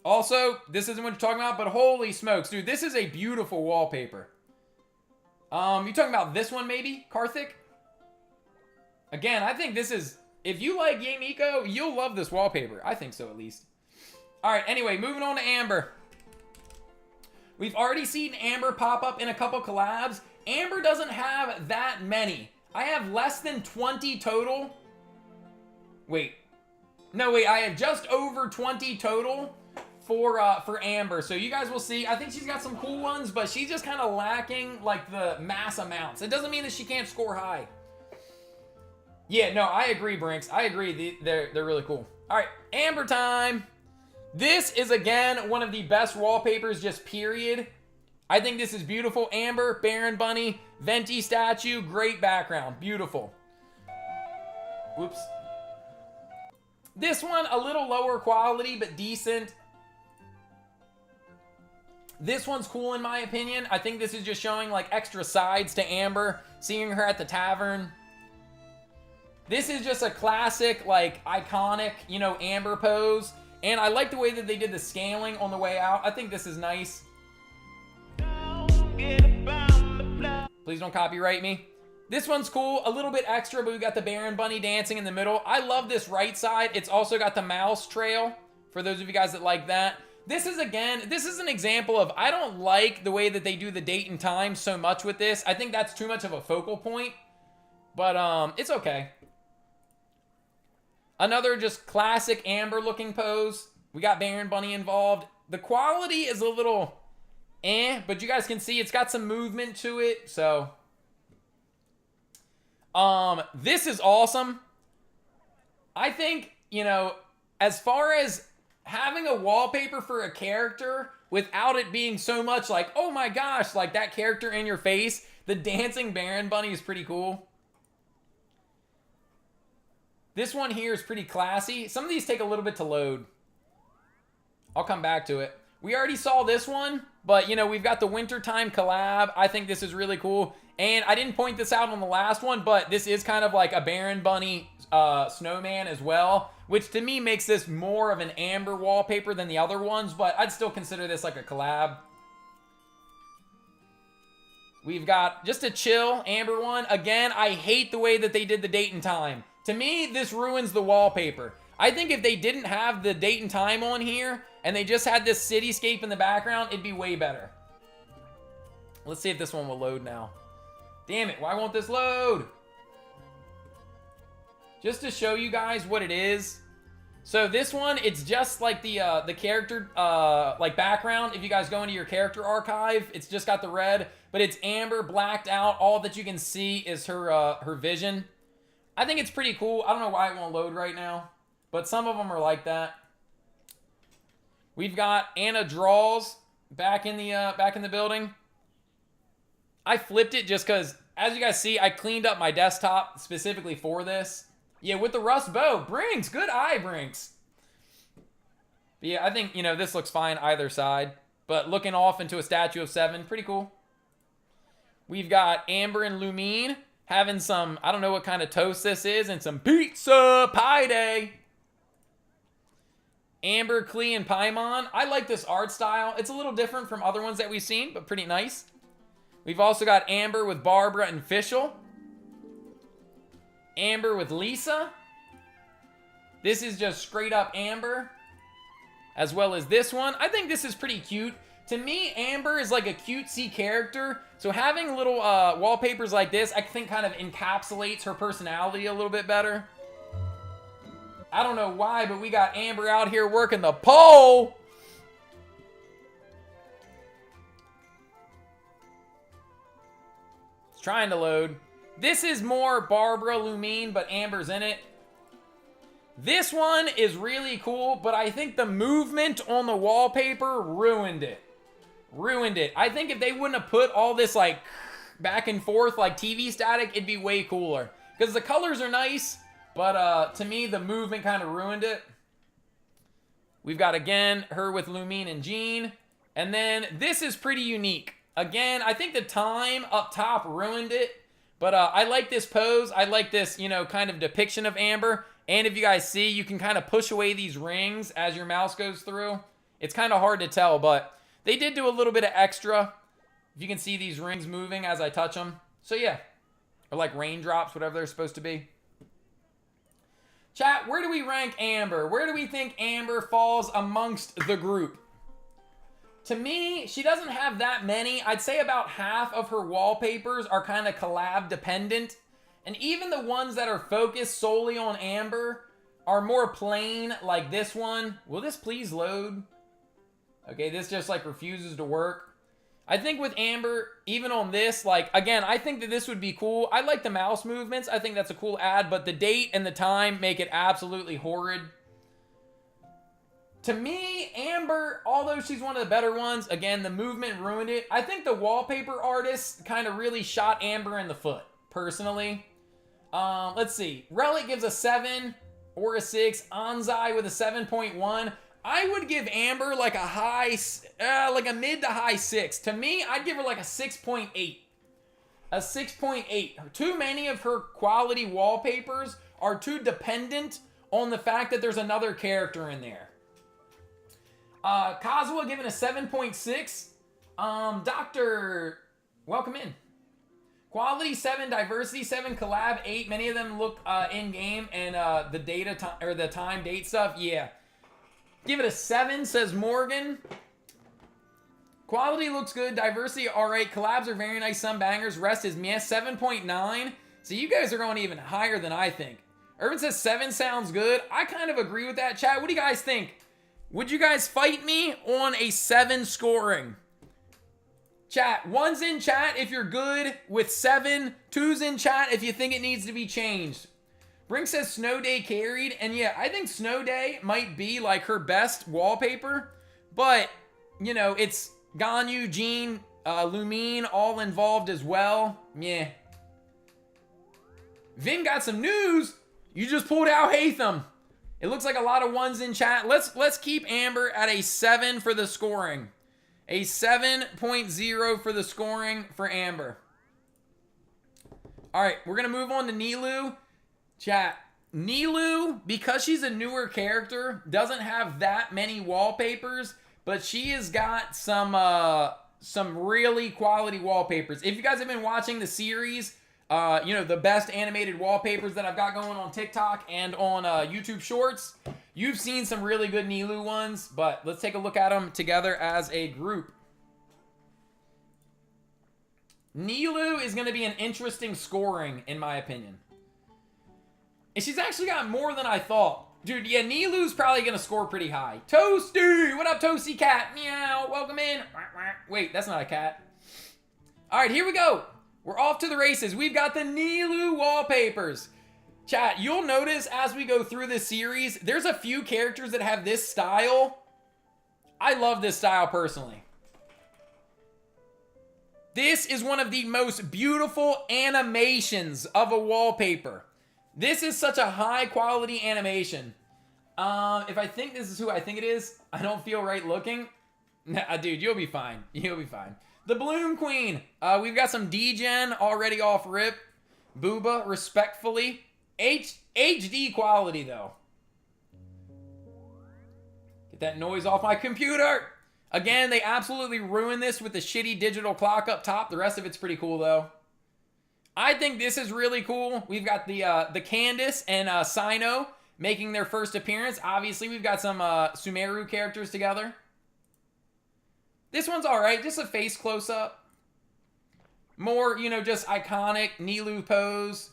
Also, this isn't what you're talking about, but holy smokes, dude, this is a beautiful wallpaper. You talking about this one, maybe? Karthik? Again, I think this is... If you like Ye Miko, you'll love this wallpaper. I think so, at least. All right, anyway, moving on to Amber. We've already seen Amber pop up in a couple collabs. Amber doesn't have that many. I have less than 20 total. Wait. No, wait, I have just over 20 total for Amber. So you guys will see. I think she's got some cool ones, but she's just kind of lacking, like, the mass amounts. It doesn't mean that she can't score high. Yeah, no, I agree, Brinks. I agree. They're really cool. All right, Amber time. This is, again, one of the best wallpapers, just period. I think this is beautiful. Amber, Baron Bunny, Venti statue, great background. Beautiful. Whoops. This one, a little lower quality, but decent. This one's cool in my opinion. I think this is just showing like extra sides to Amber, seeing her at the tavern. This is just a classic, like, iconic, you know, Amber pose. And I like the way that they did the scaling on the way out. I think this is nice. Please don't copyright me. This one's cool, a little bit extra, but we got the Baron Bunny dancing in the middle. I love this right side. It's also got the mouse trail, for those of you guys that like that. This is, again, this is an example of, I don't like the way that they do the date and time so much with this. I think that's too much of a focal point. But, it's okay. Another just classic Amber looking pose. We got Baron Bunny involved. The quality is a little but you guys can see it's got some movement to it, so. This is awesome. I think, you know, as far as having a wallpaper for a character without it being so much like, oh my gosh, like that character in your face, the dancing Baron Bunny is pretty cool. This one here is pretty classy. Some of these take a little bit to load. I'll come back to it. We already saw this one, but, you know, we've got the wintertime collab. I think this is really cool. And I didn't point this out on the last one, but this is kind of like a Baron Bunny snowman as well, which to me makes this more of an Amber wallpaper than the other ones, but I'd still consider this like a collab. We've got just a chill Amber one. Again, I hate the way that they did the date and time. To me, this ruins the wallpaper. I think if they didn't have the date and time on here, and they just had this cityscape in the background, it'd be way better. Let's see if this one will load now. Damn it, why won't this load? Just to show you guys what it is. So this one, it's just like the character like background. If you guys go into your character archive, it's just got the red, but it's Amber blacked out. All that you can see is her vision. I think it's pretty cool. I don't know why it won't load right now, but some of them are like that. We've got Anna Draws back in the building. I flipped it just because, as you guys see, I cleaned up my desktop specifically for this. Yeah, with the rust bow. Brinks, good eye, Brinks. But yeah, I think, you know, this looks fine either side. But looking off into a statue of 7, pretty cool. We've got Amber and Lumine having some, I don't know what kind of toast this is, and some pizza pie day. Amber, Klee, and Paimon. I like this art style. It's a little different from other ones that we've seen, but pretty nice. We've also got Amber with Barbara and Fischl. Amber with Lisa. This is just straight up Amber. As well as this one. I think this is pretty cute. To me, Amber is like a cutesy character. So having little wallpapers like this, I think kind of encapsulates her personality a little bit better. I don't know why, but we got Amber out here working the pole. It's trying to load. This is more Barbara Lumine, but Amber's in it. This one is really cool, but I think the movement on the wallpaper ruined it. Ruined it. I think if they wouldn't have put all this like back and forth like TV static, it'd be way cooler. Because the colors are nice, but to me, the movement kind of ruined it. We've got, again, her with Lumine and Jean. And then this is pretty unique. Again, I think the time up top ruined it. But I like this pose. I like this, you know, kind of depiction of Amber. And if you guys see, you can kind of push away these rings as your mouse goes through. It's kind of hard to tell, but they did do a little bit of extra. If you can see these rings moving as I touch them. So yeah. Or like raindrops, whatever they're supposed to be. Chat, where do we rank Amber? Where do we think Amber falls amongst the group? To me, she doesn't have that many. I'd say about half of her wallpapers are kind of collab dependent. And even the ones that are focused solely on Amber are more plain, like this one. Will this please load? Okay, this just like refuses to work. I think with Amber, even on this, like, again, I think that this would be cool. I like the mouse movements. I think that's a cool ad, but the date and the time make it absolutely horrid. To me, Amber, although she's one of the better ones, again, the movement ruined it. I think the wallpaper artist kind of really shot Amber in the foot, personally. Let's see. Relic gives a 7 or a 6. Anzai with a 7.1. I would give Amber like a like a mid to high 6. To me, I'd give her like a 6.8. A 6.8. Too many of her quality wallpapers are too dependent on the fact that there's another character in there. Kazuha given a 7.6. Doctor, welcome in. Quality 7, diversity 7, collab 8. Many of them look in game, and the data or the time date stuff, yeah. Give it a 7, says Morgan. Quality looks good, diversity alright, collabs are very nice, some bangers. Rest is meh, 7.9. So you guys are going even higher than I think. Urban says 7 sounds good. I kind of agree with that, chat. What do you guys think? Would you guys fight me on a 7 scoring? Chat, 1's in chat if you're good with 7. 2's in chat if you think it needs to be changed. Brink says Snow Day carried. And yeah, I think Snow Day might be like her best wallpaper. But, you know, it's Ganyu, Jean, Lumine all involved as well. Yeah. Vin got some news. You just pulled out Hatham. It looks like a lot of 1's in chat. Let's keep Amber at a 7 for the scoring. A 7.0 for the scoring for Amber. All right, we're going to move on to Nilou. Chat, Nilou, because she's a newer character, doesn't have that many wallpapers, but she has got some really quality wallpapers. If you guys have been watching the series, you know, the best animated wallpapers that I've got going on TikTok and on YouTube Shorts, you've seen some really good Nilou ones, but let's take a look at them together as a group. Nilou is going to be an interesting scoring, in my opinion. And she's actually got more than I thought. Dude, yeah, Nilou's probably going to score pretty high. Toasty! What up, Toasty Cat? Meow, welcome in. Wait, that's not a cat. All right, here we go. We're off to the races. We've got the Nilou wallpapers. Chat, you'll notice as we go through this series, there's a few characters that have this style. I love this style personally. This is one of the most beautiful animations of a wallpaper. This is such a high quality animation. If I think this is who I think it is, I don't feel right looking. Nah, dude, you'll be fine. You'll be fine. The Bloom Queen. We've got some D-Gen already off rip. Booba, respectfully. HD quality, though. Get that noise off my computer. Again, they absolutely ruined this with the shitty digital clock up top. The rest of it's pretty cool, though. I think this is really cool. We've got the Candace and Sino making their first appearance. Obviously, we've got some Sumeru characters together. This one's all right. Just a face close-up. More, you know, just iconic Nilou pose.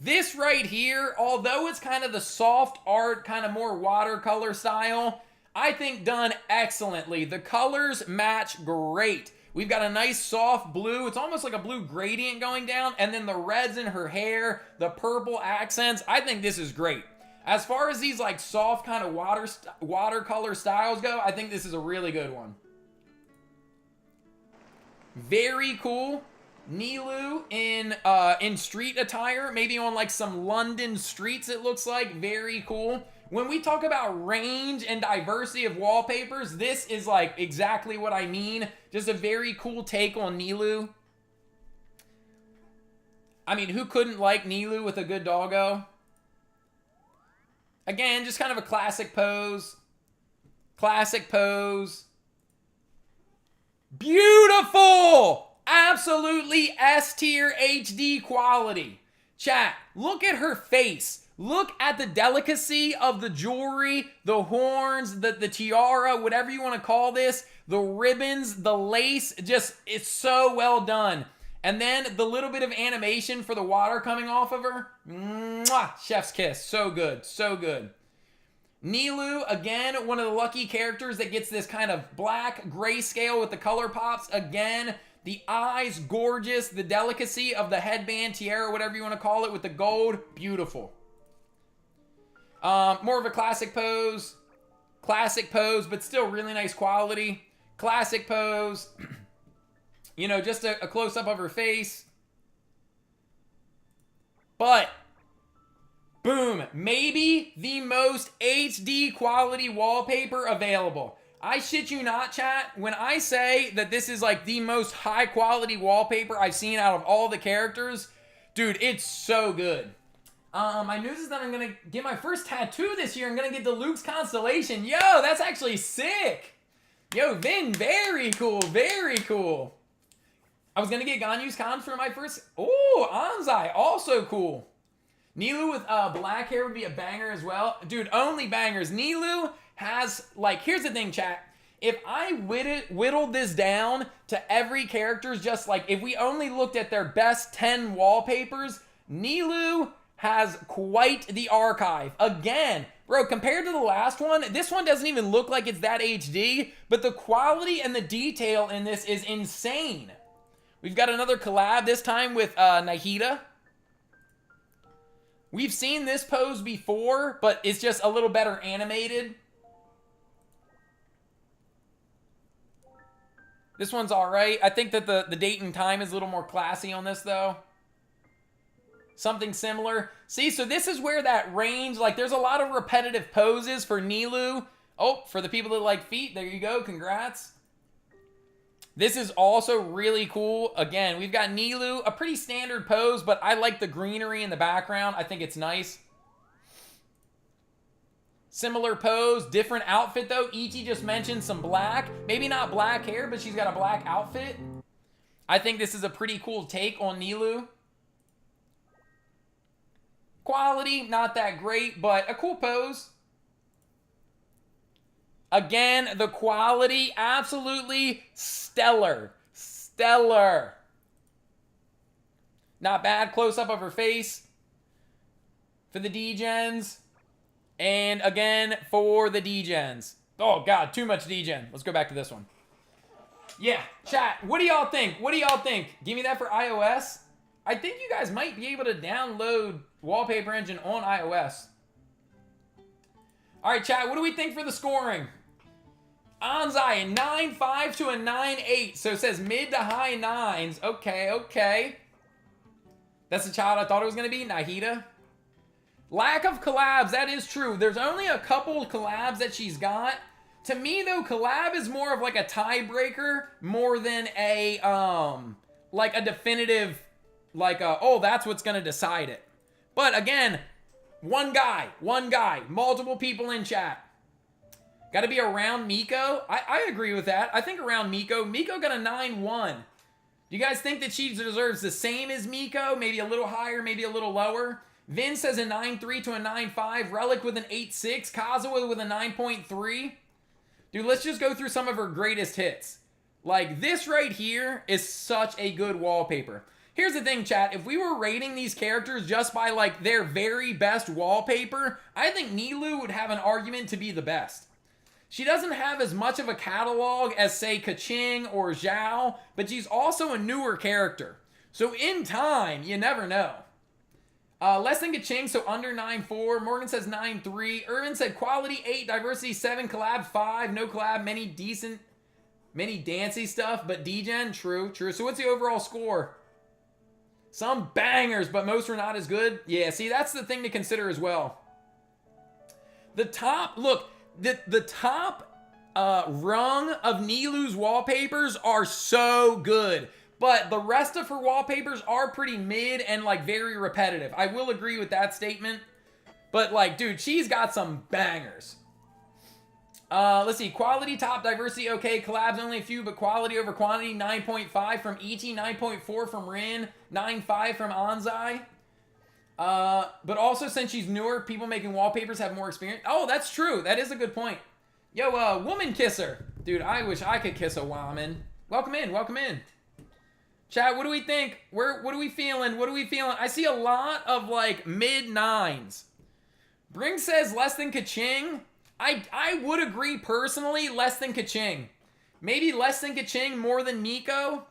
This right here, although it's kind of the soft art, kind of more watercolor style, I think done excellently. The colors match great. We've got a nice soft blue. It's almost like a blue gradient going down. And then the reds in her hair, the purple accents. I think this is great. As far as these like soft kind of watercolor styles go, I think this is a really good one. Very cool. Nilou in street attire, maybe on like some London streets it looks like. Very cool. When we talk about range and diversity of wallpapers, this is like exactly what I mean. Just a very cool take on Nilou. I mean, who couldn't like Nilou with a good doggo? Again, just kind of a classic pose. Classic pose. Beautiful! Absolutely S-tier HD quality. Chat, look at her face. Look at the delicacy of the jewelry, the horns, the tiara, whatever you want to call this, the ribbons, the lace, just, it's so well done. And then the little bit of animation for the water coming off of her. Mwah! Chef's kiss. So good. So good. Nilou, again, one of the lucky characters that gets this kind of black grayscale with the color pops. Again, the eyes, gorgeous. The delicacy of the headband, tiara, whatever you want to call it, with the gold, beautiful. More of a classic pose, but still really nice quality. Classic pose. You know, just a close-up of her face. But Boom. Maybe the most HD quality wallpaper available. I shit you not, chat. When I say that this is like the most high quality wallpaper I've seen out of all the characters, dude, it's so good. My news is that I'm gonna get my first tattoo this year. I'm gonna get the Luke's Constellation. Yo, that's actually sick. Yo, Vin, very cool, very cool. I was gonna get Ganyu's Cons for my first. Oh, Anzai, also cool. Nilu with black hair would be a banger as well. Dude, only bangers. Nilu has, like, here's the thing, chat. If I whittled this down to every character's, just like, if we only looked at their best 10 wallpapers, Nilu has quite the archive. Again, bro, compared to the last one, this one doesn't even look like it's that HD, but the quality and the detail in this is insane. We've got another collab, this time with Nahida. We've seen this pose before, but it's just a little better animated. This one's all right. I think that the date and time is a little more classy on this, though. Something similar. See, so this is where that range, like, there's a lot of repetitive poses for Nilu. Oh, for the people that like feet, there you go. Congrats. This is also really cool. Again, we've got Nilu, a pretty standard pose, but I like the greenery in the background. I think it's nice. Similar pose, different outfit though. Ichi just mentioned some black. Maybe not black hair, but she's got a black outfit. I think this is a pretty cool take on Nilu. Quality, not that great, but a cool pose. Again, the quality, absolutely stellar. Stellar. Not bad. Close-up of her face for the D-Gens. And again, for the D-Gens. Oh, God, too much D-Gen. Let's go back to this one. Yeah, chat, what do y'all think? What do y'all think? Give me that for iOS. I think you guys might be able to download Wallpaper Engine on iOS. All right, chat, what do we think for the scoring? Anzai, a 9.5 to a 9.8. So it says mid to high nines. Okay, okay. That's the child I thought it was going to be, Nahida. Lack of collabs, that is true. There's only a couple collabs that she's got. To me, though, collab is more of like a tiebreaker more than a, like a definitive, like, oh, that's what's going to decide it. But again, one guy, multiple people in chat. Got to be around Miko. I agree with that. I think around Miko. Miko got a 9.1. Do you guys think that she deserves the same as Miko? Maybe a little higher, maybe a little lower? Vin says a 9.3 to a 9.5. Relic with an 8.6. Kazuha with a 9.3. Dude, let's just go through some of her greatest hits. Like, this right here is such a good wallpaper. Here's the thing, chat. If we were rating these characters just by, like, their very best wallpaper, I think Nilu would have an argument to be the best. She doesn't have as much of a catalog as, say, Kaching or Zhao, but she's also a newer character. So in time, you never know. Less than Kaching, so under 9.4. Morgan says 9.3. Irvin said quality 8, diversity 7, collab 5, no collab, many dancey stuff, but D-Gen, true. So what's the overall score? Some bangers, but most were not as good. Yeah, see, that's the thing to consider as well. The top, look, the top rung of Nilu's wallpapers are so good. But the rest of her wallpapers are pretty mid and, like, very repetitive. I will agree with that statement. But, like, dude, she's got some bangers. Let's see. Quality, top, diversity, okay. Collabs, only a few, but quality over quantity, 9.5 from Ichi, 9.4 from Rin, 9.5 from Anzai. But also, since she's newer, people making wallpapers have more experience. Oh, that's true. That is a good point. Yo, woman kisser. Dude, I wish I could kiss a woman. Welcome in, welcome in. Chat, what do we think? What are we feeling? What are we feeling? I see a lot of, like, mid-9s. Bring says less than Kaching. I would agree personally, less than Kaching. Maybe less than Kaching, more than Miko.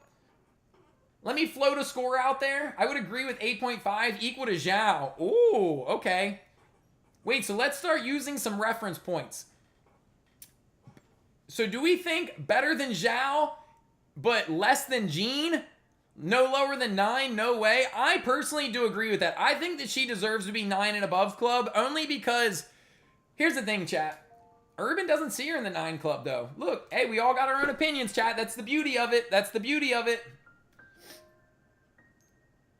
Let me float a score out there. I would agree with 8.5 equal to Zhao. Ooh, okay. Wait, so let's start using some reference points. So do we think better than Zhao, but less than Jean? No lower than 9? No way. I personally do agree with that. I think that she deserves to be 9 and above club, only because, here's the thing, chat. Urban doesn't see her in the 9 club, though. Look, hey, we all got our own opinions, chat. That's the beauty of it. That's the beauty of it.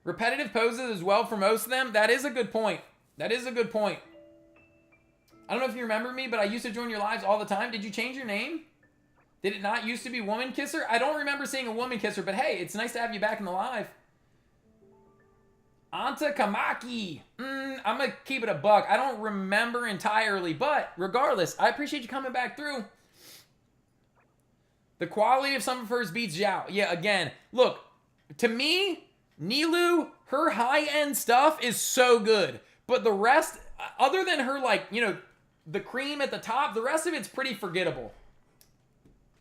Repetitive poses as well for most of them. That is a good point. That is a good point. I don't know if you remember me, but I used to join your lives all the time. Did you change your name? Did it not used to be Woman Kisser? I don't remember seeing a Woman Kisser, but hey, it's nice to have you back in the live. Anta Kamaki. I'm going to keep it a buck. I don't remember entirely, but regardless, I appreciate you coming back through. The quality of some of hers beats Zhao. Yeah, again, look, to me, Nilou, her high-end stuff is so good. But the rest, other than her, like, you know, the cream at the top, the rest of it's pretty forgettable.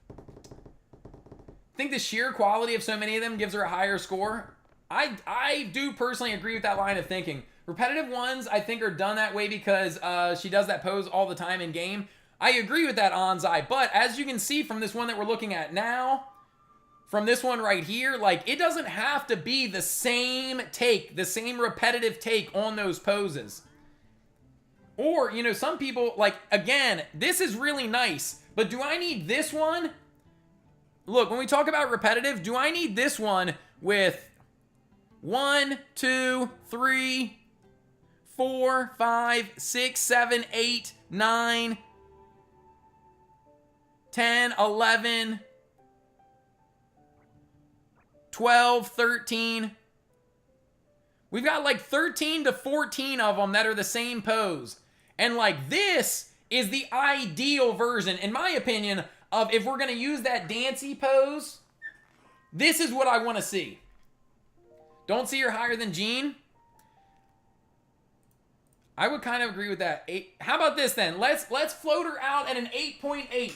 I think the sheer quality of so many of them gives her a higher score. I do personally agree with that line of thinking. Repetitive ones, I think, are done that way because she does that pose all the time in game. I agree with that, Anzai. But as you can see from this one that we're looking at now, from this one right here, like, it doesn't have to be the same take, the same repetitive take on those poses. Or, you know, some people, like, again, this is really nice, but do I need this one? Look, when we talk about repetitive, do I need this one with 1, 2, 3, 4, 5, 6, 7, 8, 9, 10, 11, 12, 13. We've got like 13 to 14 of them that are the same pose. And like this is the ideal version, in my opinion, of if we're going to use that dancey pose, this is what I want to see. Don't see her higher than Jean. I would kind of agree with that. How about this then? Let's float her out at an 8.8.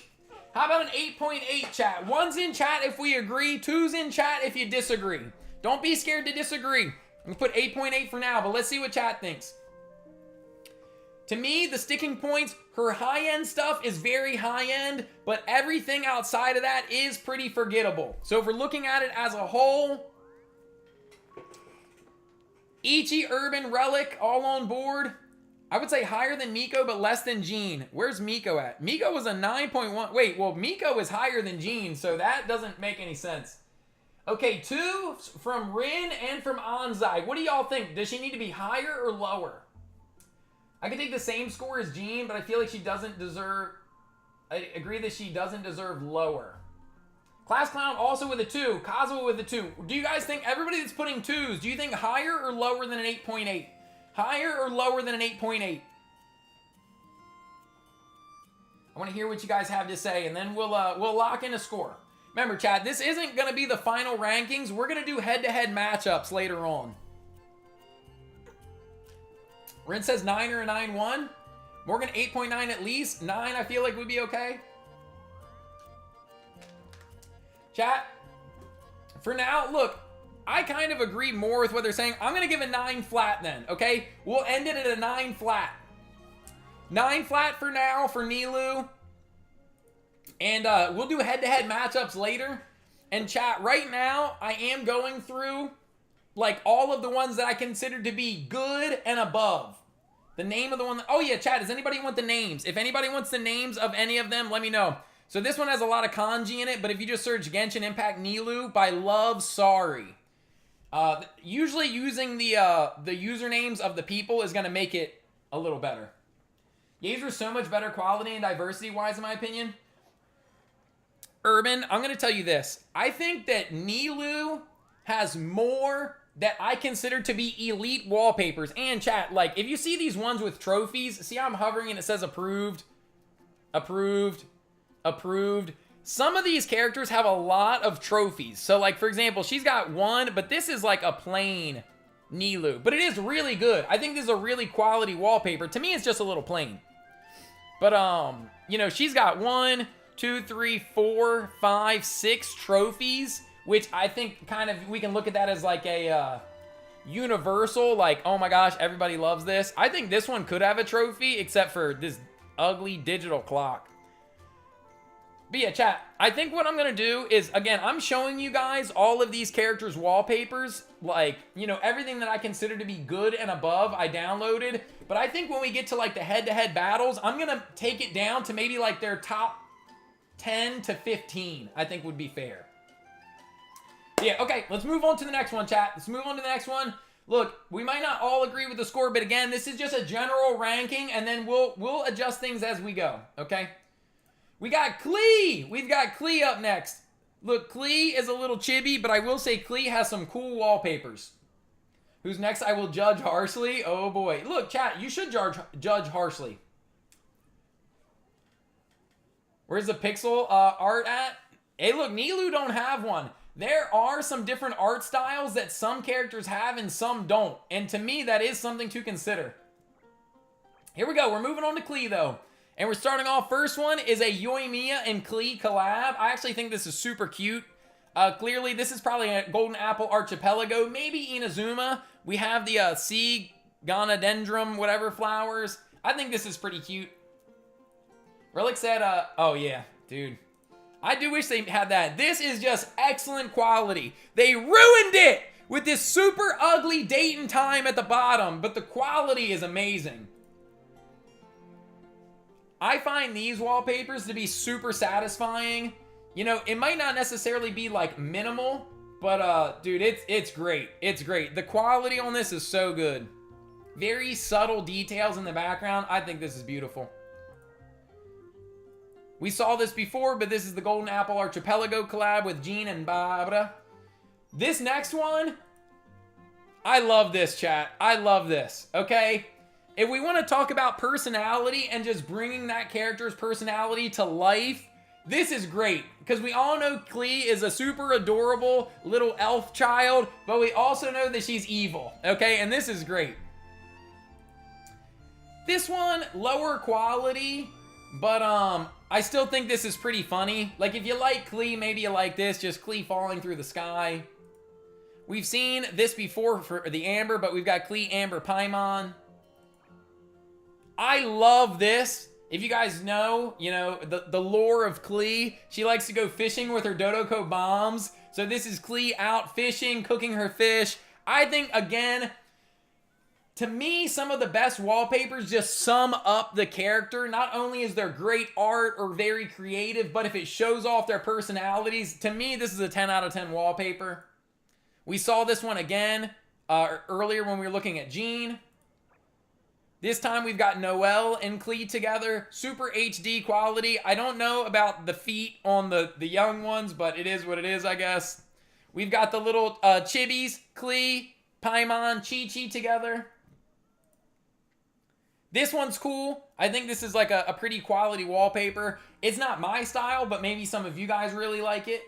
How about an 8.8, chat? 1's in chat if we agree. 2's in chat if you disagree. Don't be scared to disagree. I'm going to put 8.8 for now, but let's see what chat thinks. To me, the sticking points, her high-end stuff is very high-end, but everything outside of that is pretty forgettable. So if we're looking at it as a whole, Ichi, Urban, Relic, all on board. I would say higher than Miko, but less than Jean. Where's Miko at? Miko was a 9.1. Wait, well, Miko is higher than Jean, so that doesn't make any sense. Okay, 2 from Rin and from Anzai. What do y'all think? Does she need to be higher or lower? I could take the same score as Jean, but I feel like she doesn't deserve... I agree that she doesn't deserve lower. Class Clown also with a 2. Kazuo with a 2. Do you guys think, everybody that's putting 2s, do you think higher or lower than an 8.8? Higher or lower than an 8.8? I want to hear what you guys have to say, and then we'll lock in a score. Remember, chat, this isn't going to be the final rankings. We're going to do head-to-head matchups later on. Rin says 9 or a 9.1. Morgan, 8.9 at least. 9, I feel like would be okay. Chat, for now, look, I kind of agree more with what they're saying. I'm going to give a 9 flat then, okay? We'll end it at a 9 flat. 9 flat for now for Nilou. And we'll do head-to-head matchups later. And chat, right now, I am going through, like, all of the ones that I consider to be good and above. The name of the one... Oh, yeah, chat, does anybody want the names? If anybody wants the names of any of them, let me know. So this one has a lot of kanji in it, but if you just search Genshin Impact Nilou by Love Sorry. Usually using the usernames of the people is going to make it a little better. Yays are so much better quality and diversity-wise, in my opinion. Urban, I'm going to tell you this. I think that Nilou has more that I consider to be elite wallpapers. And chat, like, if you see these ones with trophies, see how I'm hovering and it says approved, approved, approved. Some of these characters have a lot of trophies. So, like, for example, she's got 1, but this is like a plain Nilou. But it is really good. I think this is a really quality wallpaper. To me, it's just a little plain. But, you know, she's got 1, 2, 3, 4, 5, 6 trophies, which I think kind of, we can look at that as like a universal, like, oh my gosh, everybody loves this. I think this one could have a trophy, except for this ugly digital clock. But yeah, chat, I think what I'm going to do is, again, I'm showing you guys all of these characters' wallpapers. Like, you know, everything that I consider to be good and above, I downloaded. But I think when we get to, like, the head-to-head battles, I'm going to take it down to maybe, like, their top 10 to 15, I think would be fair. Yeah, okay, let's move on to the next one, chat. Let's move on to the next one. Look, we might not all agree with the score, but again, this is just a general ranking, and then we'll adjust things as we go, okay? We got Klee! We've got Klee up next. Look, Klee is a little chibi, but I will say Klee has some cool wallpapers. Who's next? I will judge harshly. Oh boy. Look, chat, you should judge harshly. Where's the pixel art at? Hey, look, Nilou don't have one. There are some different art styles that some characters have and some don't. And to me, that is something to consider. Here we go. We're moving on to Klee, though. And we're starting off, first one is a Yoimiya and Klee collab. I actually think this is super cute. Clearly, this is probably a Golden Apple Archipelago, maybe Inazuma. We have the sea Gonadendrum, whatever flowers. I think this is pretty cute. Relic said, oh yeah, dude. I do wish they had that. This is just excellent quality. They ruined it with this super ugly date and time at the bottom, but the quality is amazing. I find these wallpapers to be super satisfying. You know, it might not necessarily be like minimal, but dude, it's great. It's great. The quality on this is so good. Very subtle details in the background. I think this is beautiful. We saw this before, but this is the Golden Apple Archipelago collab with Jean and Barbara. This next one, I love this, chat. I love this, okay? If we want to talk about personality and just bringing that character's personality to life, this is great. Because we all know Klee is a super adorable little elf child, but we also know that she's evil, okay? And this is great. This one, lower quality, but I still think this is pretty funny. Like, if you like Klee, maybe you like this, just Klee falling through the sky. We've seen this before for the Amber, but we've got Klee, Amber, Paimon. I love this. If you guys know, you know, the lore of Klee, she likes to go fishing with her Dodoko bombs. So this is Klee out fishing, cooking her fish. I think, again, to me, some of the best wallpapers just sum up the character. Not only is there great art or very creative, but if it shows off their personalities, to me, this is a 10 out of 10 wallpaper. We saw this one again earlier when we were looking at Jean. This time we've got Noelle and Klee together. Super HD quality. I don't know about the feet on the young ones, but it is what it is, I guess. We've got the little chibis, Klee, Paimon, Chi-Chi together. This one's cool. I think this is like a pretty quality wallpaper. It's not my style, but maybe some of you guys really like it.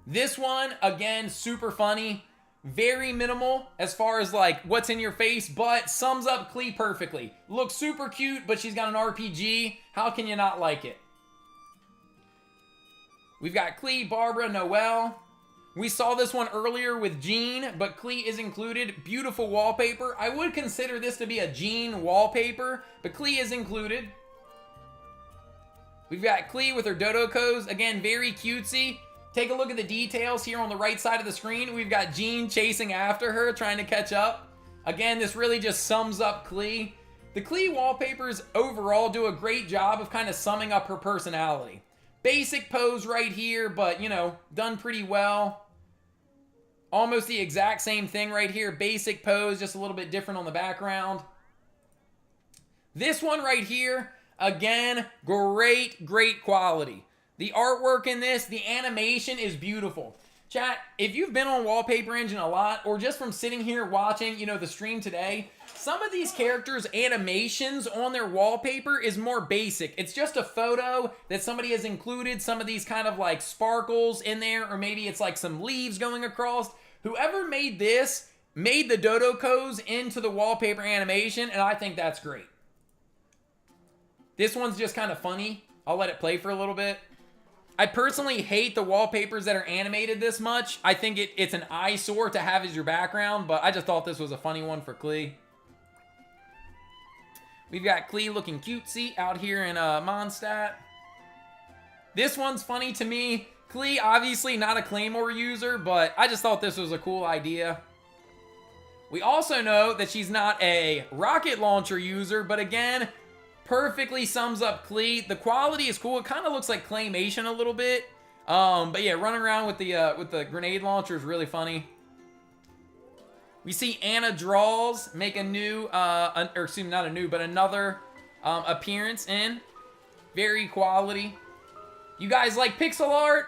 This one, again, super funny. Very minimal as far as like what's in your face, but sums up Klee perfectly. Looks super cute, but she's got an RPG. How can you not like it? We've got Klee, Barbara, Noelle. We saw this one earlier with Jean, but Klee is included. Beautiful wallpaper. I would consider this to be a Jean wallpaper, but Klee is included. We've got Klee with her Dodokos. Again, very cutesy. Take a look at the details here on the right side of the screen. We've got Jean chasing after her, trying to catch up. Again, this really just sums up Klee. The Klee wallpapers overall do a great job of kind of summing up her personality. Basic pose right here, but, you know, done pretty well. Almost the exact same thing right here. Basic pose, just a little bit different on the background. This one right here, again, great quality. The artwork in this, the animation is beautiful. Chat, if you've been on Wallpaper Engine a lot, or just from sitting here watching, you know, the stream today, some of these characters' animations on their wallpaper is more basic. It's just a photo that somebody has included some of these kind of like sparkles in there, or maybe it's like some leaves going across. Whoever made this made the Dodokos into the wallpaper animation, and I think that's great. This one's just kind of funny. I'll let it play for a little bit. I personally hate the wallpapers that are animated this much. I think it's an eyesore to have as your background, but I just thought this was a funny one for Klee. We've got Klee looking cutesy out here in Mondstadt. This one's funny to me. Klee, obviously not a Claymore user, but I just thought this was a cool idea. We also know that she's not a rocket launcher user, but again, perfectly sums up Klee. The quality is cool. It kind of looks like claymation a little bit. But yeah, running around with the grenade launcher is really funny. We see Anna Draws make a new, or excuse me, not a new, but another appearance in. Very quality. You guys like pixel art?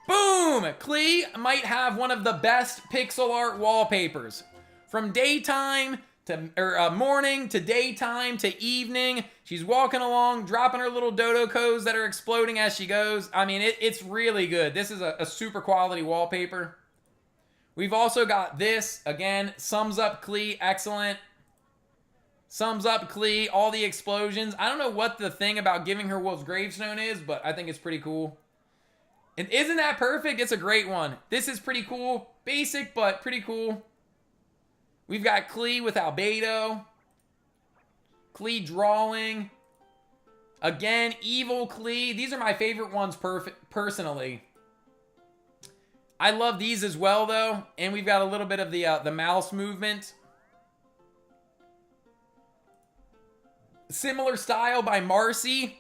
Boom! Klee might have one of the best pixel art wallpapers. From daytime to morning to daytime to evening, she's walking along, dropping her little dodocos that are exploding as she goes. I mean, it's really good. This is a super quality wallpaper. We've also got this, again, sums up Klee, excellent. Sums up Klee, all the explosions. I don't know what the thing about giving her Wolf's Gravestone is, but I think it's pretty cool. And isn't that perfect? It's a great one. This is pretty cool. Basic, but pretty cool. We've got Klee with Albedo. Klee drawing. Again, evil Klee. These are my favorite ones personally. I love these as well, though. And we've got a little bit of the mouse movement. Similar style by Marcy.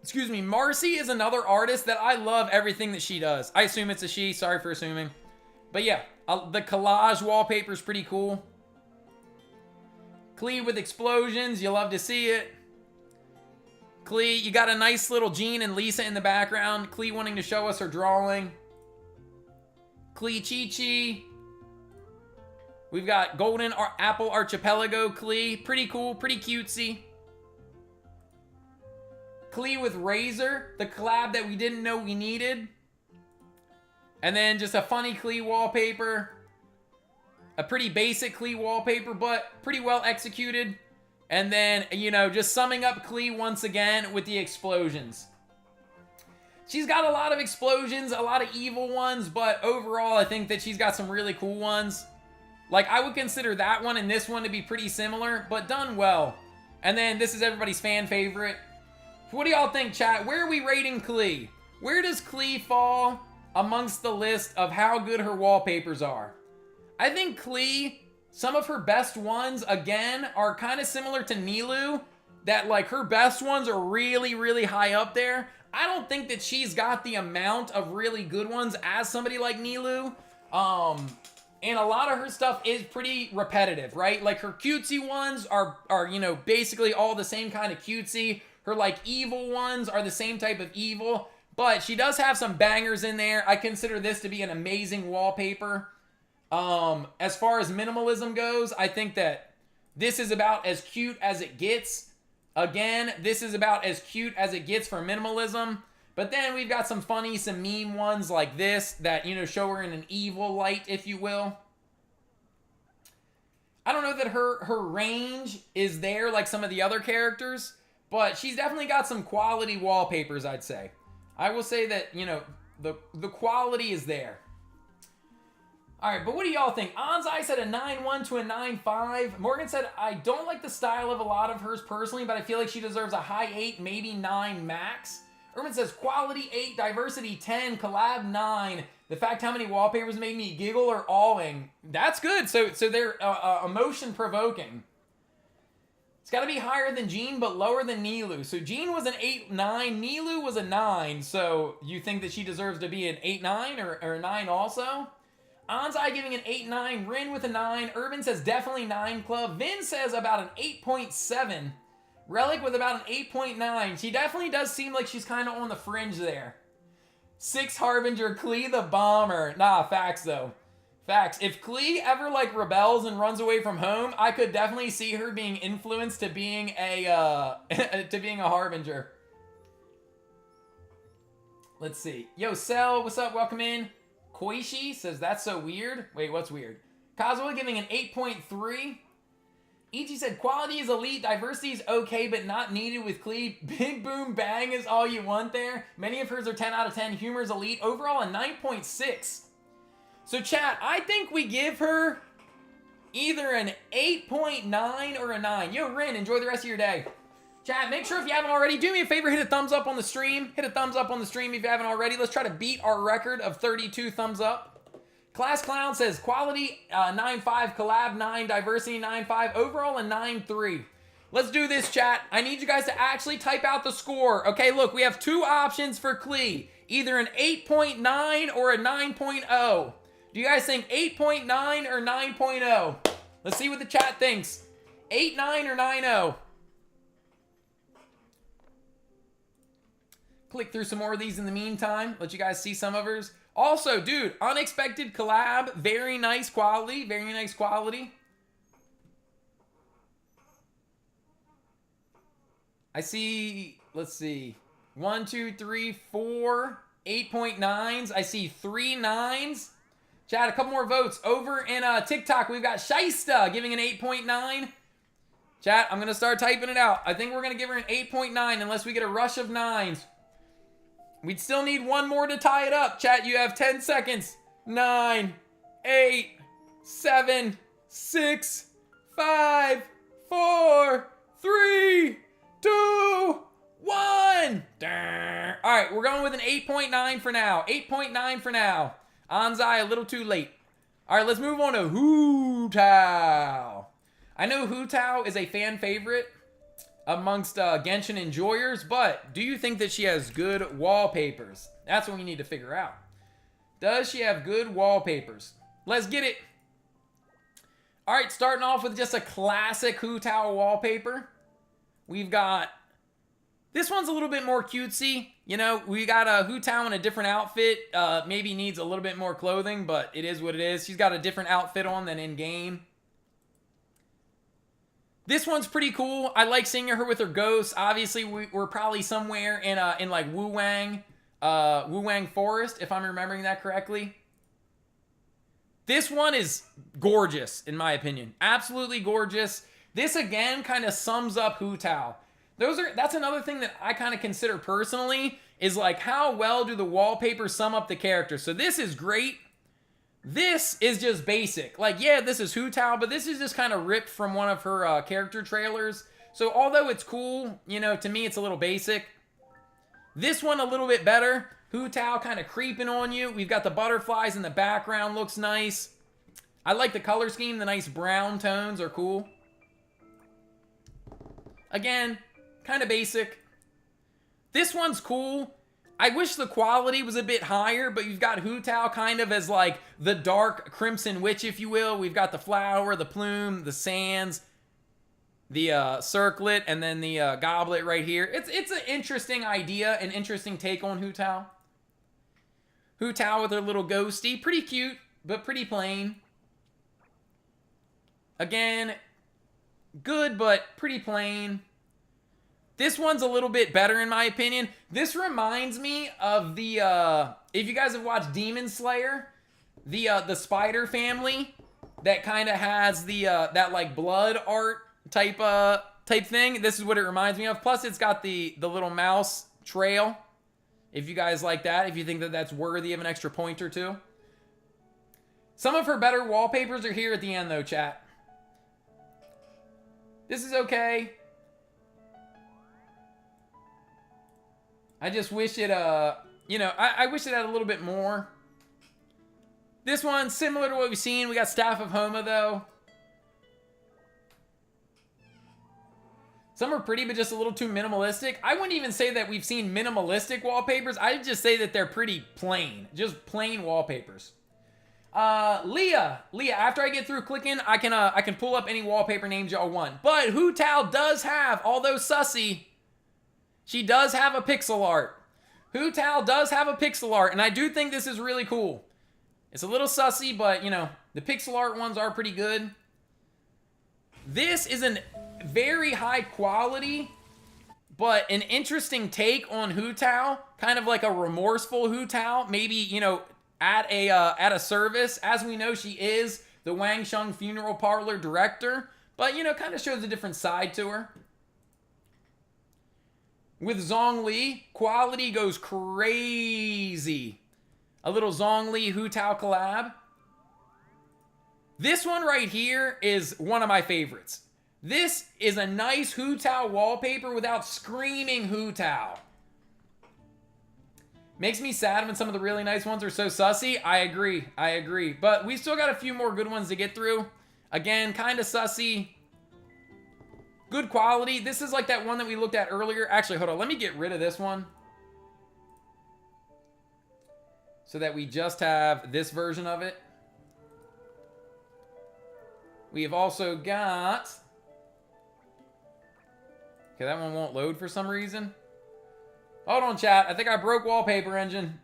Excuse me, Marcy is another artist that I love everything that she does. I assume it's a she. Sorry for assuming. But yeah, the collage wallpaper is pretty cool. Klee with explosions. You love to see it. Klee, you got a nice little Jean and Lisa in the background. Klee wanting to show us her drawing. Klee Chi-Chi. We've got Golden Apple Archipelago Klee. Pretty cool, pretty cutesy. Klee with Razor, the collab that we didn't know we needed. And then just a funny Klee wallpaper. A pretty basic Klee wallpaper, but pretty well executed. And then, you know, just summing up Klee once again with the explosions. She's got a lot of explosions, a lot of evil ones, but overall I think that she's got some really cool ones. Like, I would consider that one and this one to be pretty similar, but done well. And then this is everybody's fan favorite. What do y'all think, chat? Where are we rating Klee? Where does Klee fall amongst the list of how good her wallpapers are? I think Klee, some of her best ones, again, are kind of similar to Nilou. That, like, her best ones are really, really high up there. I don't think that she's got the amount of really good ones as somebody like Nilou. And a lot of her stuff is pretty repetitive, right? Like, her cutesy ones are, you know, basically all the same kind of cutesy. Her, like, evil ones are the same type of evil. But she does have some bangers in there. I consider this to be an amazing wallpaper. As far as minimalism goes, I think that this is about as cute as it gets. Again, this is about as cute as it gets for minimalism. But then we've got some funny, some meme ones like this that, you know, show her in an evil light, if you will. I don't know that her range is there like some of the other characters, but she's definitely got some quality wallpapers, I'd say. I will say that, you know, the quality is there. All right, but what do y'all think? Anzai said a 9.1 to a 9.5. Morgan said, I don't like the style of a lot of hers personally, but I feel like she deserves a high 8, maybe 9 max. Urban says, quality 8, diversity 10, collab 9. The fact how many wallpapers made me giggle or awing. That's good. So they're emotion provoking. It's got to be higher than Jean, but lower than Nilou. So Jean was an 8.9, Nilou was a 9. So you think that she deserves to be an 8.9 or a 9 also? Anzai giving an 8.9, Rin with a 9. Urban says definitely 9 club. Vin says about an 8.7. Relic with about an 8.9. She definitely does seem like she's kind of on the fringe there. 6 Harbinger, Klee the Bomber. Nah, facts though. Facts. If Klee ever like rebels and runs away from home, I could definitely see her being influenced to being a Harbinger. Let's see. Yo, Cell, what's up? Welcome in. Koishi says that's so weird. Wait, what's weird? Kazuo giving an 8.3. Ichi said, quality is elite, diversity is okay, but not needed with Klee. Big boom bang is all you want there. Many of hers are 10 out of 10. Humor is elite. Overall, a 9.6. So, chat, I think we give her either an 8.9 or a 9. Yo, Rin, enjoy the rest of your day. Chat, make sure if you haven't already, do me a favor, hit a thumbs up on the stream. Hit a thumbs up on the stream if you haven't already. Let's try to beat our record of 32 thumbs up. Class Clown says quality 9.5, collab 9, diversity 9.5, overall a 9.3. Let's do this, chat. I need you guys to actually type out the score. Okay, look, we have two options for Klee. Either an 8.9 or a 9.0. Do you guys think 8.9 or 9.0? Let's see what the chat thinks. 8.9 or 9.0? Click through some more of these in the meantime. Let you guys see some of hers. Also, dude, unexpected collab. Very nice quality. Very nice quality. I see, let's see. 1, 2, 3, 4 8.9s. I see 3 9s. Chat, a couple more votes. Over in TikTok, we've got Shaista giving an 8.9. Chat, I'm going to start typing it out. I think we're going to give her an 8.9 unless we get a rush of 9s. We'd still need one more to tie it up. Chat, you have 10 seconds. 9, 8, 7, 6, 5, 4, 3, 2, 1. All right, we're going with an 8.9 for now. 8.9 for now. Anzai, a little too late. All right, let's move on to Hu Tao. I know Hu Tao is a fan favorite amongst Genshin enjoyers, but do you think that she has good wallpapers? That's what we need to figure out. Does she have good wallpapers? Let's get it. All right, starting off with just a classic Hu Tao wallpaper. We've got, this one's a little bit more cutesy. You know, we got a Hu Tao in a different outfit. Maybe needs a little bit more clothing, but it is what it is. She's got a different outfit on than in game. This one's pretty cool. I like seeing her with her ghosts. Obviously, we're probably somewhere in like Wu Wang Forest, if I'm remembering that correctly. This one is gorgeous, in my opinion. Absolutely gorgeous. This, again, kind of sums up Hu Tao. That's another thing that I kind of consider personally, is like how well do the wallpapers sum up the character. So this is great. This is just basic. Like, yeah, this is Hu Tao, but this is just kind of ripped from one of her character trailers. So although it's cool, you know, to me it's a little basic. This one a little bit better. Hu Tao kind of creeping on you. We've got the butterflies in the background, looks nice. I like the color scheme. The nice brown tones are cool. Again, kind of basic. This one's cool. I wish the quality was a bit higher, but you've got Hu Tao kind of as like the dark crimson witch, if you will. We've got the flower, the plume, the sands, the circlet, and then the goblet right here. It's an interesting idea, an interesting take on Hu Tao. Hu Tao with her little ghosty. Pretty cute, but pretty plain. Again, good, but pretty plain. This one's a little bit better in my opinion. This reminds me of the, if you guys have watched Demon Slayer, the spider family that kind of has the, that like blood art type thing. This is what it reminds me of. Plus it's got the little mouse trail. If you guys like that, if you think that that's worthy of an extra point or two. Some of her better wallpapers are here at the end though, chat. This is okay. I just wish it, you know, I wish it had a little bit more. This one's similar to what we've seen. We got Staff of Homa, though. Some are pretty, but just a little too minimalistic. I wouldn't even say that we've seen minimalistic wallpapers. I'd just say that they're pretty plain. Just plain wallpapers. Leah, after I get through clicking, I can pull up any wallpaper names y'all want. But Hu Tao does have, although sussy, she does have a pixel art. Hu Tao does have a pixel art, and I do think this is really cool. It's a little sussy, but, you know, the pixel art ones are pretty good. This is a very high quality, but an interesting take on Hu Tao. Kind of like a remorseful Hu Tao. Maybe, you know, at a service. As we know, she is the Wang Sheng Funeral Parlor director. But, you know, kind of shows a different side to her. With Zhongli, quality goes crazy. A little Zhongli Hu Tao collab. This one right here is one of my favorites. This is a nice Hu Tao wallpaper without screaming Hu Tao. Makes me sad when some of the really nice ones are so sussy. I agree. But we still got a few more good ones to get through. Again, kind of sussy. Good quality. This is like that one that we looked at earlier. Actually, hold on. Let me get rid of this one. So that we just have this version of it. We have also got... Okay, that one won't load for some reason. Hold on, chat. I think I broke Wallpaper Engine.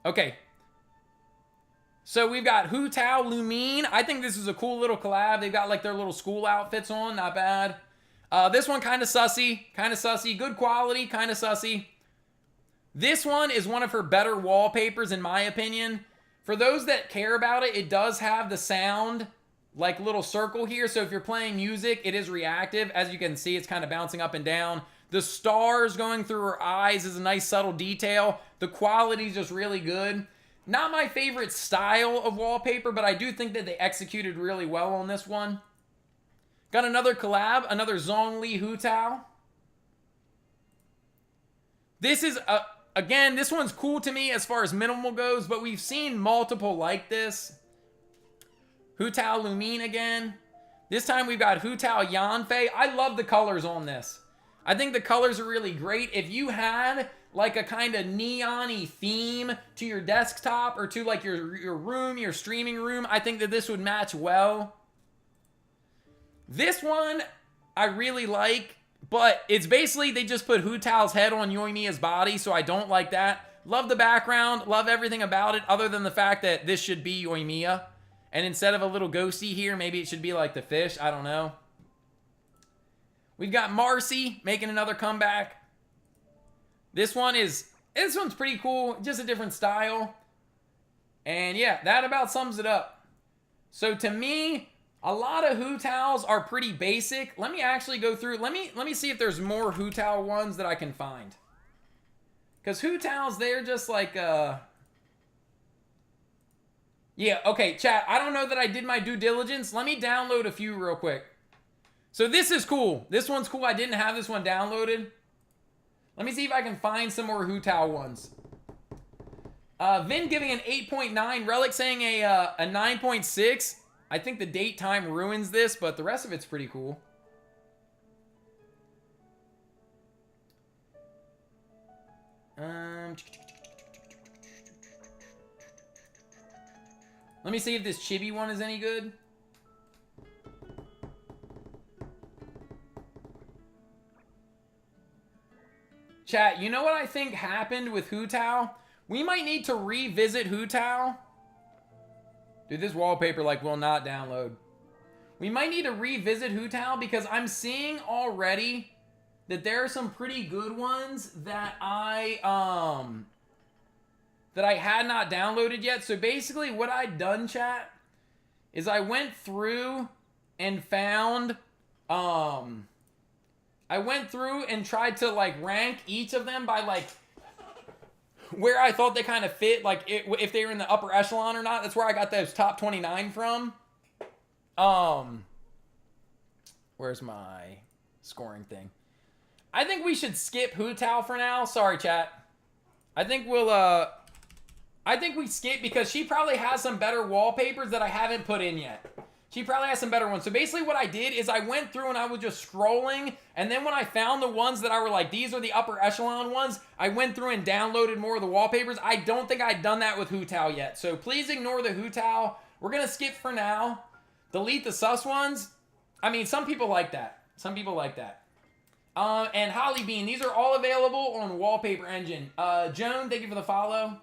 Okay. So we've got Hu Tao Lumine. I think this is a cool little collab. They've got like their little school outfits on. Not bad. This one kind of sussy. Kind of sussy. Good quality. Kind of sussy. This one is one of her better wallpapers in my opinion. For those that care about it, it does have the sound like little circle here. So if you're playing music, it is reactive. As you can see, it's kind of bouncing up and down. The stars going through her eyes is a nice subtle detail. The quality is just really good. Not my favorite style of wallpaper, but I do think that they executed really well on this one. Got another collab, another Zhongli Hu Tao. This is, again, this one's cool to me as far as minimal goes, but we've seen multiple like this. Hu Tao Lumine again. This time we've got Hu Tao Yanfei. I love the colors on this. I think the colors are really great. If you had like a kind of neon-y theme to your desktop or to like your room, your streaming room, I think that this would match well. This one I really like, but it's basically they just put Hu Tao's head on Yoimiya's body, so I don't like that. Love the background, love everything about it, other than the fact that this should be Yoimiya. And instead of a little ghosty here, maybe it should be like the fish, I don't know. We've got Marcy making another comeback. This one's pretty cool, just a different style. And yeah, that about sums it up. So to me, a lot of Hu Taos are pretty basic. Let me actually go through, let me see if there's more Hu Tao ones that I can find. Because Hu Taos, they're just like, yeah, okay, chat, I don't know that I did my due diligence. Let me download a few real quick. So this is cool. This one's cool. I didn't have this one downloaded. Let me see if I can find some more Hu Tao ones. Vin giving an 8.9. Relic saying a 9.6. I think the date time ruins this, but the rest of it's pretty cool. Let me see if this chibi one is any good. Chat, you know what I think happened with Hu Tao? We might need to revisit Hu Tao. Dude, this wallpaper like will not download. We might need to revisit Hu Tao because I'm seeing already that there are some pretty good ones that I had not downloaded yet. So basically what I'd done, chat, is I went through and found I went through and tried to like rank each of them by like where I thought they kind of fit, like if they were in the upper echelon or not. That's where I got those top 29 from. Where's my scoring thing? I think we should skip Hu Tao for now. Sorry, chat. I think we skip because she probably has some better wallpapers that I haven't put in yet. She probably has some better ones. So basically what I did is I went through and I was just scrolling. And then when I found the ones that I were like, these are the upper echelon ones, I went through and downloaded more of the wallpapers. I don't think I'd done that with Hu Tao yet. So please ignore the Hu Tao. We're going to skip for now. Delete the sus ones. I mean, some people like that. Some people like that. And Holly Bean, these are all available on Wallpaper Engine. Joan, thank you for the follow.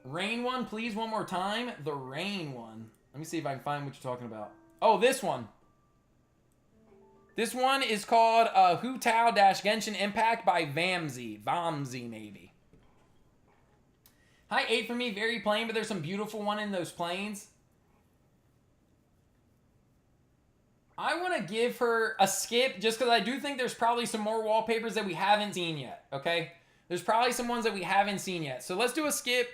Rain one, please, one more time. The rain one. Let me see if I can find what you're talking about. Oh, this one. This one is called Hu Tao Genshin Impact by Vamzy. Vamzy, maybe. Hi, 8 for me. Very plain, but there's some beautiful one in those planes. I want to give her a skip just because I do think there's probably some more wallpapers that we haven't seen yet, okay? There's probably some ones that we haven't seen yet. So let's do a skip.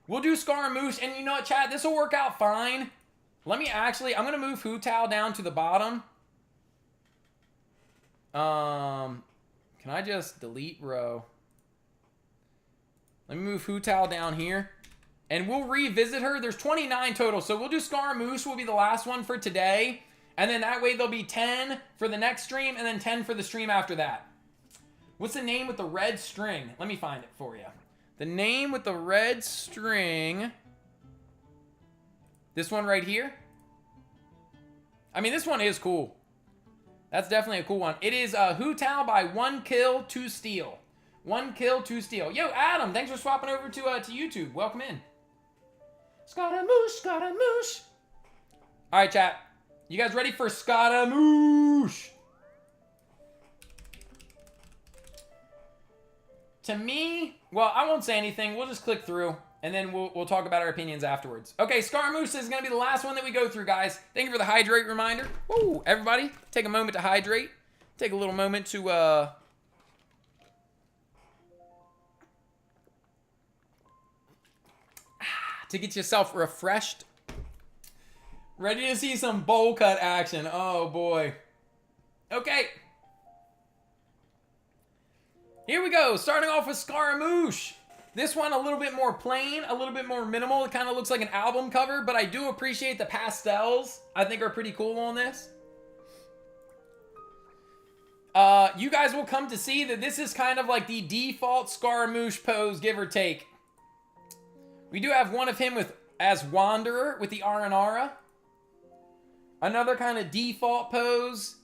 We'll do Scaramouche, and you know what, chat? This will work out fine. Let me actually, I'm going to move Hu Tao down to the bottom. Can I just delete row? Let me move Hu Tao down here. And we'll revisit her. There's 29 total. So we'll do Scaramouche will be the last one for today. And then that way there'll be 10 for the next stream and then 10 for the stream after that. What's the name with the red string? Let me find it for you. The name with the red string. This one right here. I mean, this one is cool. That's definitely a cool one. It is Hu Tao by 1 Kill 2 Steal. 1 Kill 2 Steal. Yo, Adam, thanks for swapping over to YouTube. Welcome in. Scaramouche, Scaramouche. All right, chat. You guys ready for Scaramouche? To me, well, I won't say anything. We'll just click through, and then we'll talk about our opinions afterwards. Okay, Scaramouche is going to be the last one that we go through, guys. Thank you for the hydrate reminder. Woo, everybody, take a moment to hydrate. Take a little moment to get yourself refreshed. Ready to see some bowl cut action. Oh, boy. Okay. Here we go. Starting off with Scaramouche. This one a little bit more plain, a little bit more minimal. It kind of looks like an album cover, but I do appreciate the pastels. I think are pretty cool on this. You guys will come to see that this is kind of like the default Scaramouche pose, give or take. We do have one of him as Wanderer with the Aranara. Another kind of default pose.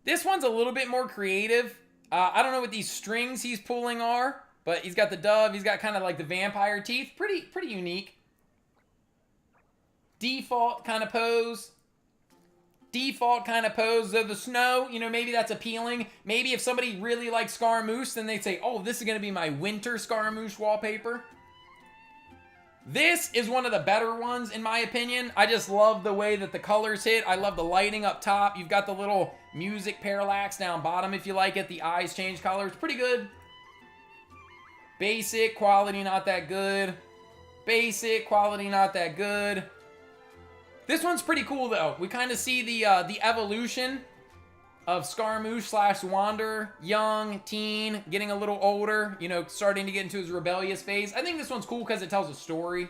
This one's a little bit more creative. I don't know what these strings he's pulling are, but he's got the dove. He's got kind of like the vampire teeth. Pretty unique. Default kind of pose. Default kind of pose. Though the snow, you know, maybe that's appealing. Maybe if somebody really likes Scaramouche, then they'd say, oh, this is going to be my winter Scaramouche wallpaper. This is one of the better ones, in my opinion. I just love the way that the colors hit. I love the lighting up top. You've got the little music parallax down bottom, if you like it. The eyes change colors. Pretty good. Basic, quality not that good. Basic, quality not that good. This one's pretty cool, though. We kind of see the evolution of Scaramouche / Wanderer, young, teen, getting a little older, you know, starting to get into his rebellious phase. I think this one's cool because it tells a story.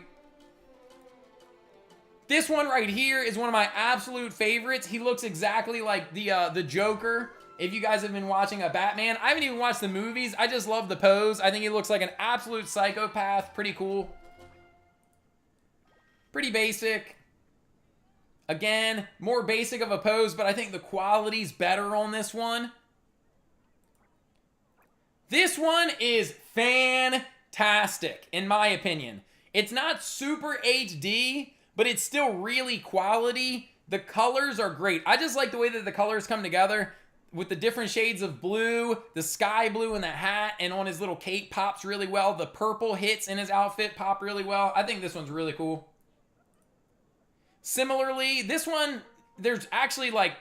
This one right here is one of my absolute favorites. He looks exactly like the Joker. If you guys have been watching a Batman, I haven't even watched the movies. I just love the pose. I think he looks like an absolute psychopath. Pretty cool. Pretty basic. Again, more basic of a pose, but I think the quality's better on this one. This one is fantastic, in my opinion. It's not super HD, but it's still really quality. The colors are great. I just like the way that the colors come together with the different shades of blue, the sky blue in the hat, and on his little cape pops really well. The purple hits in his outfit pop really well. I think this one's really cool. Similarly, this one, there's actually like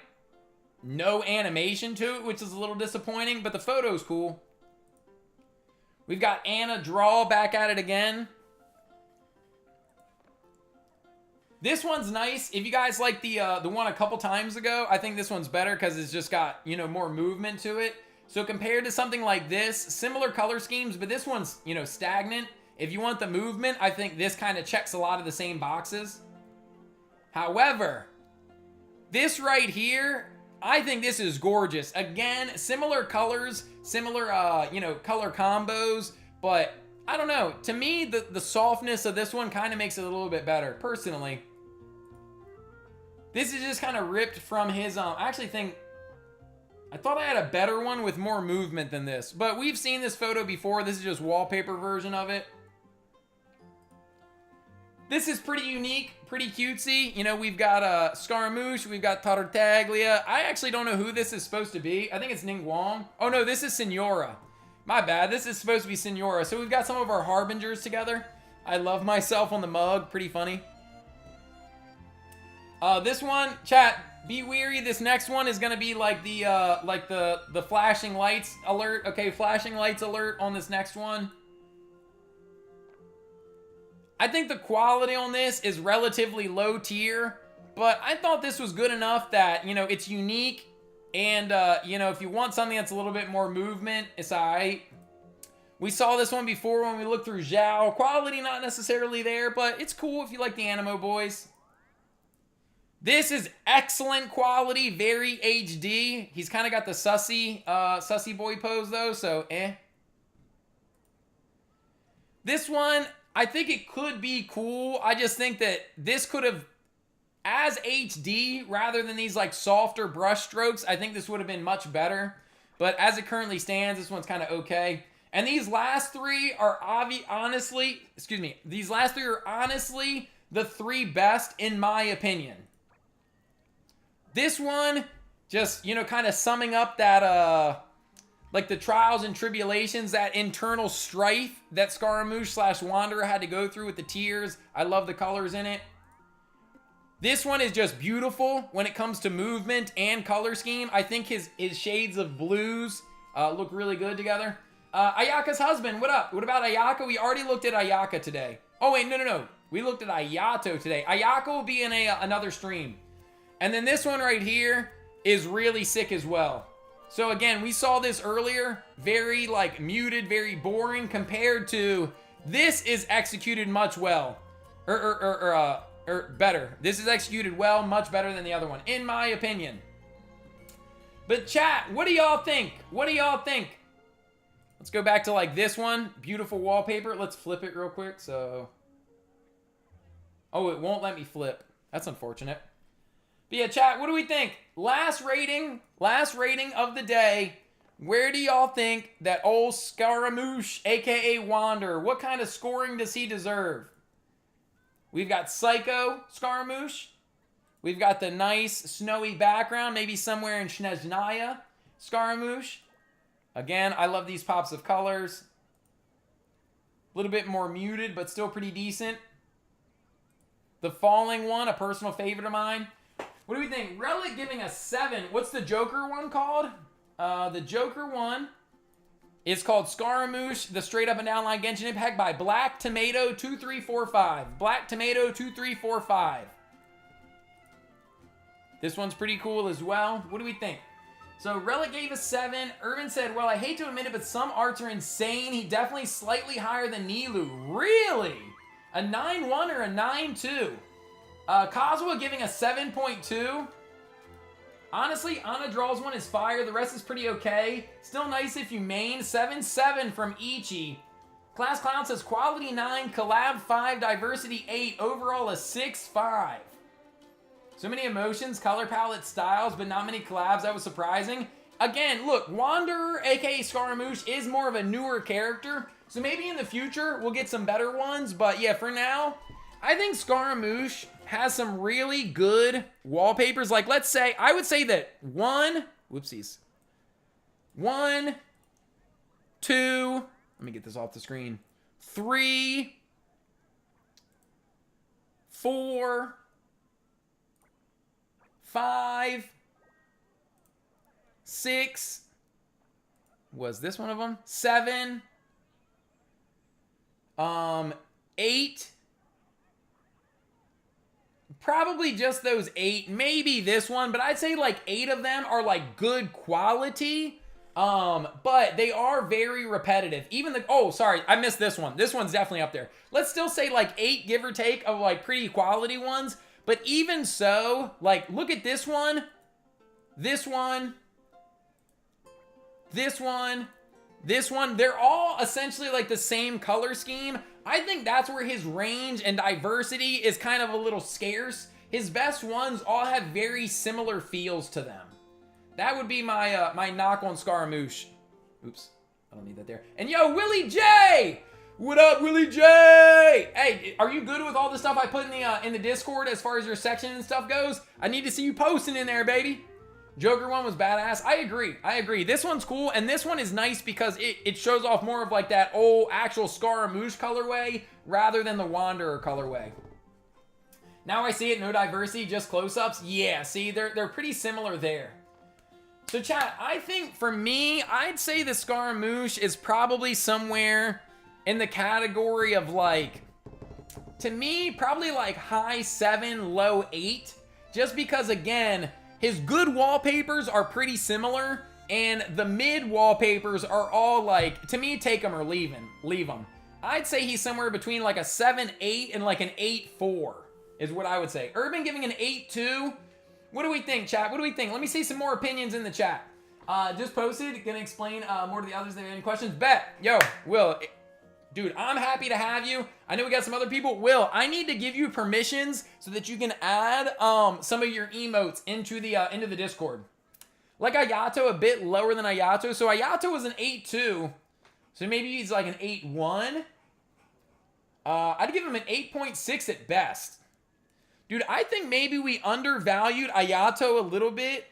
no animation to it, which is a little disappointing, but the photo's cool. We've got Anna Draw back at it again. This one's nice. If you guys like the one a couple times ago, I think this one's better because it's just got, you know, more movement to it. So compared to something like this, similar color schemes, but this one's, you know, stagnant. If you want the movement, I think this kind of checks a lot of the same boxes. However, this right here, I think this is gorgeous. Again, similar colors, similar, you know, color combos, but I don't know. To me, the softness of this one kind of makes it a little bit better, personally. This is just kind of ripped from his, I actually think, I thought I had a better one with more movement than this, but we've seen this photo before. This is just wallpaper version of it. This is pretty unique, pretty cutesy. You know, we've got Scaramouche, we've got Tartaglia. I actually don't know who this is supposed to be. I think it's Ning Wong. Oh no, this is Senora. My bad, this is supposed to be Senora. So we've got some of our Harbingers together. I love myself on the mug, pretty funny. This one, chat, be weary. This next one is gonna be like the flashing lights alert. Okay, flashing lights alert on this next one. I think the quality on this is relatively low tier. But I thought this was good enough that, you know, it's unique. And, you know, if you want something that's a little bit more movement, it's alright. We saw this one before when we looked through Zhao. Quality not necessarily there, but it's cool if you like the Animo boys. This is excellent quality, very HD. He's kind of got the sussy boy pose though, so This one, I think it could be cool. I just think that this could have, as HD, rather than these like softer brush strokes, I think this would have been much better. But as it currently stands, this one's kind of okay. And these last three are honestly the three best in my opinion. This one, just, you know, kind of summing up that, like the trials and tribulations, that internal strife that Scaramouche / Wanderer had to go through with the tears. I love the colors in it. This one is just beautiful when it comes to movement and color scheme. I think his shades of blues look really good together. Ayaka's husband, what up? What about Ayaka? We already looked at Ayaka today. Oh, wait, no. We looked at Ayato today. Ayaka will be in another stream. And then this one right here is really sick as well. So again, we saw this earlier. Very like muted, very boring compared to this is executed much well. Better. This is executed well, much better than the other one, in my opinion. But chat, what do y'all think? What do y'all think? Let's go back to like this one. Beautiful wallpaper. Let's flip it real quick. So, oh, it won't let me flip. That's unfortunate. But yeah, chat, what do we think? Last rating of the day. Where do y'all think that old Scaramouche, aka Wander, what kind of scoring does he deserve? We've got Psycho Scaramouche. We've got the nice snowy background, maybe somewhere in Snezhnaya Scaramouche. Again, I love these pops of colors. A little bit more muted, but still pretty decent. The Falling one, a personal favorite of mine. What do we think? Relic giving a 7. What's the Joker one called? The Joker one is called Scaramouche, the straight up and down line Genshin Impact by Black Tomato 2345. Black Tomato 2345. This one's pretty cool as well. What do we think? So Relic gave a 7. Irvin said, well, I hate to admit it, but some arts are insane. He definitely slightly higher than Nilu. Really? A 9.1 or a 9.2? Kazuha giving a 7.2. Honestly, Ana Draw's one is fire. The rest is pretty okay. Still nice if you main. 7.7 from Ichi. Class Clown says quality 9, collab 5, diversity 8, overall a 6.5. So many emotions, color palette, styles, but not many collabs. That was surprising. Again, look, Wanderer, aka Scaramouche, is more of a newer character. So maybe in the future we'll get some better ones. But yeah, for now, I think Scaramouche has some really good wallpapers. Like, let's say, I would say that 1, 2, let me get this off the screen, 3, 4, 5, 6, was this one of them? 7, 8, probably just those 8, maybe this one, but I'd say like 8 of them are like good quality, but they are very repetitive. Even the, oh, sorry, I missed this one. This one's definitely up there. Let's still say like 8, give or take, of like pretty quality ones, but even so, like, look at this one, this one, this one, this one. They're all essentially like the same color scheme. I think that's where his range and diversity is kind of a little scarce. His best ones all have very similar feels to them. That would be my my knock on Scaramouche. Oops, I don't need that there. And yo, Willie J! What up, Willie J? Hey, are you good with all the stuff I put in the Discord as far as your section and stuff goes? I need to see you posting in there, baby. Joker one was badass. I agree. This one's cool, and this one is nice because it shows off more of like that old actual Scaramouche colorway rather than the Wanderer colorway. Now I see it, no diversity, just close-ups. Yeah, see, they're pretty similar there. So chat, I think for me, I'd say the Scaramouche is probably somewhere in the category of like, to me, probably like high 7, low 8. just because, again, his good wallpapers are pretty similar, and the mid wallpapers are all like, to me, take them or leave them. I'd say he's somewhere between like a 7.8 and like an 8.4 is what I would say. Urban giving an 8.2. What do we think, chat? What do we think? Let me see some more opinions in the chat. Just posted, gonna explain more to the others if they have any questions. Bet. Yo, Will, dude, I'm happy to have you. I know we got some other people. Will, I need to give you permissions so that you can add some of your emotes into the Discord. Like Ayato, a bit lower than Ayato. So Ayato was an 8.2. So maybe he's like an 8.1. I'd give him an 8.6 at best. Dude, I think maybe we undervalued Ayato a little bit.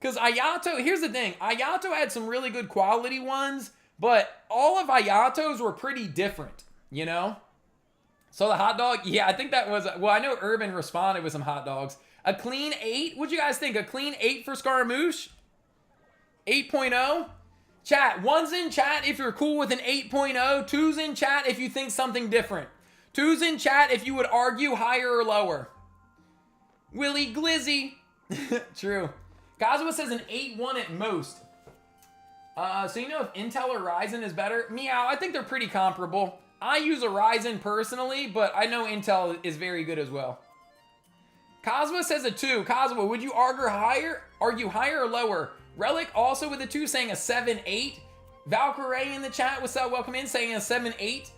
Because Ayato, here's the thing. Ayato had some really good quality ones, but all of Ayato's were pretty different, you know? So the hot dog, yeah, I think that was, well, I know Urban responded with some hot dogs. A clean 8? What'd you guys think? A clean 8 for Scaramouche? 8.0? Chat, 1's in chat if you're cool with an 8.0. 2's in chat if you think something different. 2's in chat if you would argue higher or lower. Willie Glizzy. True. Kazuha says an 8.1 at most. So you know if Intel or Ryzen is better? Meow, I think they're pretty comparable. I use a Ryzen personally, but I know Intel is very good as well. Kazuha says a 2. Kazuha, would you argue higher or lower? Relic also with a 2 saying a 7.8. Valkyrie in the chat, what's up? Welcome in, saying a 7.8.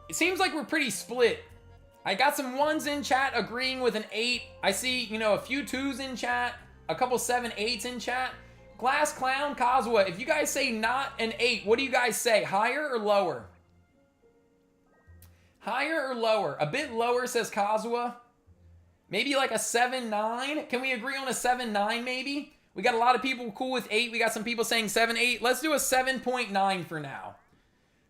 It seems like we're pretty split. I got some 1's in chat agreeing with an 8. I see, you know, a few 2's in chat, a couple 7.8's in chat. Glass Clown, Kazuha, if you guys say not an 8, what do you guys say? Higher or lower? Higher or lower? A bit lower, says Kazuha. Maybe like a 7.9? Can we agree on a 7.9 maybe? We got a lot of people cool with 8. We got some people saying 7.8. Let's do a 7.9 for now.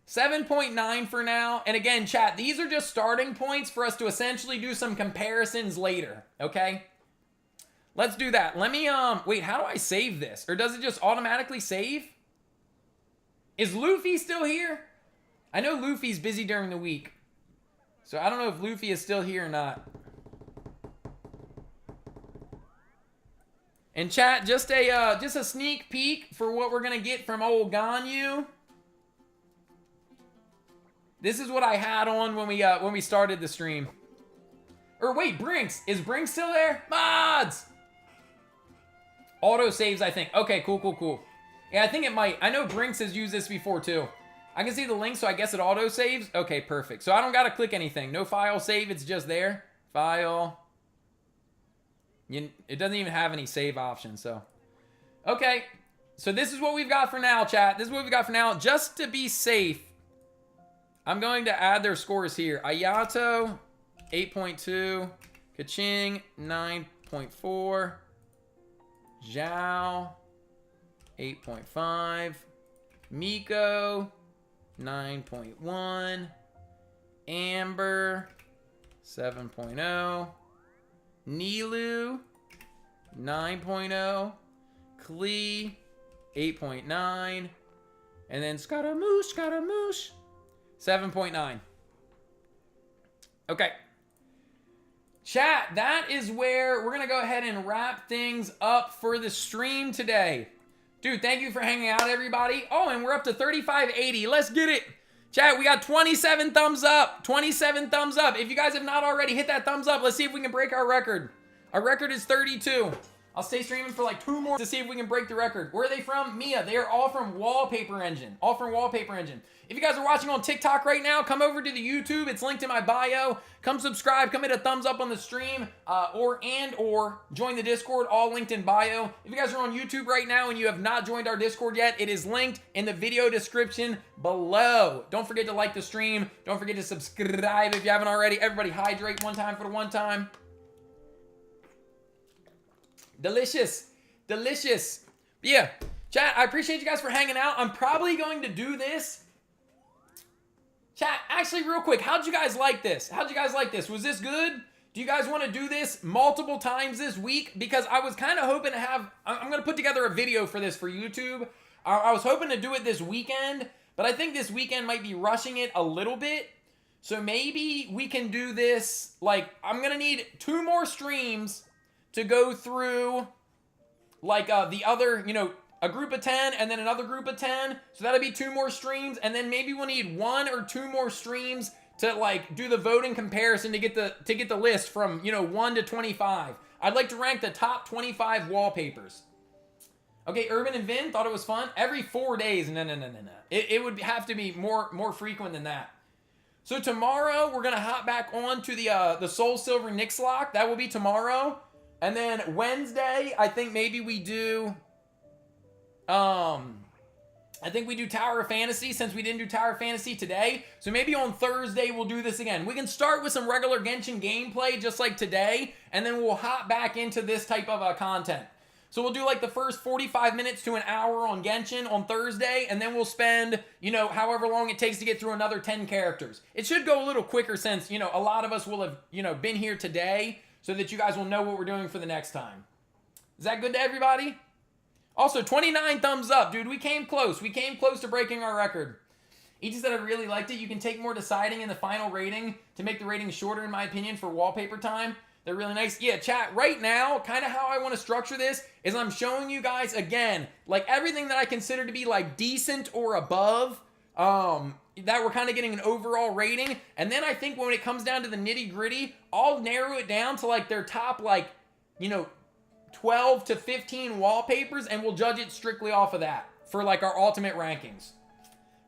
7.9 for now. And again, chat, these are just starting points for us to essentially do some comparisons later, okay? Let's do that. Let me, wait, how do I save this? Or does it just automatically save? Is Luffy still here? I know Luffy's busy during the week. So I don't know if Luffy is still here or not. And chat, just a sneak peek for what we're gonna get from old Ganyu. This is what I had on when we started the stream. Or wait, Brinks. Is Brinks still there? Mods! Auto saves, I think. Okay, cool. Yeah, I think it might. I know Brinks has used this before too. I can see the link, so I guess it auto saves. Okay, perfect. So I don't gotta click anything. No file save, it's just there. File. It doesn't even have any save options, so. Okay, so this is what we've got for now, chat. This is what we've got for now. Just to be safe, I'm going to add their scores here. Ayato, 8.2. Kaching, 9.4. Zhao, 8.5. Miko, 9.1. Amber, 7.0. Nilu, 9.0. Klee, 8.9. And then Scaramouche, 7.9. Okay. Chat, that is where we're going to go ahead and wrap things up for the stream today. Dude, thank you for hanging out, everybody. Oh, and we're up to 3580. Let's get it. Chat, we got 27 thumbs up. 27 thumbs up. If you guys have not already, hit that thumbs up. Let's see if we can break our record. Our record is 32. I'll stay streaming for like 2 more to see if we can break the record. Where are they from? Mia. They are all from Wallpaper Engine. All from Wallpaper Engine. If you guys are watching on TikTok right now, come over to the YouTube. It's linked in my bio. Come subscribe. Come hit a thumbs up on the stream. Or join the Discord. All linked in bio. If you guys are on YouTube right now and you have not joined our Discord yet, it is linked in the video description below. Don't forget to like the stream. Don't forget to subscribe if you haven't already. Everybody hydrate one time for the one time. Delicious. Delicious. But yeah, chat, I appreciate you guys for hanging out. I'm probably going to do this. Chat, actually real quick, how'd you guys like this? How'd you guys like this? Was this good? Do you guys want to do this multiple times this week? Because I was kind of hoping to have, I'm going to put together a video for this for YouTube. I was hoping to do it this weekend, but I think this weekend might be rushing it a little bit. So maybe we can do this, like, I'm going to need 2 more streams to go through, like, the other, you know, a group of 10 and then another group of 10. So that'll be 2 more streams. And then maybe we'll need 1 or 2 more streams to, like, do the voting comparison to get the list from, you know, 1 to 25. I'd like to rank the top 25 wallpapers. Okay, Urban and Vin thought it was fun. Every 4 days. No. It would have to be more frequent than that. So tomorrow, we're going to hop back on to the Soul Silver Nyx lock. That will be tomorrow. And then Wednesday, I think maybe we do... I think we do Tower of Fantasy since we didn't do Tower of Fantasy today. So maybe on Thursday we'll do this again. We can start with some regular Genshin gameplay just like today. And then we'll hop back into this type of content. So we'll do like the first 45 minutes to an hour on Genshin on Thursday, and then we'll spend, you know, however long it takes to get through another 10 characters. It should go a little quicker since, you know, a lot of us will have, you know, been here today so that you guys will know what we're doing for the next time. Is that good to everybody? Also, 29 thumbs up, dude. We came close. We came close to breaking our record. He just said I really liked it. You can take more deciding in the final rating to make the rating shorter, in my opinion, for wallpaper time. They're really nice. Yeah, chat, right now, kind of how I want to structure this is I'm showing you guys, again, like everything that I consider to be like decent or above, that we're kind of getting an overall rating. And then I think when it comes down to the nitty gritty, I'll narrow it down to like their top, like, you know, 12 to 15 wallpapers, and we'll judge it strictly off of that for like our ultimate rankings.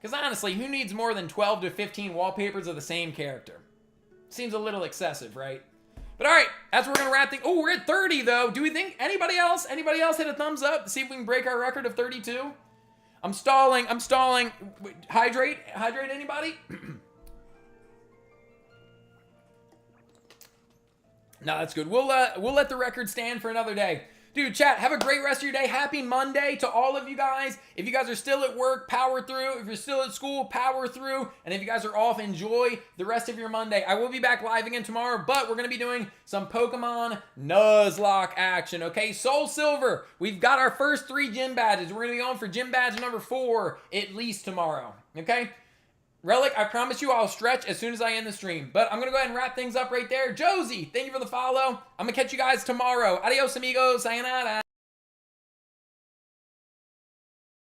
Because honestly, who needs more than 12 to 15 wallpapers of the same character? Seems a little excessive, right? But all right, that's where we're going to wrap things. Oh, we're at 30, though. Do we think anybody else hit a thumbs up to see if we can break our record of 32? I'm stalling. Hydrate anybody? No, that's good. We'll let the record stand for another day. Dude, chat, have a great rest of your day. Happy Monday to all of you guys. If you guys are still at work, power through. If you're still at school, power through. And if you guys are off, enjoy the rest of your Monday. I will be back live again tomorrow, but we're going to be doing some Pokemon Nuzlocke action, okay? Soul Silver, we've got our first 3 gym badges. We're going to be going for gym badge number 4 at least tomorrow, okay? Relic, I promise you I'll stretch as soon as I end the stream. But I'm going to go ahead and wrap things up right there. Josie, thank you for the follow. I'm going to catch you guys tomorrow. Adios, amigos. Sayonara.